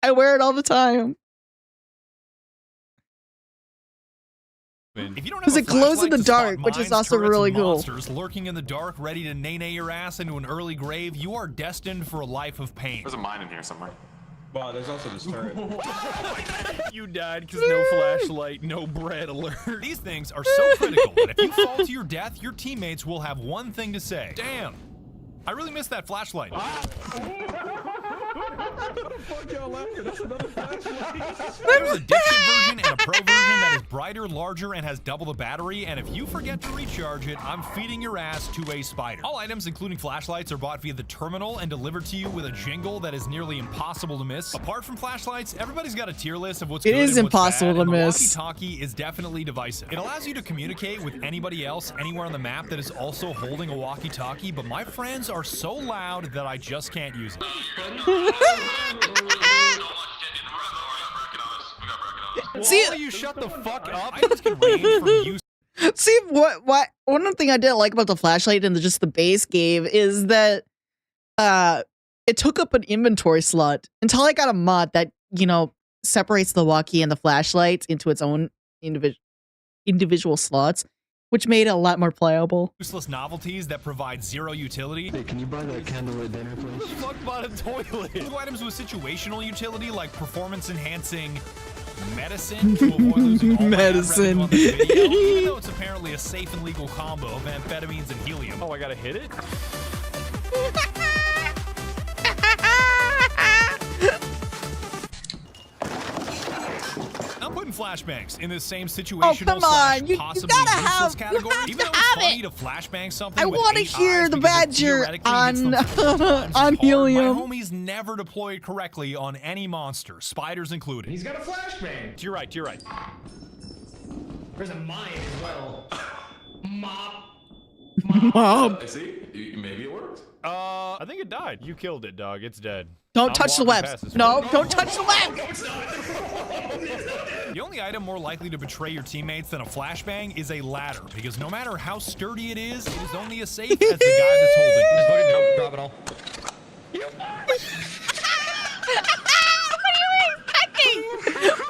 Speaker 12: I wear it all the time.
Speaker 14: If you don't have
Speaker 1: Because
Speaker 14: a
Speaker 1: it glows in
Speaker 14: flashlight
Speaker 1: the
Speaker 14: to spot
Speaker 1: dark, which is
Speaker 14: mines,
Speaker 1: also
Speaker 14: turrets,
Speaker 1: really
Speaker 14: and
Speaker 1: cool.
Speaker 14: monsters lurking in the dark, ready to nay your ass into an early grave, you are destined for a life of pain.
Speaker 23: There's a mine in here somewhere.
Speaker 17: Wow, there's also this turret. You died because no flashlight, no bread alert.
Speaker 14: These things are so critical that if you fall to your death, your teammates will have one thing to say. Damn, I really missed that flashlight. There's a dipshit version and a pro version that is brighter, larger, and has double the battery, and if you forget to recharge it, I'm feeding your ass to a spider. All items, including flashlights, are bought via the terminal and delivered to you with a jingle that is nearly impossible to miss. Apart from flashlights, everybody's got a tier list of what's
Speaker 1: It
Speaker 14: good
Speaker 1: is
Speaker 14: and what's
Speaker 1: impossible
Speaker 14: bad,
Speaker 1: to
Speaker 14: and
Speaker 1: miss.
Speaker 14: the walkie-talkie is definitely divisive. It allows you to communicate with anybody else anywhere on the map that is also holding a walkie-talkie, but my friends are so loud that I just can't use it.
Speaker 1: See,
Speaker 14: you shut the fuck up. Items can range from use.
Speaker 1: See what one thing I didn't like about the flashlight and just the base game is that it took up an inventory slot until I got a mod that, you know, separates the walkie and the flashlight into its own individual slots, which made it a lot more playable.
Speaker 14: Useless novelties that provide zero utility.
Speaker 21: Hey, can you buy that candlelit dinner, please?
Speaker 14: Fuck about a toilet. Two items with situational utility like performance enhancing medicine to avoid losing all
Speaker 1: Medicine.
Speaker 14: my ad revenue on the video, even though it's apparently a safe and legal combo of amphetamines and helium.
Speaker 17: Oh, I gotta hit it?
Speaker 14: I'm putting flashbangs in this same situational
Speaker 1: come on. You
Speaker 14: possibly
Speaker 1: gotta
Speaker 14: useless
Speaker 1: have- you
Speaker 14: category.
Speaker 1: have
Speaker 14: Even
Speaker 1: to
Speaker 14: though it's
Speaker 1: have
Speaker 14: funny
Speaker 1: it.
Speaker 14: to flashbang something
Speaker 1: I
Speaker 14: with
Speaker 1: want to
Speaker 14: 8
Speaker 1: hear
Speaker 14: eyes
Speaker 1: the
Speaker 14: because it
Speaker 1: badger
Speaker 14: theoretically hits
Speaker 1: on
Speaker 14: them 4 times
Speaker 1: on
Speaker 14: as hard,
Speaker 1: helium.
Speaker 14: My homie's never deployed correctly on any monster, spiders included.
Speaker 11: He's got a flashbang.
Speaker 17: To your right, to your right.
Speaker 11: There's a mine as well. Mop.
Speaker 1: Mom.
Speaker 23: See? Maybe it worked.
Speaker 17: I think it died. You killed it, dog. It's dead.
Speaker 1: Don't
Speaker 17: I'm
Speaker 1: touch the
Speaker 17: walking
Speaker 1: webs.
Speaker 17: past this
Speaker 1: No,
Speaker 17: one.
Speaker 1: don't touch the web.
Speaker 14: The only item more likely to betray your teammates than a flashbang is a ladder, because no matter how sturdy it is only as safe as the guy that's holding it.
Speaker 15: Just fucking drop it all.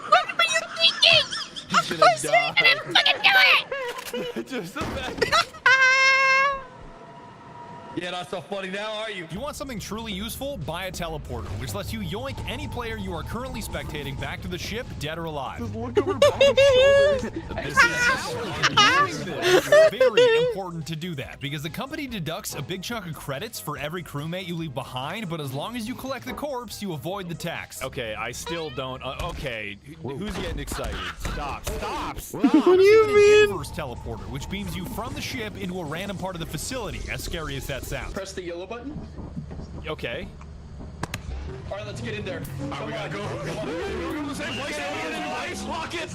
Speaker 2: What were you thinking?
Speaker 17: He's gonna die.
Speaker 2: Fucking do it!
Speaker 17: Just the fact.
Speaker 15: Yeah, not so funny now, are you?
Speaker 14: You want something truly useful? Buy a teleporter, which lets you yoink any player you are currently spectating back to the ship, dead or alive.
Speaker 17: Just look over Bobby's shoulders.
Speaker 14: It's very important to do that, because the company deducts a big chunk of credits for every crewmate you leave behind, but as long as you collect the corpse, you avoid the tax.
Speaker 17: Okay, I still don't. Okay, who's getting excited? Stop! Stop!
Speaker 1: What do you mean?
Speaker 14: Inverse teleporter, which beams you from the ship into a random part of the facility, as scary as that sounds.
Speaker 15: Press the yellow button.
Speaker 17: Okay.
Speaker 15: All right, let's get in there.
Speaker 23: We gotta go. We're going to the same place. Lock it.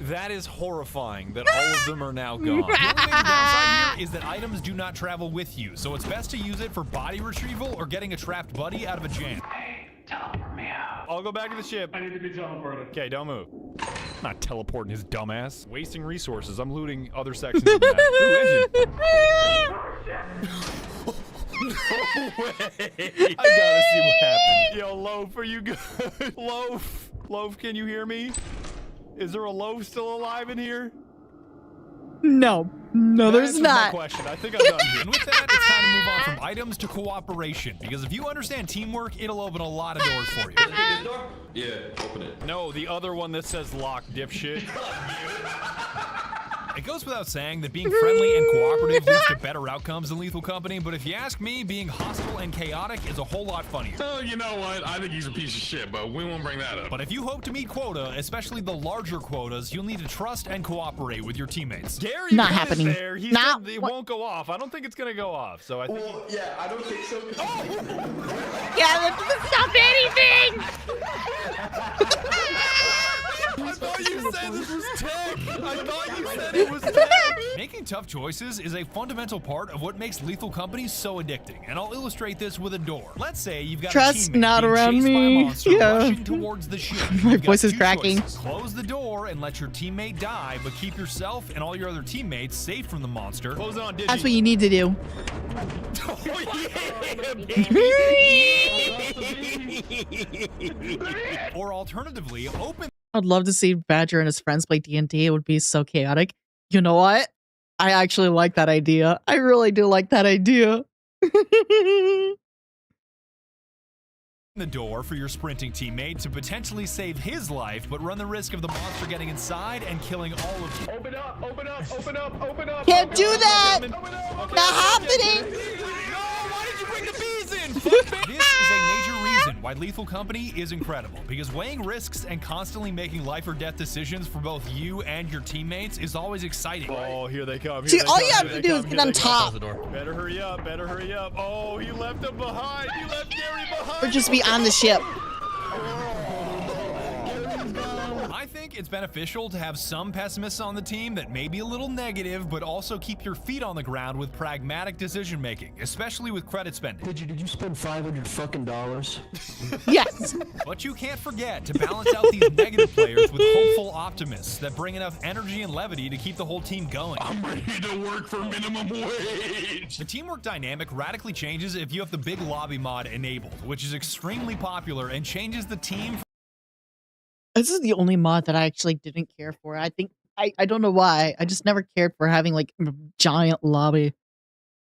Speaker 14: That is horrifying that all of them are now gone. The only big downside here is that items do not travel with you, so it's best to use it for body retrieval or getting a trapped buddy out of a jam.
Speaker 23: Hey, teleport me out.
Speaker 17: I'll go back to the ship.
Speaker 23: I need to be teleported.
Speaker 17: Okay, don't move. I'm not teleporting his dumbass. Wasting resources. I'm looting other sections of the map. Ooh, engine. No way. I gotta see what happened. Yo, Loaf, are you good? Loaf? Loaf, can you hear me? Is there a Loaf still alive in here?
Speaker 1: No,
Speaker 17: That
Speaker 1: there's
Speaker 17: answers my
Speaker 1: not.
Speaker 17: question. I think I'm done here.
Speaker 14: And with that, it's time to move on from items to cooperation, because if you understand teamwork, it'll open a lot of doors for you.
Speaker 23: Yeah, open it.
Speaker 17: No, the other one that says lock, dipshit.
Speaker 14: It goes without saying that being friendly and cooperative leads to better outcomes in Lethal Company, but if you ask me, being hostile and chaotic is a whole lot funnier.
Speaker 23: Oh, you know what? I think he's a piece of shit, but we won't bring that up.
Speaker 14: But if you hope to meet quota, especially the larger quotas, you'll need to trust and cooperate with your teammates.
Speaker 17: Gary
Speaker 1: Not
Speaker 17: is
Speaker 1: happening.
Speaker 17: there. He
Speaker 1: Not-
Speaker 17: said it won't go off. I don't think it's gonna go off. So I think.
Speaker 15: Well, yeah, I don't think so.
Speaker 2: Yeah, that doesn't stop anything!
Speaker 17: I thought you said this was tech. I thought you said it was tech.
Speaker 14: Making tough choices is a fundamental part of what makes Lethal Company so addicting, and I'll illustrate this with a door. Let's say you've got
Speaker 1: Trust
Speaker 14: a teammate
Speaker 1: not
Speaker 14: being
Speaker 1: around
Speaker 14: chased by a
Speaker 1: me.
Speaker 14: monster
Speaker 1: Yeah.
Speaker 14: rushing towards the ship.
Speaker 1: My
Speaker 14: You've got
Speaker 1: voice is
Speaker 14: two
Speaker 1: cracking.
Speaker 14: choices. Close the door and let your teammate die, but keep yourself and all your other teammates safe from the monster.
Speaker 17: Close it on Digi.
Speaker 1: That's what you need to do.
Speaker 17: Oh, yeah, baby.
Speaker 14: Or alternatively, open
Speaker 4: I'd love to see Badger and his friends play D&D. It would be so chaotic. You know what? I actually like that idea. I really do like that idea.
Speaker 14: The door for your sprinting teammate to potentially save his life, but run the risk of the monster getting inside and killing all of you.
Speaker 23: Open up, open up, open up, open up.
Speaker 1: Can't do that.
Speaker 23: Not
Speaker 1: happening.
Speaker 14: No, why did you bring the bees in? This is a major reason why Lethal Company is incredible, because weighing risks and constantly making life or death decisions for both you and your teammates is always exciting.
Speaker 17: Oh, here they come.
Speaker 1: See, all you have to do is get on top.
Speaker 17: Better hurry up, better hurry up. Oh, he left him behind. He left Gary behind.
Speaker 1: Or just be on the ship.
Speaker 14: I think it's beneficial to have some pessimists on the team that may be a little negative, but also keep your feet on the ground with pragmatic decision making, especially with credit spending.
Speaker 21: Did you spend $500 fucking dollars?
Speaker 1: Yes.
Speaker 14: But you can't forget to balance out these negative players with hopeful optimists that bring enough energy and levity to keep the whole team going.
Speaker 23: I'm ready to work for minimum wage.
Speaker 14: The teamwork dynamic radically changes if you have the big lobby mod enabled, which is extremely popular and changes the team.
Speaker 4: This is the only mod that I actually didn't care for. I think I don't know why. I just never cared for having like a giant lobby.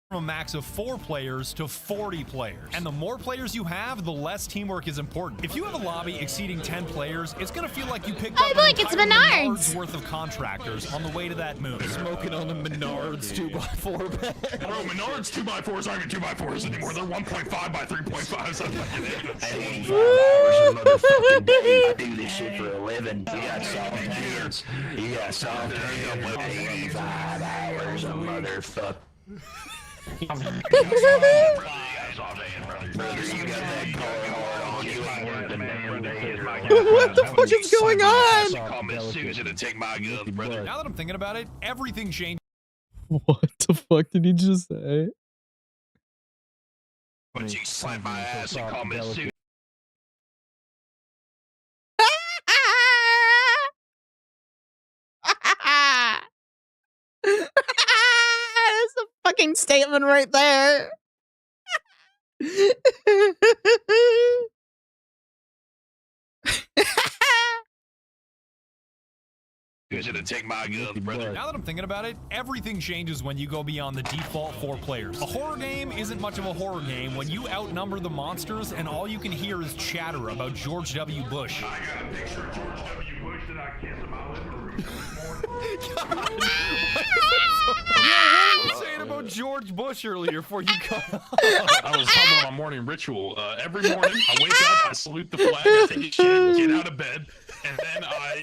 Speaker 14: From a max of 4 players to 40 players. And the more players you have, the less teamwork is important. If you have a lobby exceeding 10 players, it's gonna feel like you picked up
Speaker 2: look, it's Menards
Speaker 14: worth of contractors on the way to that moon.
Speaker 17: Smoking on the Menards 2x4 bed.
Speaker 23: Bro, Menards 2x4s aren't even 2x4s anymore. They're 1.5 by 3.5s.
Speaker 21: I do this shit for a living. You got soft hands. You got soft hands. 85 hours a motherfucker.
Speaker 1: What the fuck is going on?
Speaker 14: Now that I'm thinking about it, everything changed.
Speaker 4: What the fuck did he just say?
Speaker 23: But you slap my ass and call me Sue.
Speaker 1: That's a fucking statement right there.
Speaker 23: You should have taken my gun, brother.
Speaker 14: Now that I'm thinking about it, everything changes when you go beyond the default 4 players. A horror game isn't much of a horror game when you outnumber the monsters and all you can hear is chatter about George W. Bush.
Speaker 23: I got a picture of George W. Bush that I kissed in my living room this morning.
Speaker 17: What were you saying about George Bush earlier before you cut off?
Speaker 23: I was talking about my morning ritual. Every morning, I wake up, I salute the flag, I take a shit, get out of bed, and then I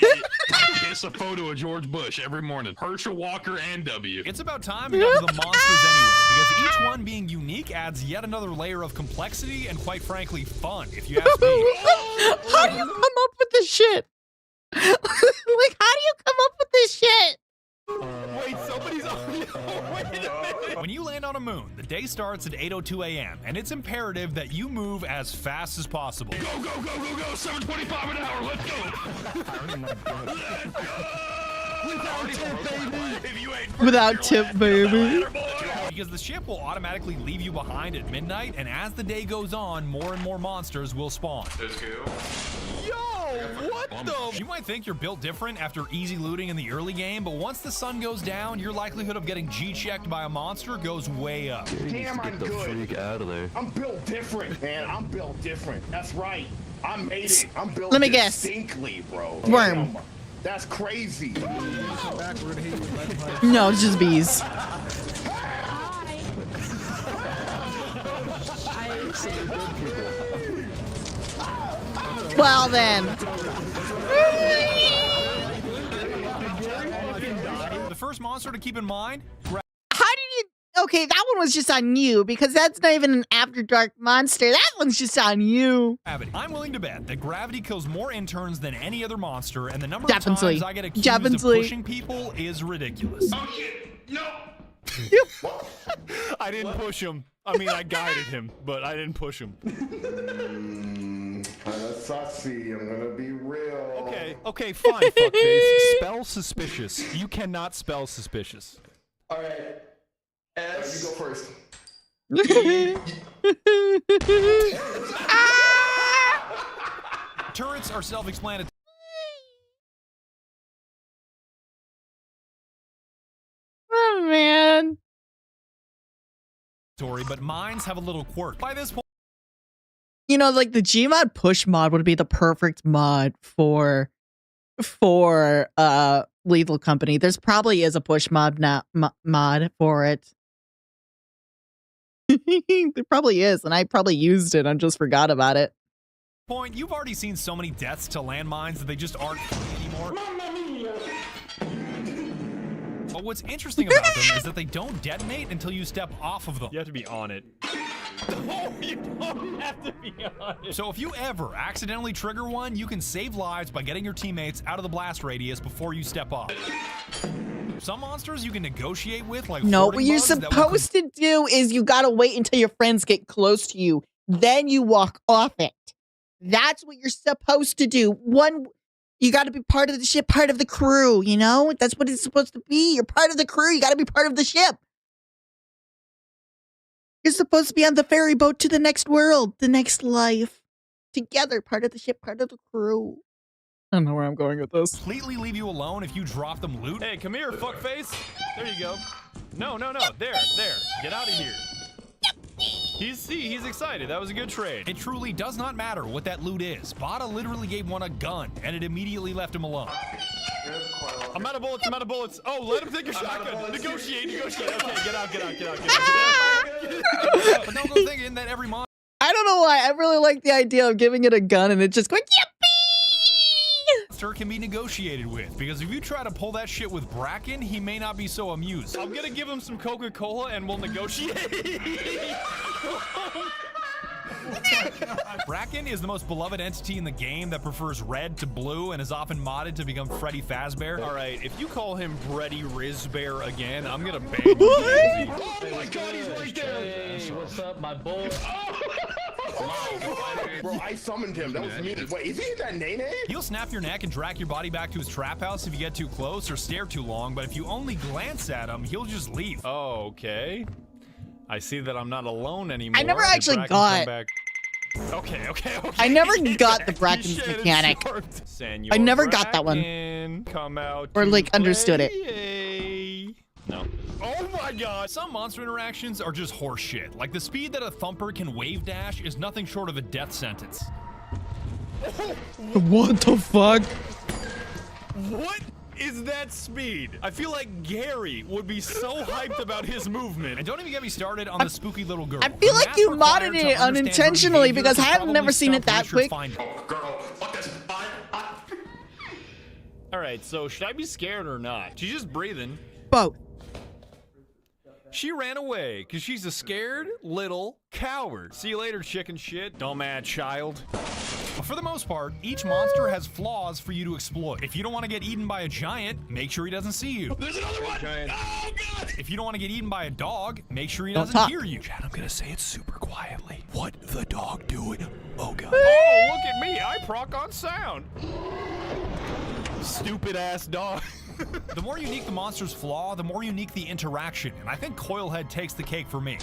Speaker 23: kiss a photo of George Bush every morning. Herschel Walker and W.
Speaker 14: It's about time we got to the monsters anyway, because each one being unique adds yet another layer of complexity and, quite frankly, fun, if you ask me.
Speaker 1: How do you come up with this shit? Like, how do you come up with this shit?
Speaker 17: Wait, somebody's on. Wait a minute.
Speaker 14: When you land on a moon, the day starts at 8:02 a.m., and it's imperative that you move as fast as possible.
Speaker 23: Go, go, go, go, go! 725 an hour, let's go!
Speaker 4: Without tip, baby.
Speaker 14: Because the ship will automatically leave you behind at midnight, and as the day goes on, more and more monsters will spawn.
Speaker 23: Let's go.
Speaker 17: Yo, what the?
Speaker 14: You might think you're built different after easy looting in the early game, but once the sun goes down, your likelihood of getting G-checked by a monster goes way up.
Speaker 23: Damn, I'm good.
Speaker 21: Freak out of there.
Speaker 11: I'm built different, man. I'm built different. That's right. I made it. I'm built
Speaker 1: Let me guess.
Speaker 11: distinctly, bro.
Speaker 1: Worm.
Speaker 11: Damn. That's crazy.
Speaker 4: No, it's just bees.
Speaker 1: Well then.
Speaker 14: The first monster to keep in mind.
Speaker 1: How did you? Okay, that one was just on you because that's not even an After Dark monster. That one's just on you.
Speaker 14: Gravity. I'm willing to bet that gravity kills more interns than any other monster, and the number of
Speaker 1: Definitely.
Speaker 14: times I get accused of pushing people is ridiculous.
Speaker 23: Oh shit! No.
Speaker 17: I didn't push him. I mean, I guided him, but I didn't push him.
Speaker 11: Sussy, I'm gonna be real.
Speaker 17: Okay, fine, fuckface. Spell suspicious. You cannot spell suspicious.
Speaker 11: All right. S. You go first.
Speaker 14: Turrets are self-explanatory. but mines have a little quirk. By this point,
Speaker 4: You know, like the Gmod push mod would be the perfect mod for Lethal Company. There's probably is a push mod mod for it. There probably is, and I probably used it and just forgot about it.
Speaker 14: you've already seen so many deaths to landmines that they just aren't anymore. But what's interesting about them is that they don't detonate until you step off of them.
Speaker 17: You have to be on it. Oh, you don't have to be on it.
Speaker 14: So if you ever accidentally trigger one, you can save lives by getting your teammates out of the blast radius before you step off. Some monsters you can negotiate with, like
Speaker 4: no,
Speaker 14: hoarding
Speaker 4: what you're
Speaker 14: bugs that will
Speaker 4: supposed to do is you gotta wait until your friends get close to you, then you walk off it. That's what you're supposed to do. You got to be part of the ship, part of the crew, you know? That's what it's supposed to be. You're part of the crew. You got to be part of the ship. You're supposed to be on the ferry boat to the next world, the next life. Together, part of the ship, part of the crew. I don't know where I'm going with this.
Speaker 14: completely leave you alone if you drop them loot.
Speaker 17: Hey, come here, fuckface. There you go. No. There. Get out of here. He's excited. That was a good trade.
Speaker 14: It truly does not matter what that loot is. Bada literally gave one a gun, and it immediately left him alone.
Speaker 17: I'm out of bullets. Oh, let him take your shotgun. Negotiate. Okay, get out.
Speaker 14: But don't go thinking that every monster
Speaker 4: I don't know why. I really like the idea of giving it a gun and it just going, yippee!
Speaker 14: can be negotiated with, because if you try to pull that shit with Bracken, he may not be so amused.
Speaker 17: I'm gonna give him some Coca-Cola and we'll negotiate.
Speaker 14: Bracken is the most beloved entity in the game that prefers red to blue and is often modded to become Freddy Fazbear.
Speaker 17: All right, if you call him Freddy Rizbear again, I'm gonna ban you.
Speaker 11: Oh my god, he's right there!
Speaker 5: Hey, what's up, my boy?
Speaker 11: Bro, I summoned him. That was me. Wait, is he that Nene?
Speaker 14: He'll snap your neck and drag your body back to his trap house if you get too close or stare too long, but if you only glance at him, he'll just leave.
Speaker 17: Oh, okay. I see that I'm not alone anymore.
Speaker 4: I never actually got.
Speaker 17: Okay.
Speaker 4: I never got the Bracken's mechanic. I never got that one.
Speaker 17: Come out
Speaker 4: or like understood it.
Speaker 17: No.
Speaker 14: Oh my god! Some monster interactions are just horseshit. Like the speed that a thumper can wave dash is nothing short of a death sentence.
Speaker 4: What the fuck?
Speaker 17: What is that speed? I feel like Gary would be so hyped about his movement.
Speaker 14: And don't even get me started on the spooky little girl.
Speaker 4: I feel like you modded it unintentionally because I have never seen it that quick.
Speaker 17: All right, so should I be scared or not? She's just breathing.
Speaker 4: Both.
Speaker 17: She ran away because she's a scared little coward. See you later, chicken shit. Dumbass child.
Speaker 14: But for the most part, each monster has flaws for you to exploit. If you don't want to get eaten by a giant, make sure he doesn't see you.
Speaker 11: There's another one! Oh, God!
Speaker 14: If you don't want to get eaten by a dog, make sure he doesn't hear you.
Speaker 17: Chad, I'm gonna say it super quietly. What the dog doing? Oh, God.
Speaker 14: Oh,
Speaker 17: look at me. I proc on sound. Stupid ass dog.
Speaker 14: The more unique the monster's flaw, the more unique the interaction, and I think Coilhead takes the cake for me.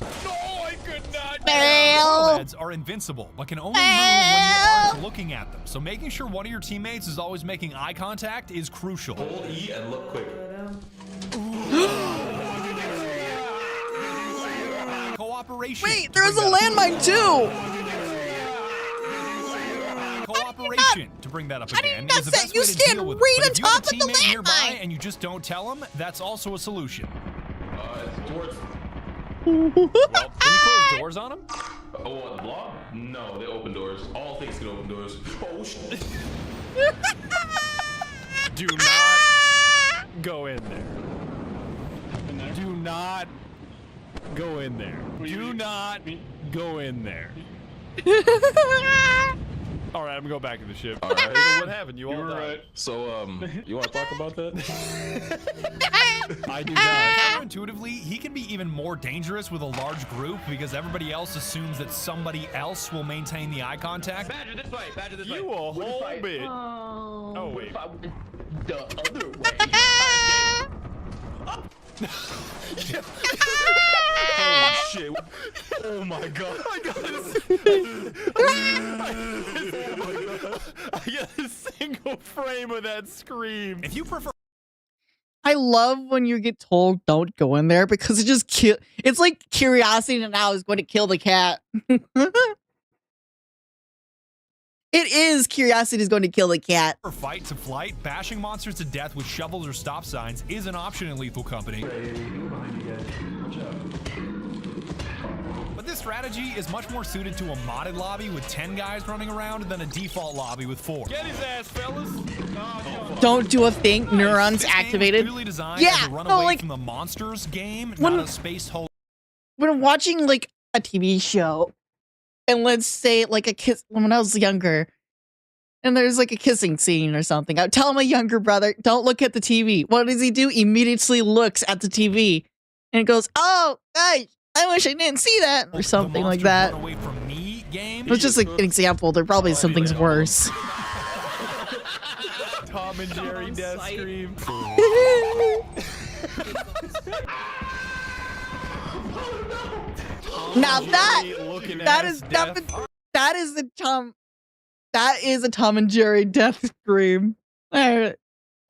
Speaker 17: No, I could not.
Speaker 14: Coilheads are invincible, but can only move when you aren't looking at them, so making sure one of your teammates is always making eye contact is crucial.
Speaker 5: Hold E and look quick.
Speaker 14: Cooperation.
Speaker 4: Wait, there's a landmine too!
Speaker 14: Cooperation, to bring that up again, is the best
Speaker 4: you
Speaker 14: way to
Speaker 4: stand
Speaker 14: deal with
Speaker 4: right
Speaker 14: it.
Speaker 4: on
Speaker 14: But if you have
Speaker 4: top
Speaker 14: a
Speaker 4: of the
Speaker 14: teammate nearby
Speaker 4: landmine.
Speaker 14: and you just don't tell them, that's also a solution.
Speaker 5: It's towards.
Speaker 17: Well, can you close doors on him?
Speaker 5: Oh, what, the block? No, they open doors. All things can open doors. Oh, shit.
Speaker 17: Do not go in there. Do not go in there. Do not go in there. All right, I'm gonna go back to the ship.
Speaker 5: All right.
Speaker 17: So what happened? You all
Speaker 5: were
Speaker 17: died.
Speaker 5: right. So, you want to talk about that?
Speaker 17: I do not.
Speaker 14: Counterintuitively, he can be even more dangerous with a large group because everybody else assumes that somebody else will maintain the eye contact.
Speaker 5: Badger this way. Badger this way.
Speaker 17: You a whole
Speaker 5: fight?
Speaker 17: bit.
Speaker 24: Oh.
Speaker 17: Oh wait.
Speaker 5: The other way.
Speaker 17: Holy shit. Oh my god. I got a single frame of that scream.
Speaker 14: If you prefer
Speaker 4: I love when you get told don't go in there because it just it's like curiosity now is going to kill the cat. It is curiosity is going to kill the cat.
Speaker 14: For fight to flight, bashing monsters to death with shovels or stop signs is an option in Lethal Company. But this strategy is much more suited to a modded lobby with 10 guys running around than a default lobby with 4.
Speaker 17: Get his ass, fellas.
Speaker 4: Don't do a thing. Neurons activated.
Speaker 14: Really designed
Speaker 4: Yeah,
Speaker 14: as a runaway
Speaker 4: no, like
Speaker 14: from the monsters game,
Speaker 4: when-
Speaker 14: not a space hole.
Speaker 4: when I'm watching like a TV show, and let's say like a kiss when I was younger, and there's like a kissing scene or something, I would tell my younger brother, "Don't look at the TV." What does he do? Immediately looks at the TV, and goes, "Oh, gosh, I wish I didn't see that," or something like that. It's just like an example. There probably is some things worse.
Speaker 17: Tom and Jerry death scream.
Speaker 4: Now that is a Tom and Jerry death scream. All right.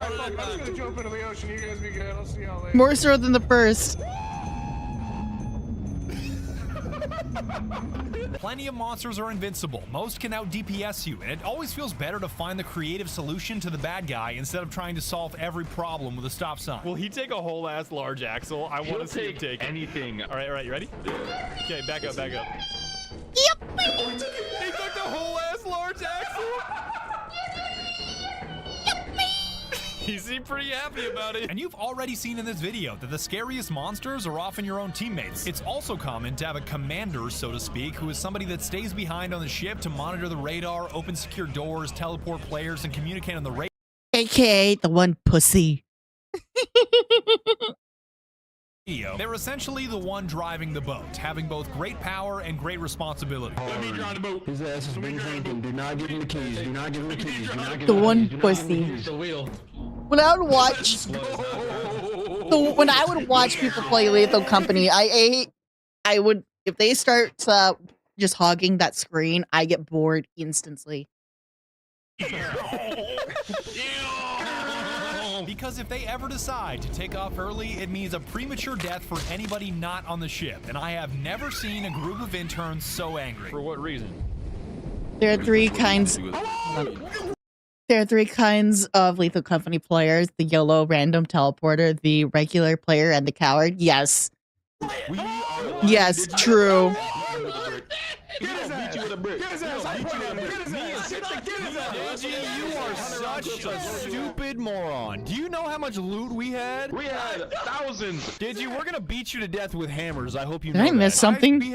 Speaker 11: I'm just gonna jump into the ocean. You guys be good. I'll see y'all later.
Speaker 4: More so than the first.
Speaker 14: Plenty of monsters are invincible. Most can out DPS you, and it always feels better to find the creative solution to the bad guy instead of trying to solve every problem with a stop sign.
Speaker 17: Will he take a whole ass large axle? I want to see him take anything. All right, you ready? Okay, back up.
Speaker 4: Yep.
Speaker 17: He took the whole ass large axle. He seemed pretty happy about it.
Speaker 14: And you've already seen in this video that the scariest monsters are often your own teammates. It's also common to have a commander, so to speak, who is somebody that stays behind on the ship to monitor the radar, open secure doors, teleport players, and communicate on the radio.
Speaker 4: AKA the one pussy.
Speaker 14: They're essentially the one driving the boat, having both great power and great responsibility.
Speaker 21: Let me drive the boat. His ass has been drinking. Do not give him the keys. Do not give him the keys. Do not give
Speaker 4: The
Speaker 21: him
Speaker 4: one
Speaker 21: keys.
Speaker 4: pussy.
Speaker 21: The wheel.
Speaker 4: When I would watch, when I would watch people play Lethal Company, I would, if they start just hogging that screen, I get bored instantly.
Speaker 14: Because if they ever decide to take off early, it means a premature death for anybody not on the ship. And I have never seen a group of interns so angry.
Speaker 17: For what reason?
Speaker 4: There are three kinds. There are three kinds of Lethal Company players: the YOLO random teleporter, the regular player, and the coward. Yes. Yes, true.
Speaker 17: You are such a stupid moron. Do you know how much loot we had? We had thousands. Did you? We're gonna beat you to death with hammers. I hope you know
Speaker 4: Did I miss
Speaker 17: that.
Speaker 4: something?
Speaker 17: We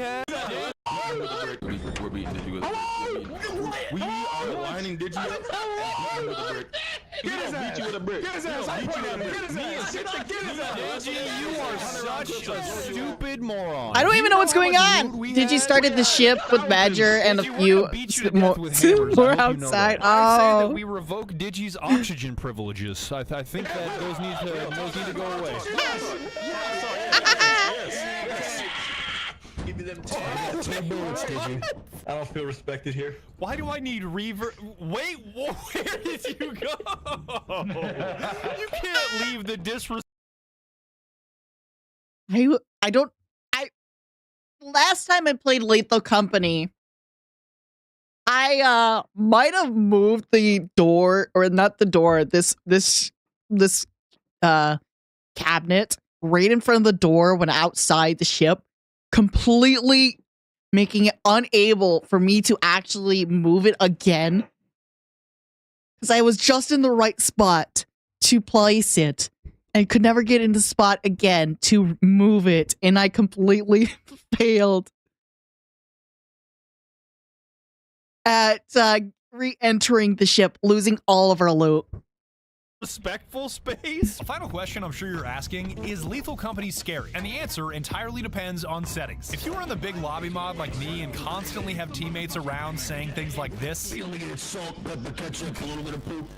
Speaker 17: are lining Digi up. You are such a stupid moron.
Speaker 4: I don't even know what's going on. Digi started the ship with Badger and a few more outside.
Speaker 14: I say that
Speaker 4: Oh.
Speaker 14: we revoke Digi's oxygen privileges. I think that those need to go away.
Speaker 21: Give me them 10 bullets, Digi. I don't feel respected here.
Speaker 14: Why do I need reverb? Wait, where did you go? You can't leave the disrespect.
Speaker 4: Last time I played Lethal Company, I might have moved the door, or not the door, this cabinet right in front of the door when outside the ship, completely making it unable for me to actually move it again. Because I was just in the right spot to place it and could never get in the spot again to move it, and I completely failed at re-entering the ship, losing all of our loot.
Speaker 14: Respectful space? A final question I'm sure you're asking, is Lethal Company scary? And the answer entirely depends on settings. If you are in the big lobby mod like me and constantly have teammates around saying things like this,
Speaker 21: We only get salt, pepper, ketchup, a little bit of poop.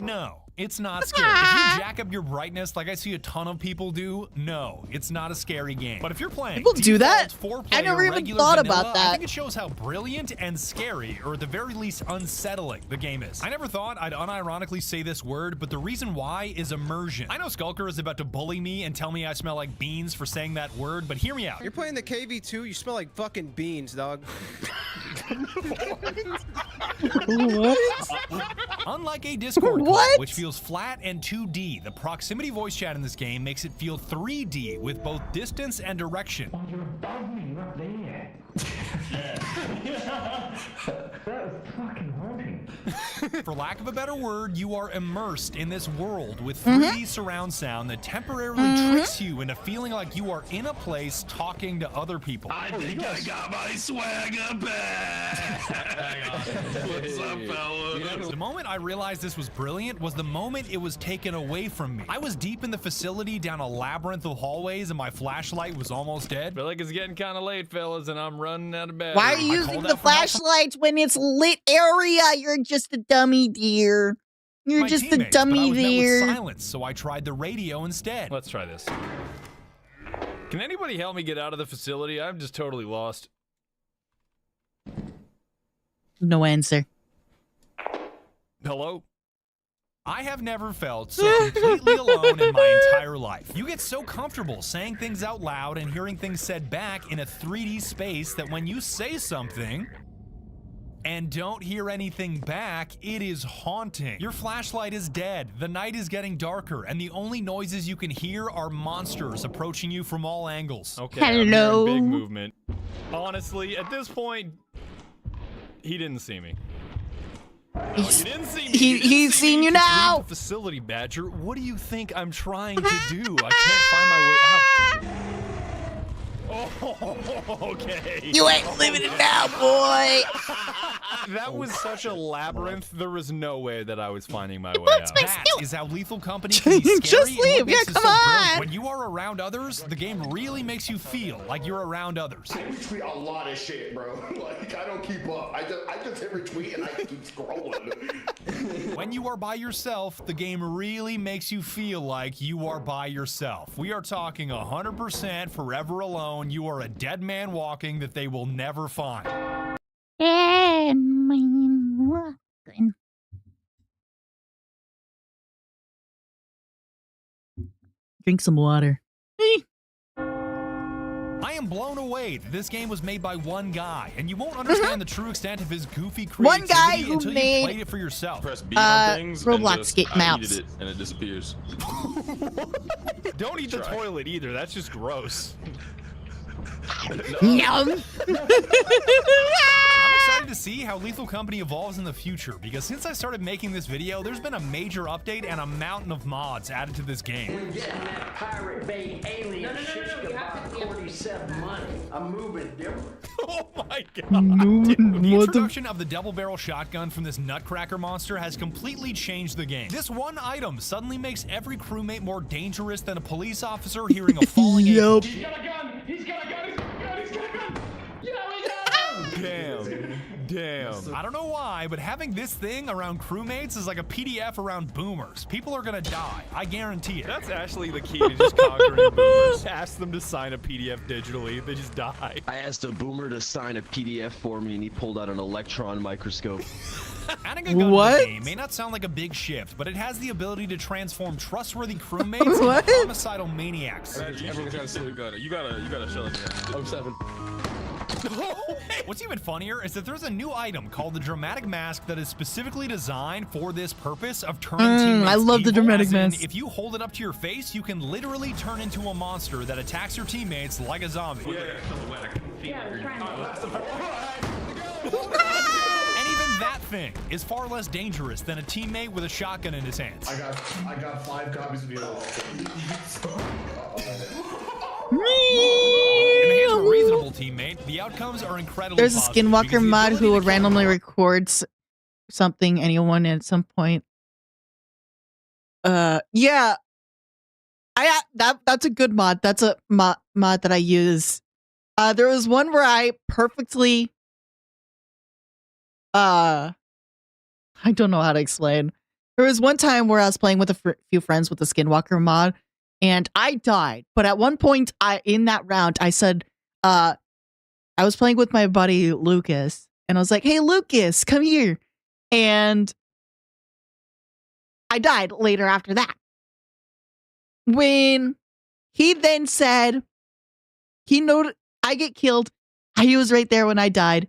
Speaker 14: no. It's not scary. If you jack up your brightness like I see a ton of people do, no, it's not a scary game. But if you're playing
Speaker 4: People do that? I never even thought about
Speaker 14: I
Speaker 4: that.
Speaker 14: think it shows how brilliant and scary, or at the very least unsettling, the game is. I never thought I'd unironically say this word, but the reason why is immersion. I know Skulker is about to bully me and tell me I smell like beans for saying that word, but hear me out.
Speaker 12: You're playing the KV2, you smell like fucking beans, dog.
Speaker 4: What?
Speaker 14: Unlike a Discord call,
Speaker 4: What?
Speaker 14: which feels flat and 2D, the proximity voice chat in this game makes it feel 3D with both distance and direction.
Speaker 21: You're above me, not there. That was fucking haunting.
Speaker 14: For lack of a better word, you are immersed in this world with 3D surround sound that temporarily tricks you into feeling like you are in a place talking to other people.
Speaker 23: I think I got my swagger back. What's up, fellas?
Speaker 14: The moment I realized this was brilliant was the moment it was taken away from me. I was deep in the facility down a labyrinth of hallways and my flashlight was almost dead.
Speaker 17: Feel like it's getting kind of late, fellas, and I'm running out of bed.
Speaker 4: Why are you using the flashlights when it's lit area? You're just a dummy, dear. You're
Speaker 14: My
Speaker 4: just a
Speaker 14: teammates, but I
Speaker 4: dummy,
Speaker 14: was met with
Speaker 4: dear.
Speaker 14: silence, so I tried the radio instead.
Speaker 17: Let's try this. Can anybody help me get out of the facility? I'm just totally lost.
Speaker 4: No answer.
Speaker 14: Hello? I have never felt so completely alone in my entire life. You get so comfortable saying things out loud and hearing things said back in a 3D space that when you say something and don't hear anything back, it is haunting. Your flashlight is dead, the night is getting darker, and the only noises you can hear are monsters approaching you from all angles.
Speaker 17: Okay, I'm hearing big movement. Honestly, at this point, he didn't see me. No, you didn't see me.
Speaker 4: He's seen you now.
Speaker 17: Leave the facility, Badger. What do you think I'm trying to do? I can't find my way out. Oh, okay.
Speaker 4: You ain't living it now, boy.
Speaker 17: That was such a labyrinth. There was no way that I was finding my way out.
Speaker 14: That is how Lethal Company can be scary.
Speaker 4: Just
Speaker 14: and what
Speaker 4: leave.
Speaker 14: makes
Speaker 4: Yeah,
Speaker 14: it
Speaker 4: come
Speaker 14: so brilliant.
Speaker 4: on.
Speaker 14: When you are around others, the game really makes you feel like you're around others.
Speaker 11: I retweet a lot of shit, bro. Like, I don't keep up. I just hit retweet and I keep scrolling.
Speaker 14: When you are by yourself, the game really makes you feel like you are by yourself. We are talking 100% forever alone. You are a dead man walking that they will never find.
Speaker 2: Dead man walking.
Speaker 4: Drink some water.
Speaker 14: I am blown away that this game was made by one guy, and you won't understand the true extent of his goofy
Speaker 4: One
Speaker 14: creativity
Speaker 4: guy who
Speaker 14: until
Speaker 4: made-
Speaker 14: you played it for yourself.
Speaker 5: Press B on things
Speaker 4: Roblox
Speaker 5: and just,
Speaker 4: get
Speaker 5: I
Speaker 4: mouse.
Speaker 5: eat it and it disappears.
Speaker 17: Don't eat the toilet either. That's just gross.
Speaker 4: Yum.
Speaker 14: I'm excited to see how Lethal Company evolves in the future, because since I started making this video, there's been a major update and a mountain of mods added to this game.
Speaker 21: Pirate Bay alien shit about 47 money. I'm moving different.
Speaker 17: Oh my god.
Speaker 14: The introduction of the double barrel shotgun from this nutcracker monster has completely changed the game. This one item suddenly makes every crewmate more dangerous than a police officer hearing a falling
Speaker 4: Yup.
Speaker 21: He's got a gun! He's got a gun! He's got a gun! He's got a gun! Yeah, we got him!
Speaker 17: Damn.
Speaker 14: I don't know why, but having this thing around crewmates is like a PDF around boomers. People are gonna die. I guarantee it.
Speaker 17: That's actually the key to just conquering boomers. Ask them to sign a PDF digitally. They just die.
Speaker 22: I asked a boomer to sign a PDF for me, and he pulled out an electron microscope.
Speaker 14: Adding a gun to
Speaker 4: What?
Speaker 14: the game may not sound like a big shift, but it has the ability to transform trustworthy crewmates
Speaker 4: What?
Speaker 14: into homicidal maniacs.
Speaker 5: Everyone's got to sleep. You gotta shut it down. 07.
Speaker 14: What's even funnier is that there's a new item called the Dramatic Mask that is specifically designed for this purpose of turning teammates
Speaker 4: I love the
Speaker 14: evil,
Speaker 4: dramatic
Speaker 14: as in,
Speaker 4: mask.
Speaker 14: if you hold it up to your face, you can literally turn into a monster that attacks your teammates like a zombie. And even that thing is far less dangerous than a teammate with a shotgun in his hands.
Speaker 11: I got 5 copies of the other.
Speaker 14: In the hands of a reasonable teammate, the outcomes are incredibly
Speaker 4: There's a
Speaker 14: positive,
Speaker 4: Skinwalker
Speaker 14: because the
Speaker 4: mod
Speaker 14: ability
Speaker 4: who
Speaker 14: to
Speaker 4: would
Speaker 14: kill
Speaker 4: randomly record something, anyone at some point. Yeah. That's a good mod. That's a mod that I use. There was one where I perfectly I don't know how to explain. There was one time where I was playing with a few friends with the Skinwalker mod, and I died. But at one point, in that round, I said, I was playing with my buddy Lucas, and I was like, "Hey, Lucas, come here." And I died later after that. When he then said, he noted I get killed. He was right there when I died.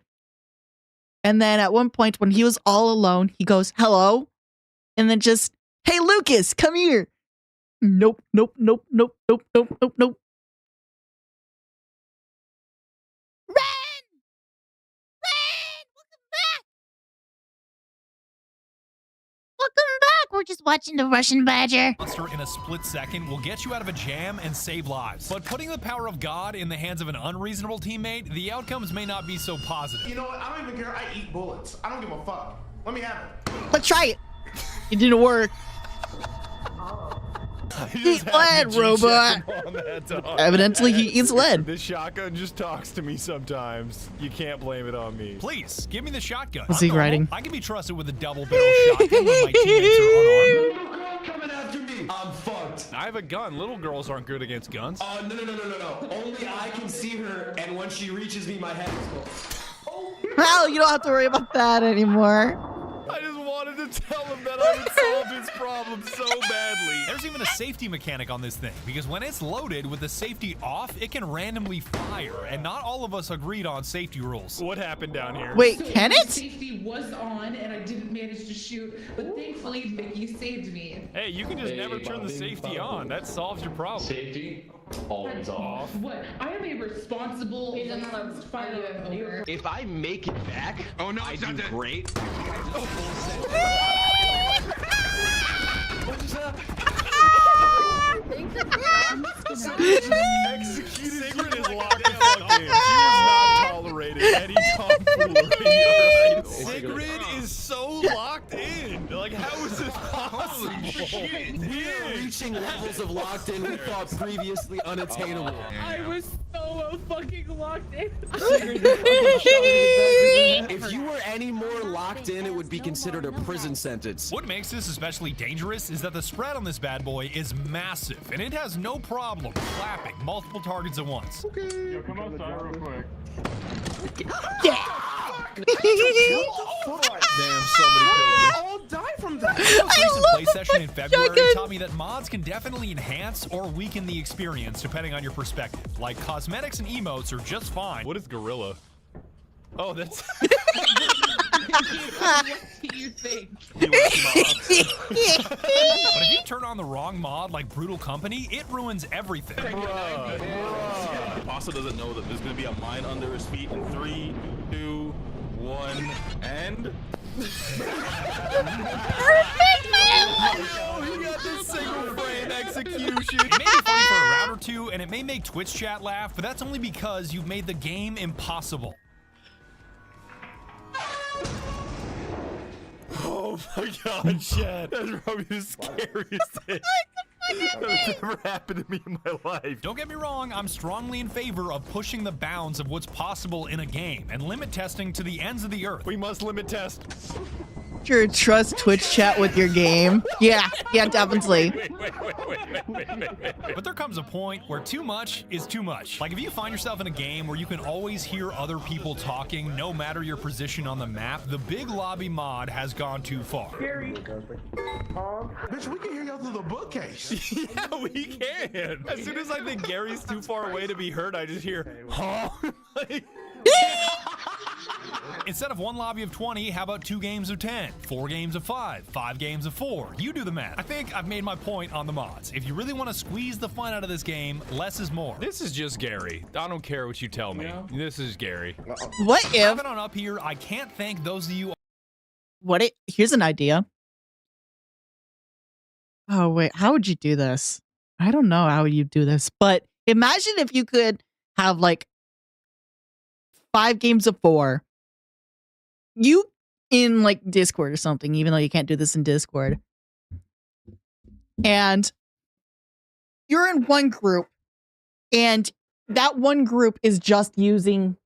Speaker 4: And then at one point, when he was all alone, he goes, "Hello." And then just, "Hey, Lucas, come here." Nope, nope, nope, nope, nope, nope, nope, nope.
Speaker 2: Welcome back. We're just watching the Russian Badger.
Speaker 14: Monster in a split second will get you out of a jam and save lives. But putting the power of God in the hands of an unreasonable teammate, the outcomes may not be so positive.
Speaker 11: You know what? I don't even care. I eat bullets. I don't give a fuck. Let me have it.
Speaker 4: Let's try it. It didn't work. Eat lead, robot. Evidently, he eats lead.
Speaker 17: This shotgun just talks to me sometimes. You can't blame it on me.
Speaker 14: Please, give me the shotgun.
Speaker 4: What's he writing?
Speaker 14: I can be trusted with a double barrel shotgun when my teammates are unarmed.
Speaker 22: Little girl coming after me. I'm fucked.
Speaker 17: I have a gun. Little girls aren't good against guns.
Speaker 22: Oh, no. Only I can see her, and when she reaches me, my head is full.
Speaker 4: Well, you don't have to worry about that anymore.
Speaker 17: I just wanted to tell him that I would solve his problem so badly.
Speaker 14: There's even a safety mechanic on this thing, because when it's loaded with the safety off, it can randomly fire, and not all of us agreed on safety rules.
Speaker 17: What happened down here?
Speaker 4: Wait,
Speaker 7: So
Speaker 4: can it?
Speaker 7: Safety was on, and I didn't manage to shoot, but thankfully, Mickey saved me.
Speaker 17: Hey, you can just never turn the safety on. That solves your problem.
Speaker 5: Safety always off.
Speaker 7: What? I am a responsible firearm owner.
Speaker 22: If I make it back, I do great.
Speaker 17: Executed is locked the fuck in. She was not tolerating any tomfoolery, alright? Sigrid is so locked in. Like, how is this possible?
Speaker 22: We are reaching levels of locked in we thought previously unattainable.
Speaker 7: I was so fucking locked in.
Speaker 22: If you were any more locked in, it would be considered a prison sentence.
Speaker 14: What makes this especially dangerous is that the spread on this bad boy is massive, and it has no problem clapping multiple targets at once.
Speaker 23: Okay. Yo, come outside real quick.
Speaker 17: Damn, somebody killed me.
Speaker 11: I'll die from that.
Speaker 14: A recent play session in February taught me that mods can definitely enhance or weaken the experience depending on your perspective. Like, cosmetics and emotes are just fine.
Speaker 17: What is gorilla? Oh, that's.
Speaker 7: What do you think?
Speaker 14: But if you turn on the wrong mod like Brutal Company, it ruins everything.
Speaker 5: Pasta doesn't know that there's gonna be a mine under his feet in 3, 2, 1, and.
Speaker 17: Oh, he got this single frame execution.
Speaker 14: It may be funny for a round or two, and it may make Twitch chat laugh, but that's only because you've made the game impossible.
Speaker 17: Oh my god, Chad. That's probably the scariest thing that's ever happened to me in my life.
Speaker 14: Don't get me wrong, I'm strongly in favor of pushing the bounds of what's possible in a game and limit testing to the ends of the earth.
Speaker 17: We must limit test.
Speaker 4: Sure, trust Twitch chat with your game. Yeah, definitely.
Speaker 14: But there comes a point where too much is too much. Like if you find yourself in a game where you can always hear other people talking no matter your position on the map, the big lobby mod has gone too far.
Speaker 11: Bitch, we can hear y'all through the bookcase.
Speaker 17: Yeah, we can. As soon as I think Gary's too far away to be heard, I just hear, huh? Like,
Speaker 14: Instead of one lobby of 20, how about 2 games of 10, 4 games of 5, 5 games of 4? You do the math. I think I've made my point on the mods. If you really want to squeeze the fun out of this game, less is more.
Speaker 17: this is just Gary. I don't care what you tell me. This is Gary.
Speaker 4: What if?
Speaker 14: Having on up here, I can't thank those of you.
Speaker 4: Here's an idea. Oh wait, how would you do this? I don't know how you do this, but imagine if you could have like 5 games of 4. You in like Discord or something, even though you can't do this in Discord. And you're in one group, and that one group is just using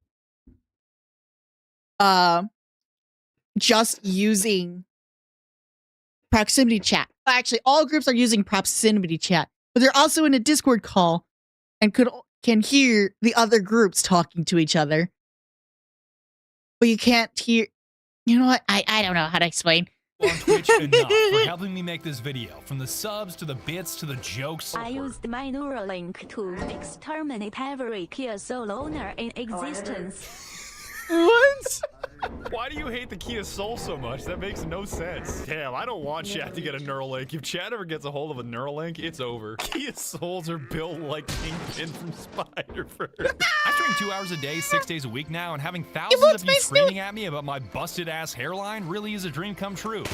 Speaker 4: proximity chat. Actually, all groups are using proximity chat, but they're also in a Discord call and can hear the other groups talking to each other. But you can't hear. You know what?
Speaker 2: I don't know how to explain.
Speaker 14: On Twitch enough for helping me make this video. From the subs to the bits to the jokes.
Speaker 18: I used my Neuralink to exterminate every Kia Soul owner in existence.
Speaker 4: What?
Speaker 17: Why do you hate the Kia Soul so much? That makes no sense. Damn, I don't want Chad to get a Neuralink. If Chad ever gets a hold of a Neuralink, it's over. Kia Souls are built like Kingpin from Spider-Verse.
Speaker 14: I stream 2 hours a day, 6 days a week now, and having thousands of you screaming at me about my busted-ass hairline really is a dream come true.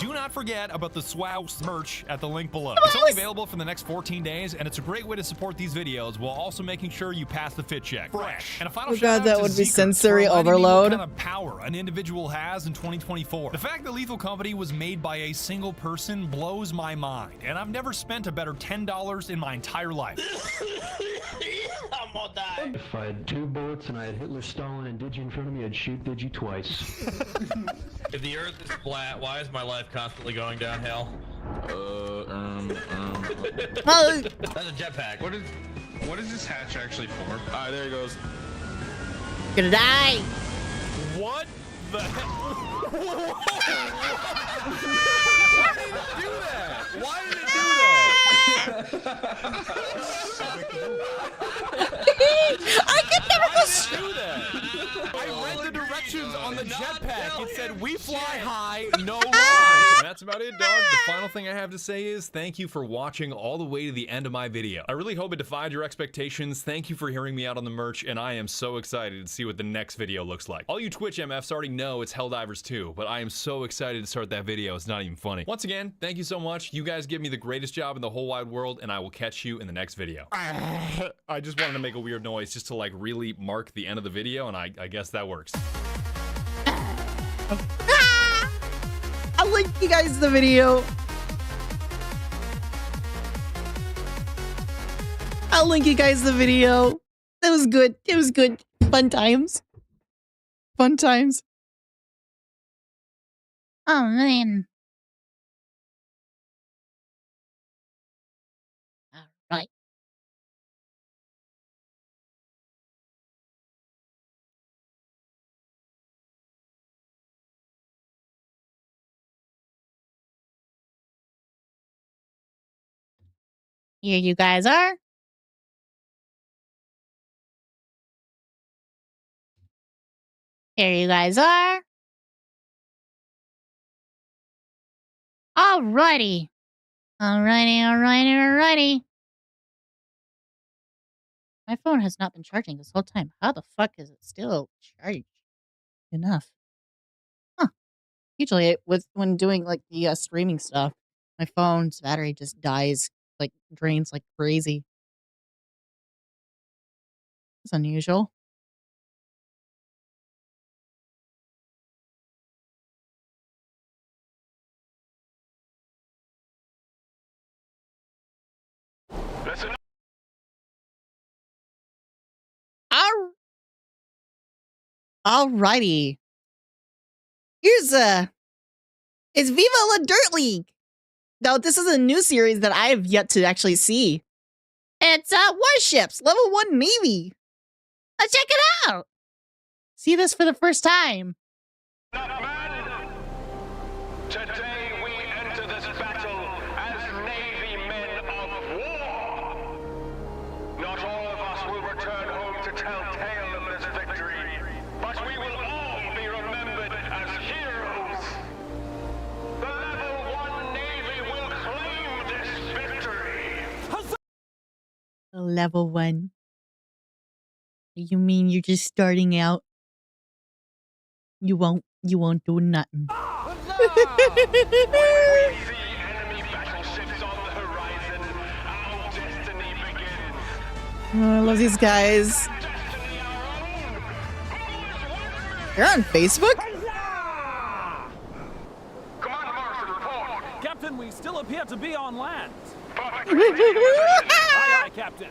Speaker 14: Do not forget about the Swouse merch at the link below. It's only available for the next 14 days, and it's a great way to support these videos while also making sure you pass the fit check. Fresh. And a final shout out
Speaker 4: that
Speaker 14: to
Speaker 4: would be
Speaker 14: Zeker
Speaker 4: sensory
Speaker 14: for reminding me
Speaker 4: overload.
Speaker 14: what kind of power an individual has in 2024. The fact that Lethal Company was made by a single person blows my mind, and I've never spent a better $10 in my entire life.
Speaker 21: I'm gonna die.
Speaker 3: If I had 2 bullets and I had Hitler, Stalin, and Digi in front of me, I'd shoot Digi twice.
Speaker 8: If the Earth is flat, why is my life constantly going downhill? That's a jetpack.
Speaker 17: What is this hatch actually for? Alright, there he goes.
Speaker 4: Gonna die.
Speaker 17: What the heck? Why did it do that?
Speaker 4: I can never
Speaker 17: do that. I read the directions on the jetpack. It said, "We fly high, no rise." And that's about it, dog. The final thing I have to say is thank you for watching all the way to the end of my video. I really hope it defied your expectations. Thank you for hearing me out on the merch, and I am so excited to see what the next video looks like. All you Twitch MFs already know it's Helldivers 2, but I am so excited to start that video. It's not even funny. Once again, thank you so much. You guys give me the greatest job in the whole wide world, and I will catch you in the next video. I just wanted to make a weird noise just to like really mark the end of the video, and I guess that works.
Speaker 4: I'll link you guys the video. I'll link you guys the video. That was good. It was good. Fun times. Fun times.
Speaker 2: Oh, man. All right. Here you guys are. Here you guys are. Alrighty. Alrighty. My phone has not been charging this whole time. How the fuck is it still charged enough? Huh. Usually when doing like the streaming stuff, my phone's battery just dies, like drains like crazy. It's unusual. Alrighty. It's Viva La Dirt League. Now, this is a new series that I have yet to actually see. It's Warships, level 1 Navy. Let's check it out. See this for the first time.
Speaker 21: Today we enter this battle as Navy men of war. Not all of us will return home to tell tale of this victory, but we will all be remembered as heroes. The level 1 Navy will claim this victory.
Speaker 4: Level 1. You mean you're just starting out? You won't do nothing. Oh, I love these guys. You're on Facebook?
Speaker 9: Captain, we still appear to be on land. Aye, Captain.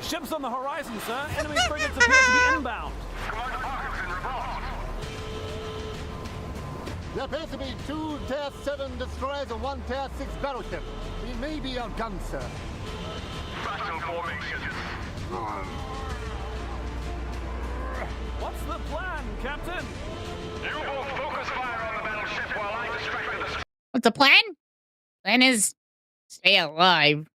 Speaker 9: Ships on the horizon, sir. Enemy frigates appear to be inbound.
Speaker 10: There appears to be 2 Tier 7 destroyers and 1 Tier 6 battleship. We may be outgunned, sir.
Speaker 21: Battle formation.
Speaker 9: What's the plan, Captain?
Speaker 21: You will focus fire on the battleship while I distract the...
Speaker 2: What's the plan? Plan is stay alive.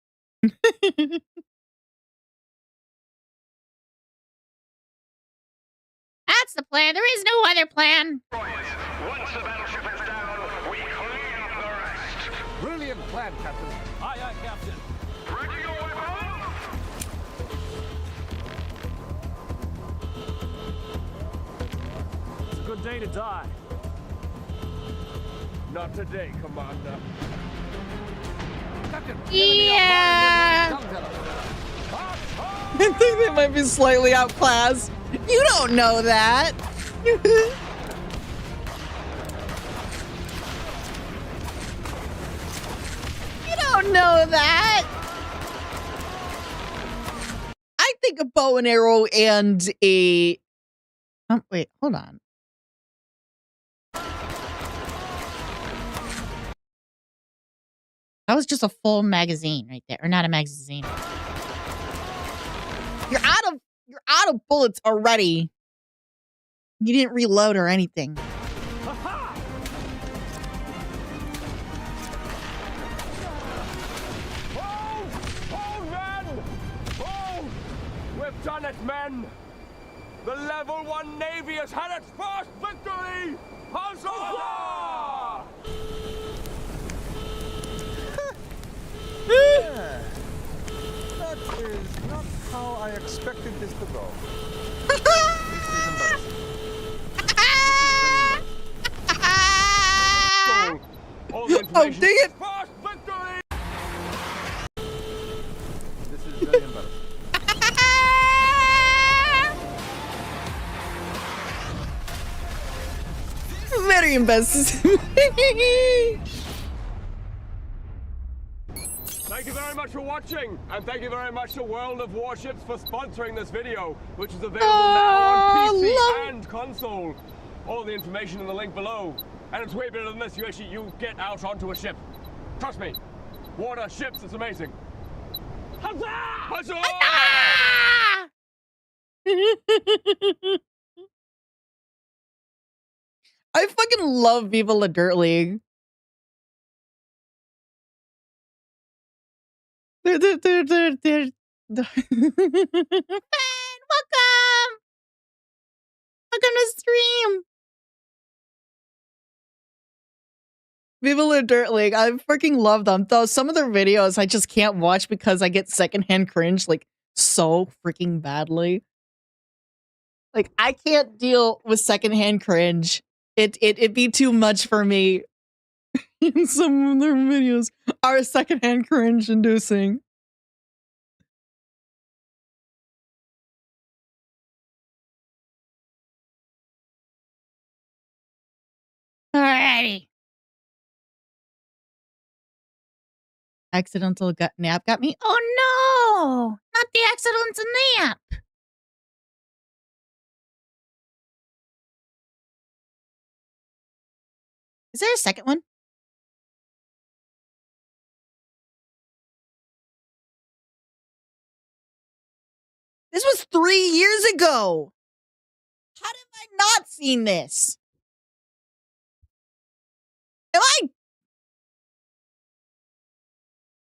Speaker 2: That's the plan. There is no other plan.
Speaker 21: Once the battleship is down, we clean up the rest.
Speaker 10: Brilliant plan, Captain.
Speaker 9: Aye, aye, Captain.
Speaker 21: Ready your weapon?
Speaker 9: It's a good day to die.
Speaker 10: Not today, Commander. Captain,
Speaker 2: Yeah.
Speaker 4: I think they might be slightly outclassed. You don't know that. You don't know that. I think a bow and arrow and a... wait, hold on.
Speaker 2: That was just a full magazine right there. Or not a magazine.
Speaker 4: You're out of bullets already. You didn't reload or anything.
Speaker 10: Hold, men! Hold! We've done it, men! The Level 1 Navy has had its first victory! Huzzah!
Speaker 12: That is not how I expected this to go.
Speaker 10: All the
Speaker 4: Oh,
Speaker 10: information.
Speaker 4: dang it!
Speaker 10: First victory! This is very embarrassing.
Speaker 4: Very embarrassing.
Speaker 10: Thank you very much for watching, and thank you very much to World of Warships for sponsoring this video, which is available now on PC and console. All the information in the link below. And it's way better than this. You get out onto a ship. Trust me. Water, ships, it's amazing. Huzzah! Huzzah!
Speaker 4: I fucking love Viva La Dirt League. They're
Speaker 2: Fan, welcome! Welcome to stream.
Speaker 4: Viva La Dirt League. I freaking love them. Though some of their videos I just can't watch because I get secondhand cringe like so freaking badly. Like I can't deal with secondhand cringe. It'd be too much for me. And some of their videos are secondhand cringe inducing.
Speaker 2: Alrighty.
Speaker 4: Accidental nap got me.
Speaker 2: Oh no! Not the accidental nap.
Speaker 4: Is there a second one? This was 3 years ago. How have I not seen this? Am I?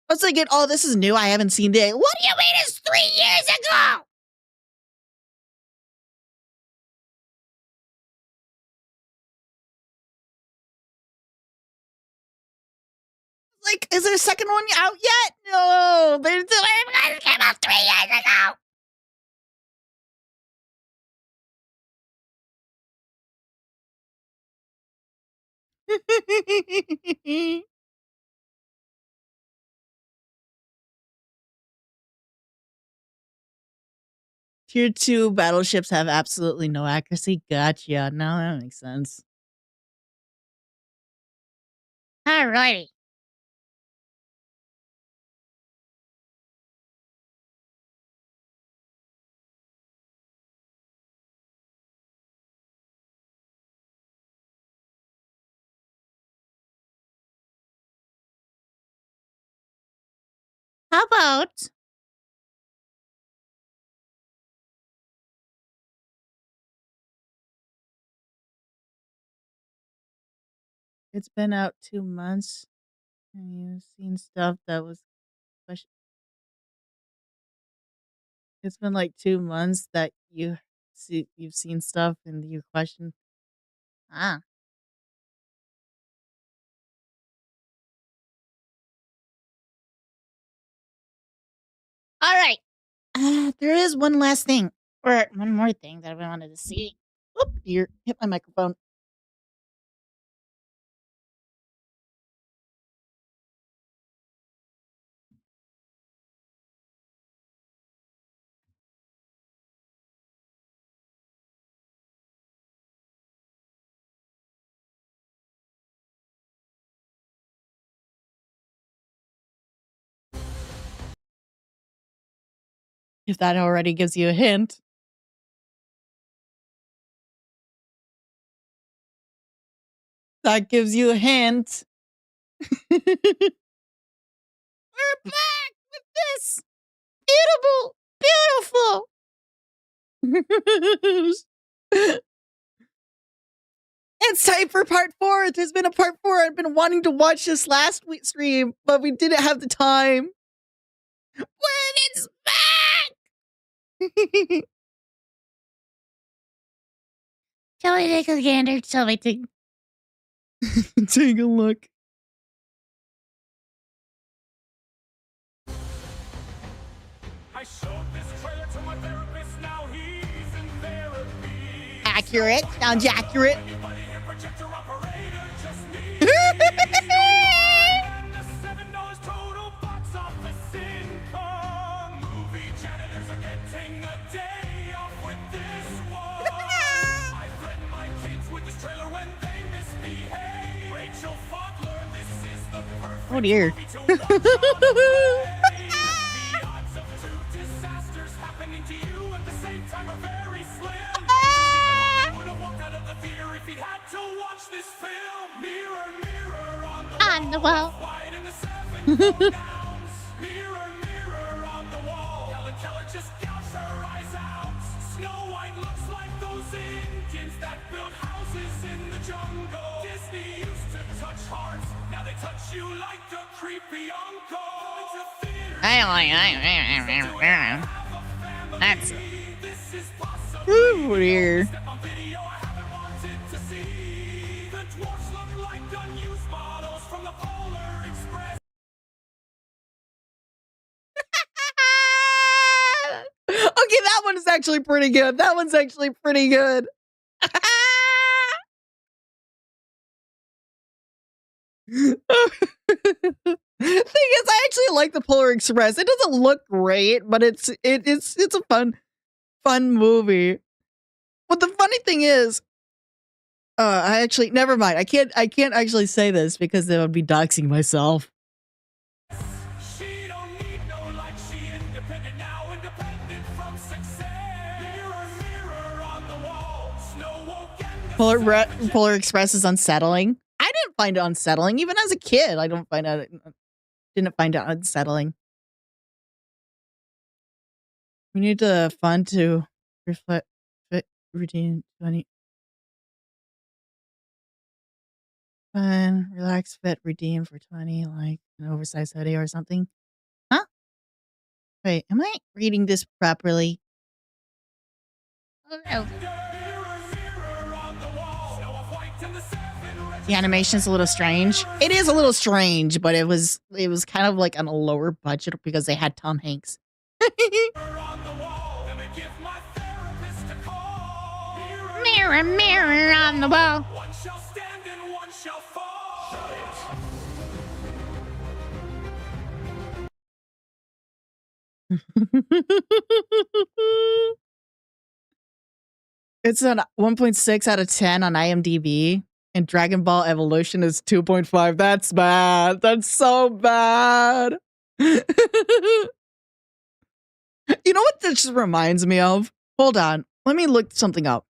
Speaker 4: I was thinking, oh, this is new. I haven't seen it.
Speaker 2: What do you mean it's 3 years ago?
Speaker 4: Like, is there a second one out yet? No, there's
Speaker 2: It came out 3 years ago.
Speaker 4: Tier 2 battleships have absolutely no accuracy. Gotcha. No, that makes sense.
Speaker 2: Alrighty. How about it's been out 2 months and you've seen stuff that was it's been like 2 months that you've seen stuff and you question. Ah. All right. There is one last thing, or one more thing that I wanted to see. Oop, dear, hit my microphone. If that already gives you a hint. That gives you a hint. We're back with this beautiful. It's time for part 4. There's been a part 4. I've been wanting to watch this last week's stream, but we didn't have the time. When it's back! Shall we take a gander? Shall we take a look?
Speaker 9: I showed this trailer to my therapist, now he's in therapy.
Speaker 4: Accurate. Sounds accurate. Oh dear.
Speaker 2: On the wall. That's
Speaker 4: weird. Okay, that one is actually pretty good. That one's actually pretty good. Thing is, I actually like the Polar Express. It doesn't look great, but it's a fun movie. But the funny thing is, I actually never mind. I can't actually say this because that would be doxing myself. Polar Express is unsettling. I didn't find it unsettling, even as a kid. I didn't find it unsettling. We need to fund to reflect fit routine 20. Fun, relax, fit, redeem for 20, like an oversized hoodie or something. Huh? Wait, am I reading this properly? Oh no. The animation's a little strange. It is a little strange, but it was kind of like on a lower budget because they had Tom Hanks. Mirror, mirror on the wall. One shall stand and one shall fall. It's a 1.6 out of 10 on IMDb. And Dragon Ball Evolution is 2.5. That's bad. That's so bad. You know what this reminds me of? Hold on. Let me look something up.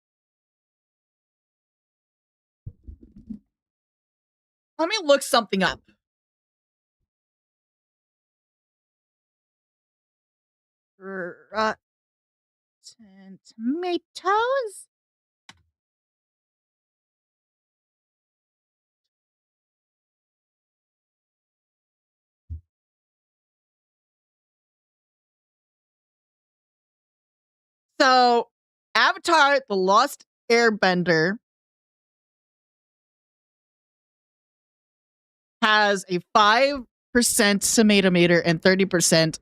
Speaker 4: Let me look something up.
Speaker 1: Rotten Tomatoes. So, Avatar: The Lost Airbender has a 5% tomato meter and 30%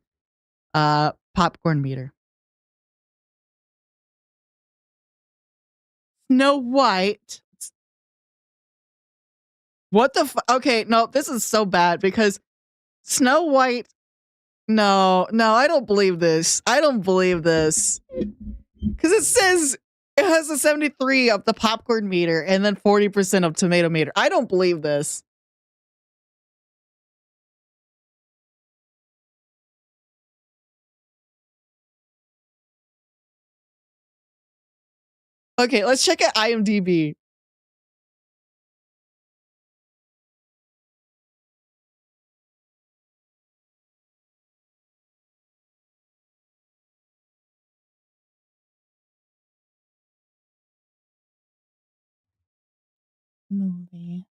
Speaker 1: popcorn meter. Snow White. What the okay, no, this is so bad because Snow White. No, I don't believe this. I don't believe this. Because it says it has a 73 of the popcorn meter and then 40% of tomato meter. I don't believe this. Okay, let's check at IMDb. Movie.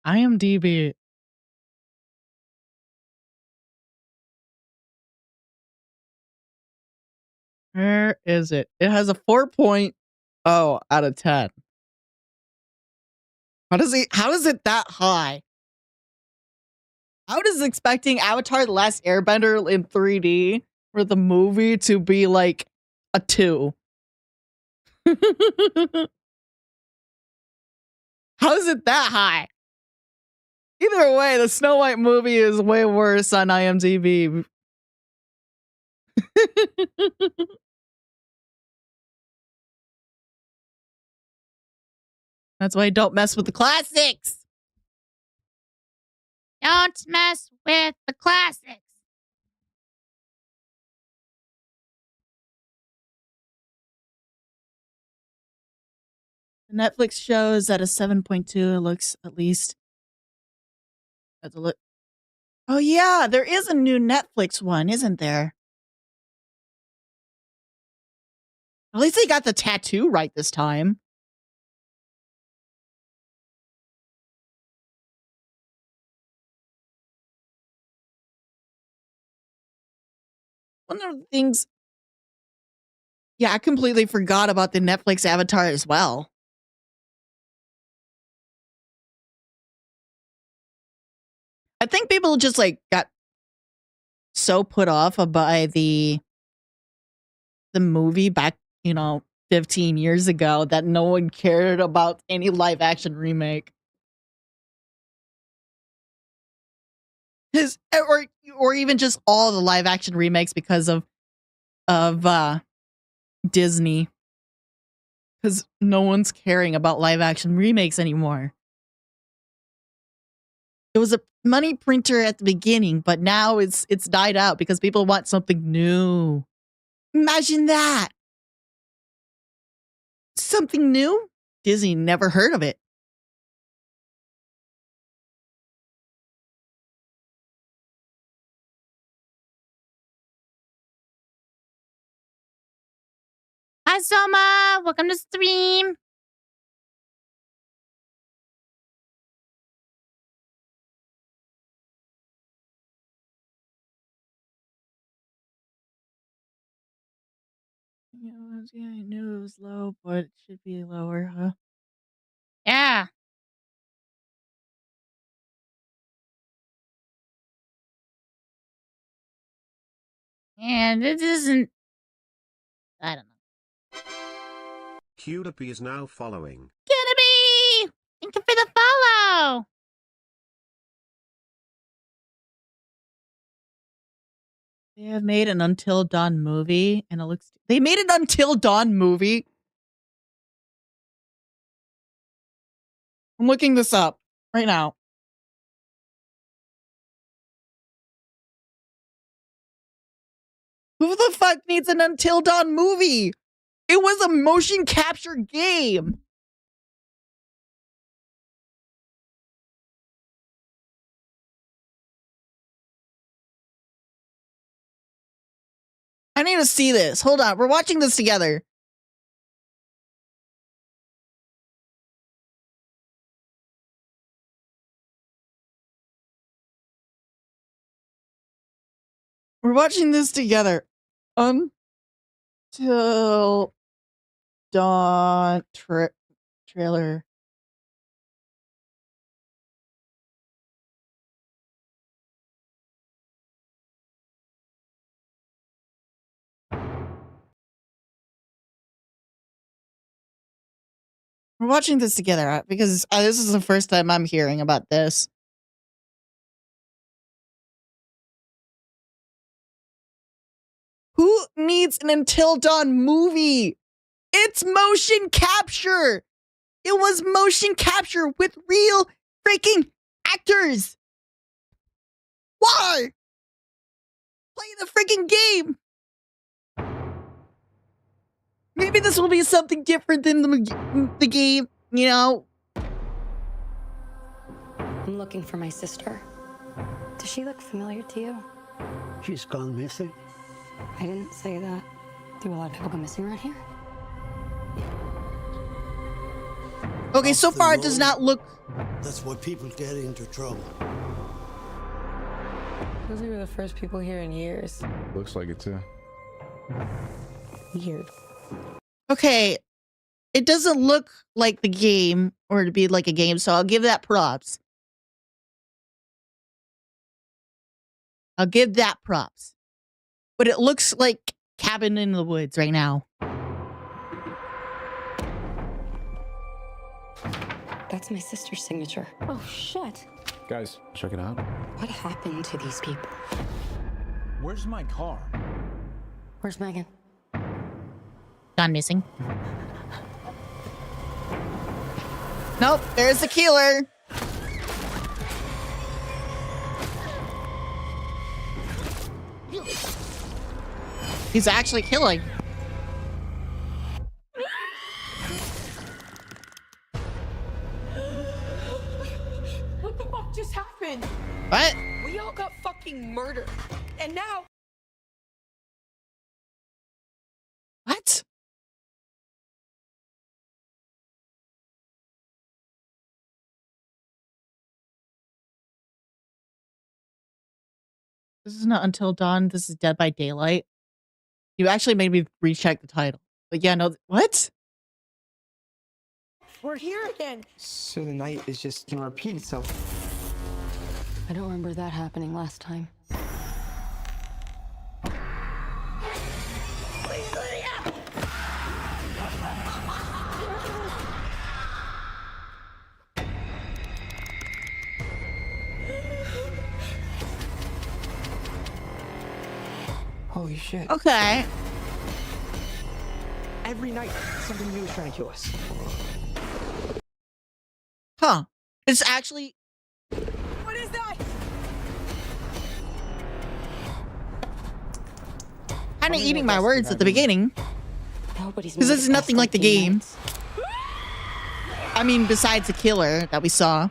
Speaker 1: IMDb. Where is it? It has a 4.0 out of 10. How is it that high? I was expecting Avatar: The Last Airbender in 3D for the movie to be like a 2. How is it that high? Either way, the Snow White movie is way worse on IMDb. That's why I don't mess with the classics.
Speaker 2: Don't mess with the classics.
Speaker 1: The Netflix shows at a 7.2. It looks at least at the look. Oh yeah, there is a new Netflix one, isn't there? At least they got the tattoo right this time. One of the things. Yeah, I completely forgot about the Netflix Avatar as well. I think people just like got so put off by the movie back, 15 years ago that no one cared about any live action remake. Or even just all the live action remakes because of Disney. Because no one's caring about live action remakes anymore. It was a money printer at the beginning, but now it's died out because people want something new. Imagine that. Something new? Disney never heard of it.
Speaker 2: Hi, Soma. Welcome to stream.
Speaker 1: Yeah, I knew it was low, but it should be lower, huh?
Speaker 2: Yeah. And it isn't. I don't know.
Speaker 6: QWP is now following.
Speaker 2: Kennedy! Thank you for the follow.
Speaker 1: They have made an Until Dawn movie, and it looks. They made an Until Dawn movie. I'm looking this up right now. Who the fuck needs an Until Dawn movie? It was a motion capture game.
Speaker 4: I need to see this. Hold on. We're watching this together. We're watching this together. Until Dawn trailer. We're watching this together because this is the first time I'm hearing about this. Who needs an Until Dawn movie? It's motion capture. It was motion capture with real freaking actors. Why? Play the freaking game. Maybe this will be something different than the game, you know?
Speaker 13: I'm looking for my sister. Does she look familiar to you?
Speaker 16: She's gone missing.
Speaker 13: I didn't say that. Do a lot of people go missing around here?
Speaker 4: Okay, so far it does not look...
Speaker 16: That's why people get into trouble.
Speaker 13: Those were the first people here in years.
Speaker 19: Looks like it too.
Speaker 13: Weird.
Speaker 4: Okay, it doesn't look like the game, or to be like a game, so I'll give that props. I'll give that props. But it looks like Cabin in the Woods right now.
Speaker 13: That's my sister's signature. Oh, shit.
Speaker 19: Guys, check it out.
Speaker 13: What happened to these people?
Speaker 19: Where's my car?
Speaker 13: Where's Megan?
Speaker 2: Gone missing.
Speaker 4: Nope, there's the killer. He's actually killing.
Speaker 20: What the fuck just happened?
Speaker 4: What?
Speaker 20: We all got fucking murdered. And now...
Speaker 4: What? This is not Until Dawn. This is Dead by Daylight. You actually made me recheck the title. But yeah, no, what?
Speaker 20: We're here again.
Speaker 25: So the night is just gonna repeat itself.
Speaker 13: I don't remember that happening last time.
Speaker 25: Holy shit.
Speaker 4: Okay.
Speaker 25: Every night, something new is trying to kill us.
Speaker 4: Huh. It's actually...
Speaker 20: What is that?
Speaker 4: Kind of eating my words at the beginning.
Speaker 13: Nobody's
Speaker 4: Because this is
Speaker 13: made it
Speaker 4: nothing
Speaker 13: past
Speaker 4: like the
Speaker 13: 13
Speaker 4: game.
Speaker 13: minutes.
Speaker 4: I mean, besides the killer that we saw.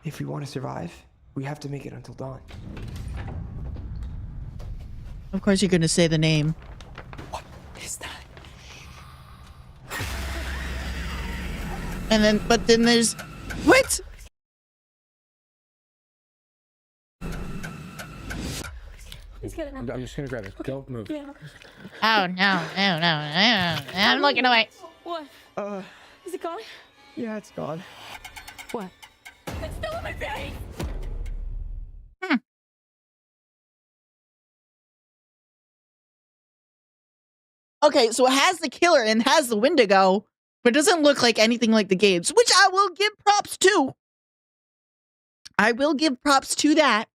Speaker 25: If we want to survive, we have to make it until dawn.
Speaker 4: Of course you're going to say the name.
Speaker 25: What is that?
Speaker 4: And then, but then there's... What?
Speaker 20: Let's get it now.
Speaker 19: I'm just gonna grab it. Don't move.
Speaker 20: Yeah.
Speaker 2: Oh, no. I'm looking away.
Speaker 20: What? Is it gone?
Speaker 25: Yeah, it's gone.
Speaker 13: What?
Speaker 20: It's still in my face!
Speaker 4: Okay, so it has the killer and has the Wendigo, but it doesn't look like anything like the games, which I will give props to. I will give props to that.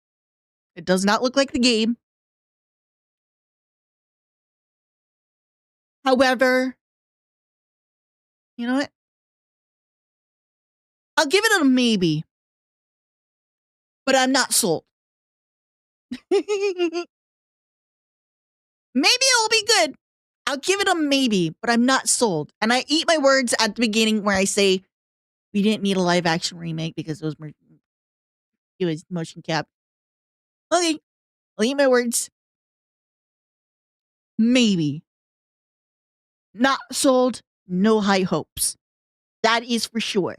Speaker 4: It does not look like the game. However, you know what? I'll give it a maybe. But I'm not sold. Maybe it'll be good. I'll give it a maybe, but I'm not sold. And I eat my words at the beginning where I say we didn't need a live action remake because it was motion cap. Okay, I'll eat my words.
Speaker 1: Maybe. Not sold, no high hopes. That is for sure.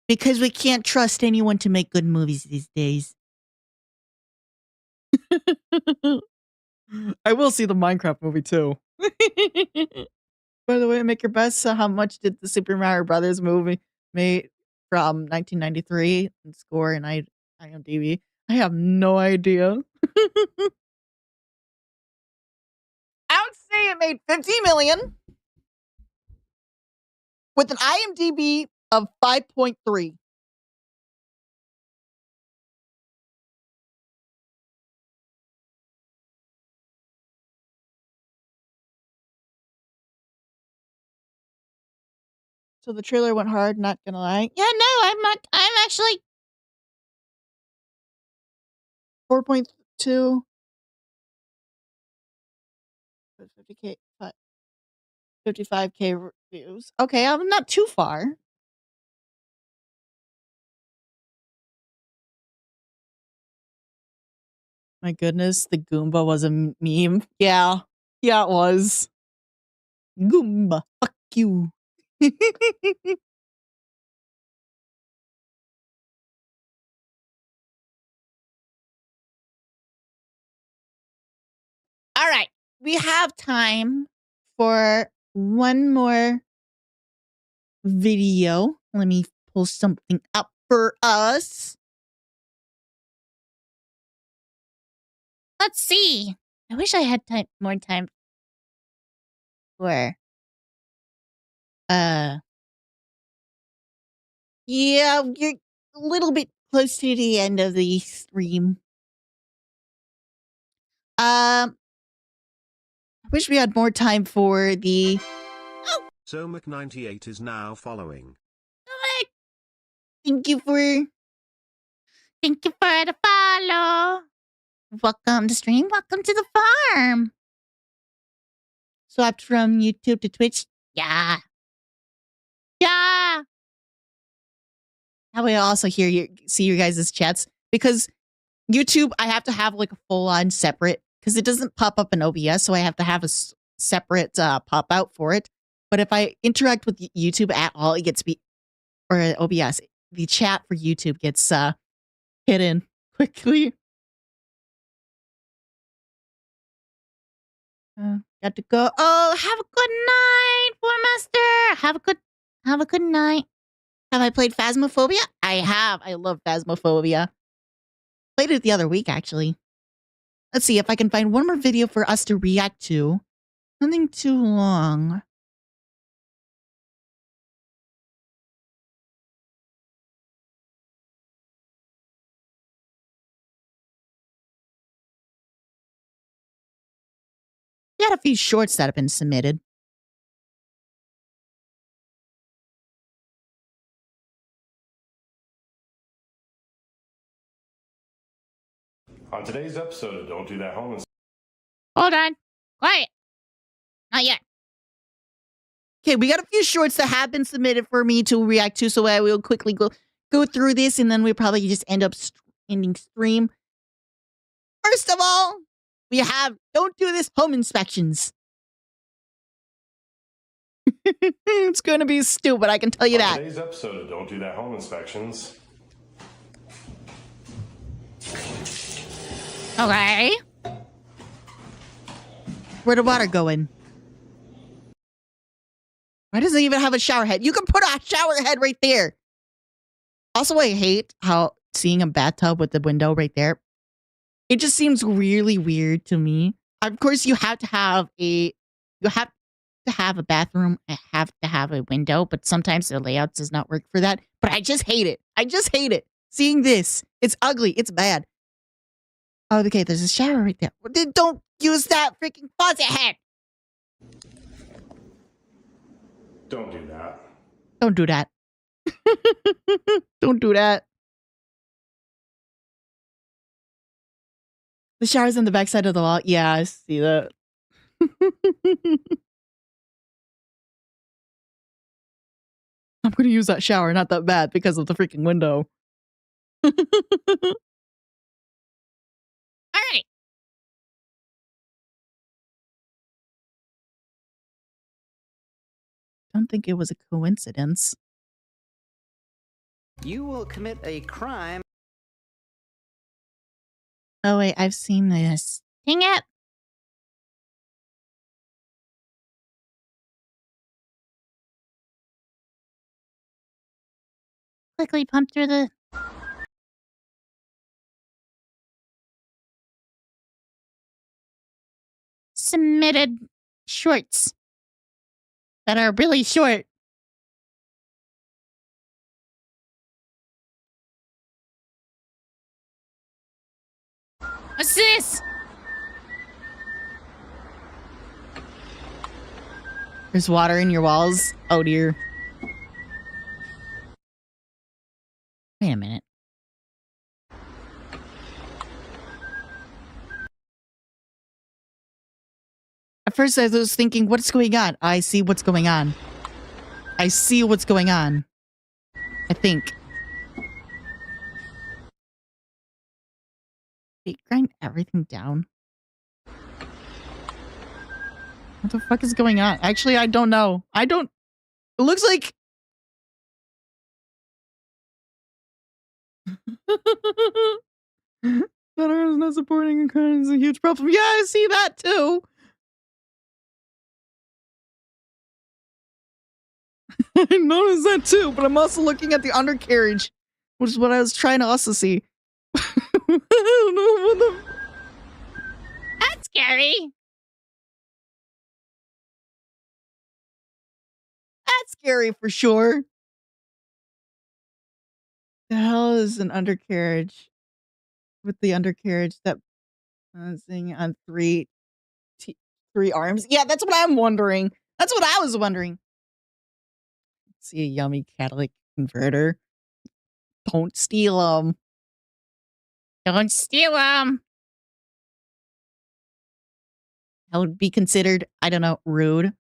Speaker 1: Because we can't trust anyone to make good movies these days.
Speaker 4: I will see the Minecraft movie too. By the way, make your best. How much did the Super Mario Brothers movie made from 1993 and score and IMDb? I have no idea. I would say it made 50 million with an IMDb of 5.3. So the trailer went hard, not gonna lie.
Speaker 2: Yeah, no, I'm not. I'm actually
Speaker 4: 4.2. 50K, 55K views. Okay, I'm not too far. My goodness, the Goomba was a meme. Yeah. Yeah, it was. Goomba, fuck you.
Speaker 2: all right. We have time for one more
Speaker 1: Video. Let me pull something up for us.
Speaker 2: Let's see. I wish I had more time for.
Speaker 1: Yeah, you're a little bit close to the end of the stream. I wish we had more time for the.
Speaker 6: So Mac98 is now following.
Speaker 1: Thank you for
Speaker 2: the follow. Welcome to stream. Welcome to the farm.
Speaker 1: Swapped from YouTube to Twitch.
Speaker 2: Yeah. Yeah.
Speaker 1: How will I also see your guys' chats? Because YouTube, I have to have like a full-on separate, because it doesn't pop up in OBS, so I have to have a separate pop out for it. But if I interact with YouTube at all, it gets or OBS, the chat for YouTube gets hidden quickly. Got to go.
Speaker 2: Oh, have a good night, War Master. Have a good night.
Speaker 1: Have I played Phasmophobia? I have. I love Phasmophobia. Played it the other week, actually. Let's see if I can find one more video for us to react to. Nothing too long. We had a few shorts that have been submitted.
Speaker 5: On today's episode of Don't Do That Home.
Speaker 2: Hold on. Quiet. Not yet.
Speaker 1: Okay, we got a few shorts that have been submitted for me to react to, so I will quickly go through this, and then we'll probably just end up ending stream. First of all, we have Don't Do This Home Inspections. It's going to be stupid, I can tell you that.
Speaker 5: Today's episode of Don't Do That Home Inspections.
Speaker 2: Okay.
Speaker 1: Where'd the water go in? Why doesn't it even have a shower head? You can put a shower head right there. Also, I hate how seeing a bathtub with the window right there. It just seems really weird to me. Of course, you have to have a bathroom and have to have a window, but sometimes the layout does not work for that. But I just hate it. I just hate it. Seeing this, it's ugly. It's bad. Oh, okay, there's a shower right there. Then don't use that freaking faucet head.
Speaker 5: Don't do that.
Speaker 1: Don't do that. Don't do that. The shower's on the backside of the wall. Yeah, I see that. I'm going to use that shower, not that bad, because of the freaking window.
Speaker 2: All right.
Speaker 1: don't think it was a coincidence.
Speaker 7: You will commit a crime.
Speaker 1: Oh wait, I've seen this.
Speaker 2: Dang it. Quickly pump through the... submitted shorts that are really short. What's this?
Speaker 1: There's water in your walls. Oh dear.
Speaker 2: Wait a minute.
Speaker 1: At first I was thinking, what's going on? I see what's going on. I see what's going on. I think. Wait, grind everything down. What the fuck is going on? Actually, I don't know. It looks like... Better is not supporting a crime is a huge problem. Yeah, I see that too. I noticed that too, but I'm also looking at the undercarriage, which is what I was trying to also see. I don't know what the...
Speaker 2: That's scary.
Speaker 1: That's scary for sure. The hell is an undercarriage? With the undercarriage that balancing on three arms? Yeah, that's what I'm wondering. That's what I was wondering. See a yummy catalytic converter. Don't steal them.
Speaker 2: Don't steal them.
Speaker 1: That would be considered, I don't know, rude.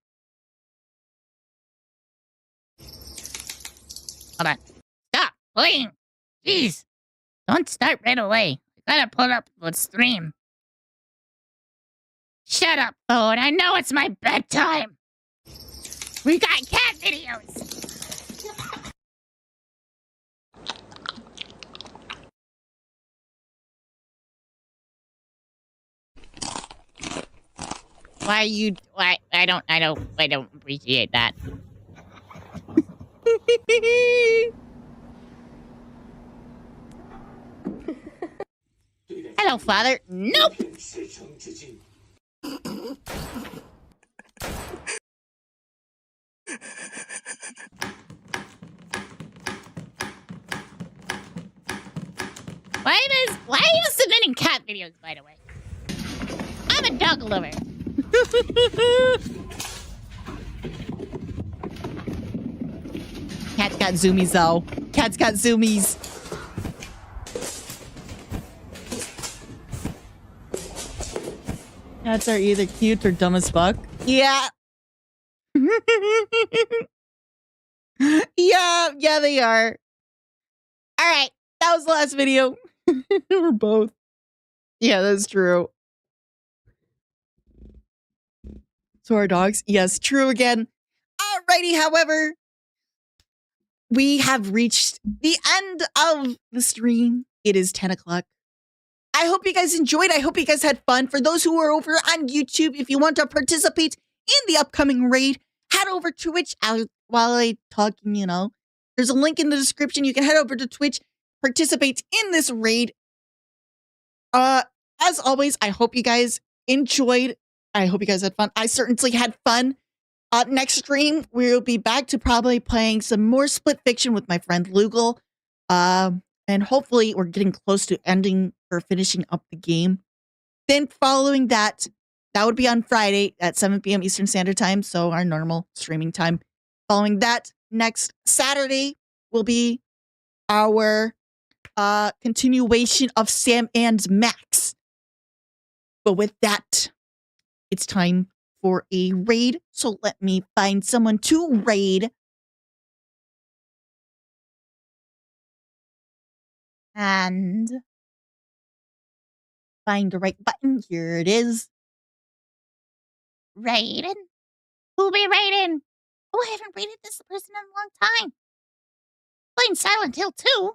Speaker 2: Hold on. Stop playing. Jeez. Don't start right away. I gotta pull up the stream. Shut up, phone. I know it's my bedtime. We got cat videos. Why you... Why... I don't appreciate that. Hello, father. Nope. Why are you submitting cat videos, by the way? I'm a dog lover.
Speaker 1: Cat's got zoomies, though. Cat's got zoomies. Cats are either cute or dumb as fuck. Yeah. Yeah, they are. All right. That was the last video. We're both. Yeah, that's true. So our dogs? Yes, true again. Alrighty, however, we have reached the end of the stream. It is 10 o'clock. I hope you guys enjoyed. I hope you guys had fun. For those who are over on YouTube, if you want to participate in the upcoming raid, head over to Twitch. While I talk, there's a link in the description. You can head over to Twitch, participate in this raid. As always, I hope you guys enjoyed. I hope you guys had fun. I certainly had fun. Next stream, we'll be back to probably playing some more Split Fiction with my friend Lugal. And hopefully we're getting close to ending or finishing up the game. Then following that would be on Friday at 7 p.m. Eastern Standard Time, so our normal streaming time. Following that, next Saturday will be our continuation of Sam and Max. But with that, it's time for a raid. So let me find someone to raid. And find the right button. Here it is.
Speaker 2: Raiden? Who be raiding? Oh, I haven't rated this person in a long time. Playing Silent Hill 2.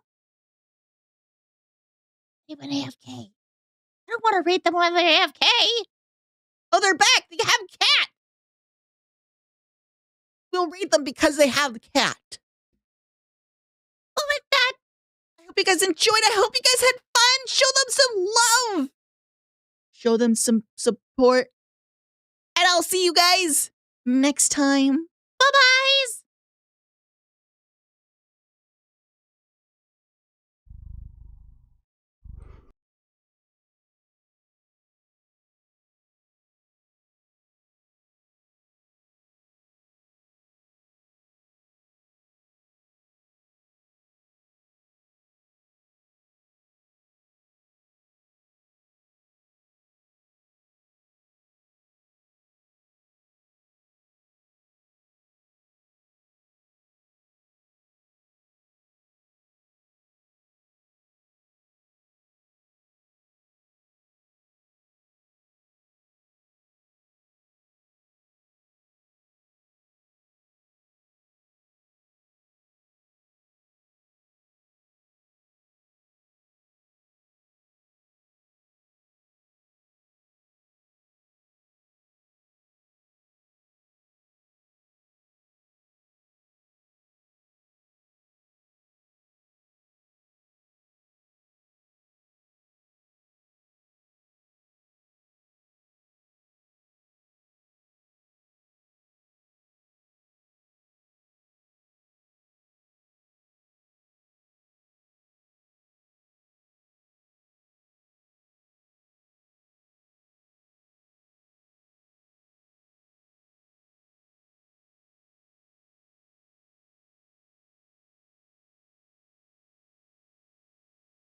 Speaker 2: They went AFK. I don't want to rate them while they're AFK.
Speaker 4: Oh, they're back. They have a cat. We'll read them because they have the cat.
Speaker 2: Oh my God.
Speaker 4: I hope you guys enjoyed. I hope you guys had fun. Show them some love. Show them some support. And I'll see you guys next time.
Speaker 2: Bye-byes.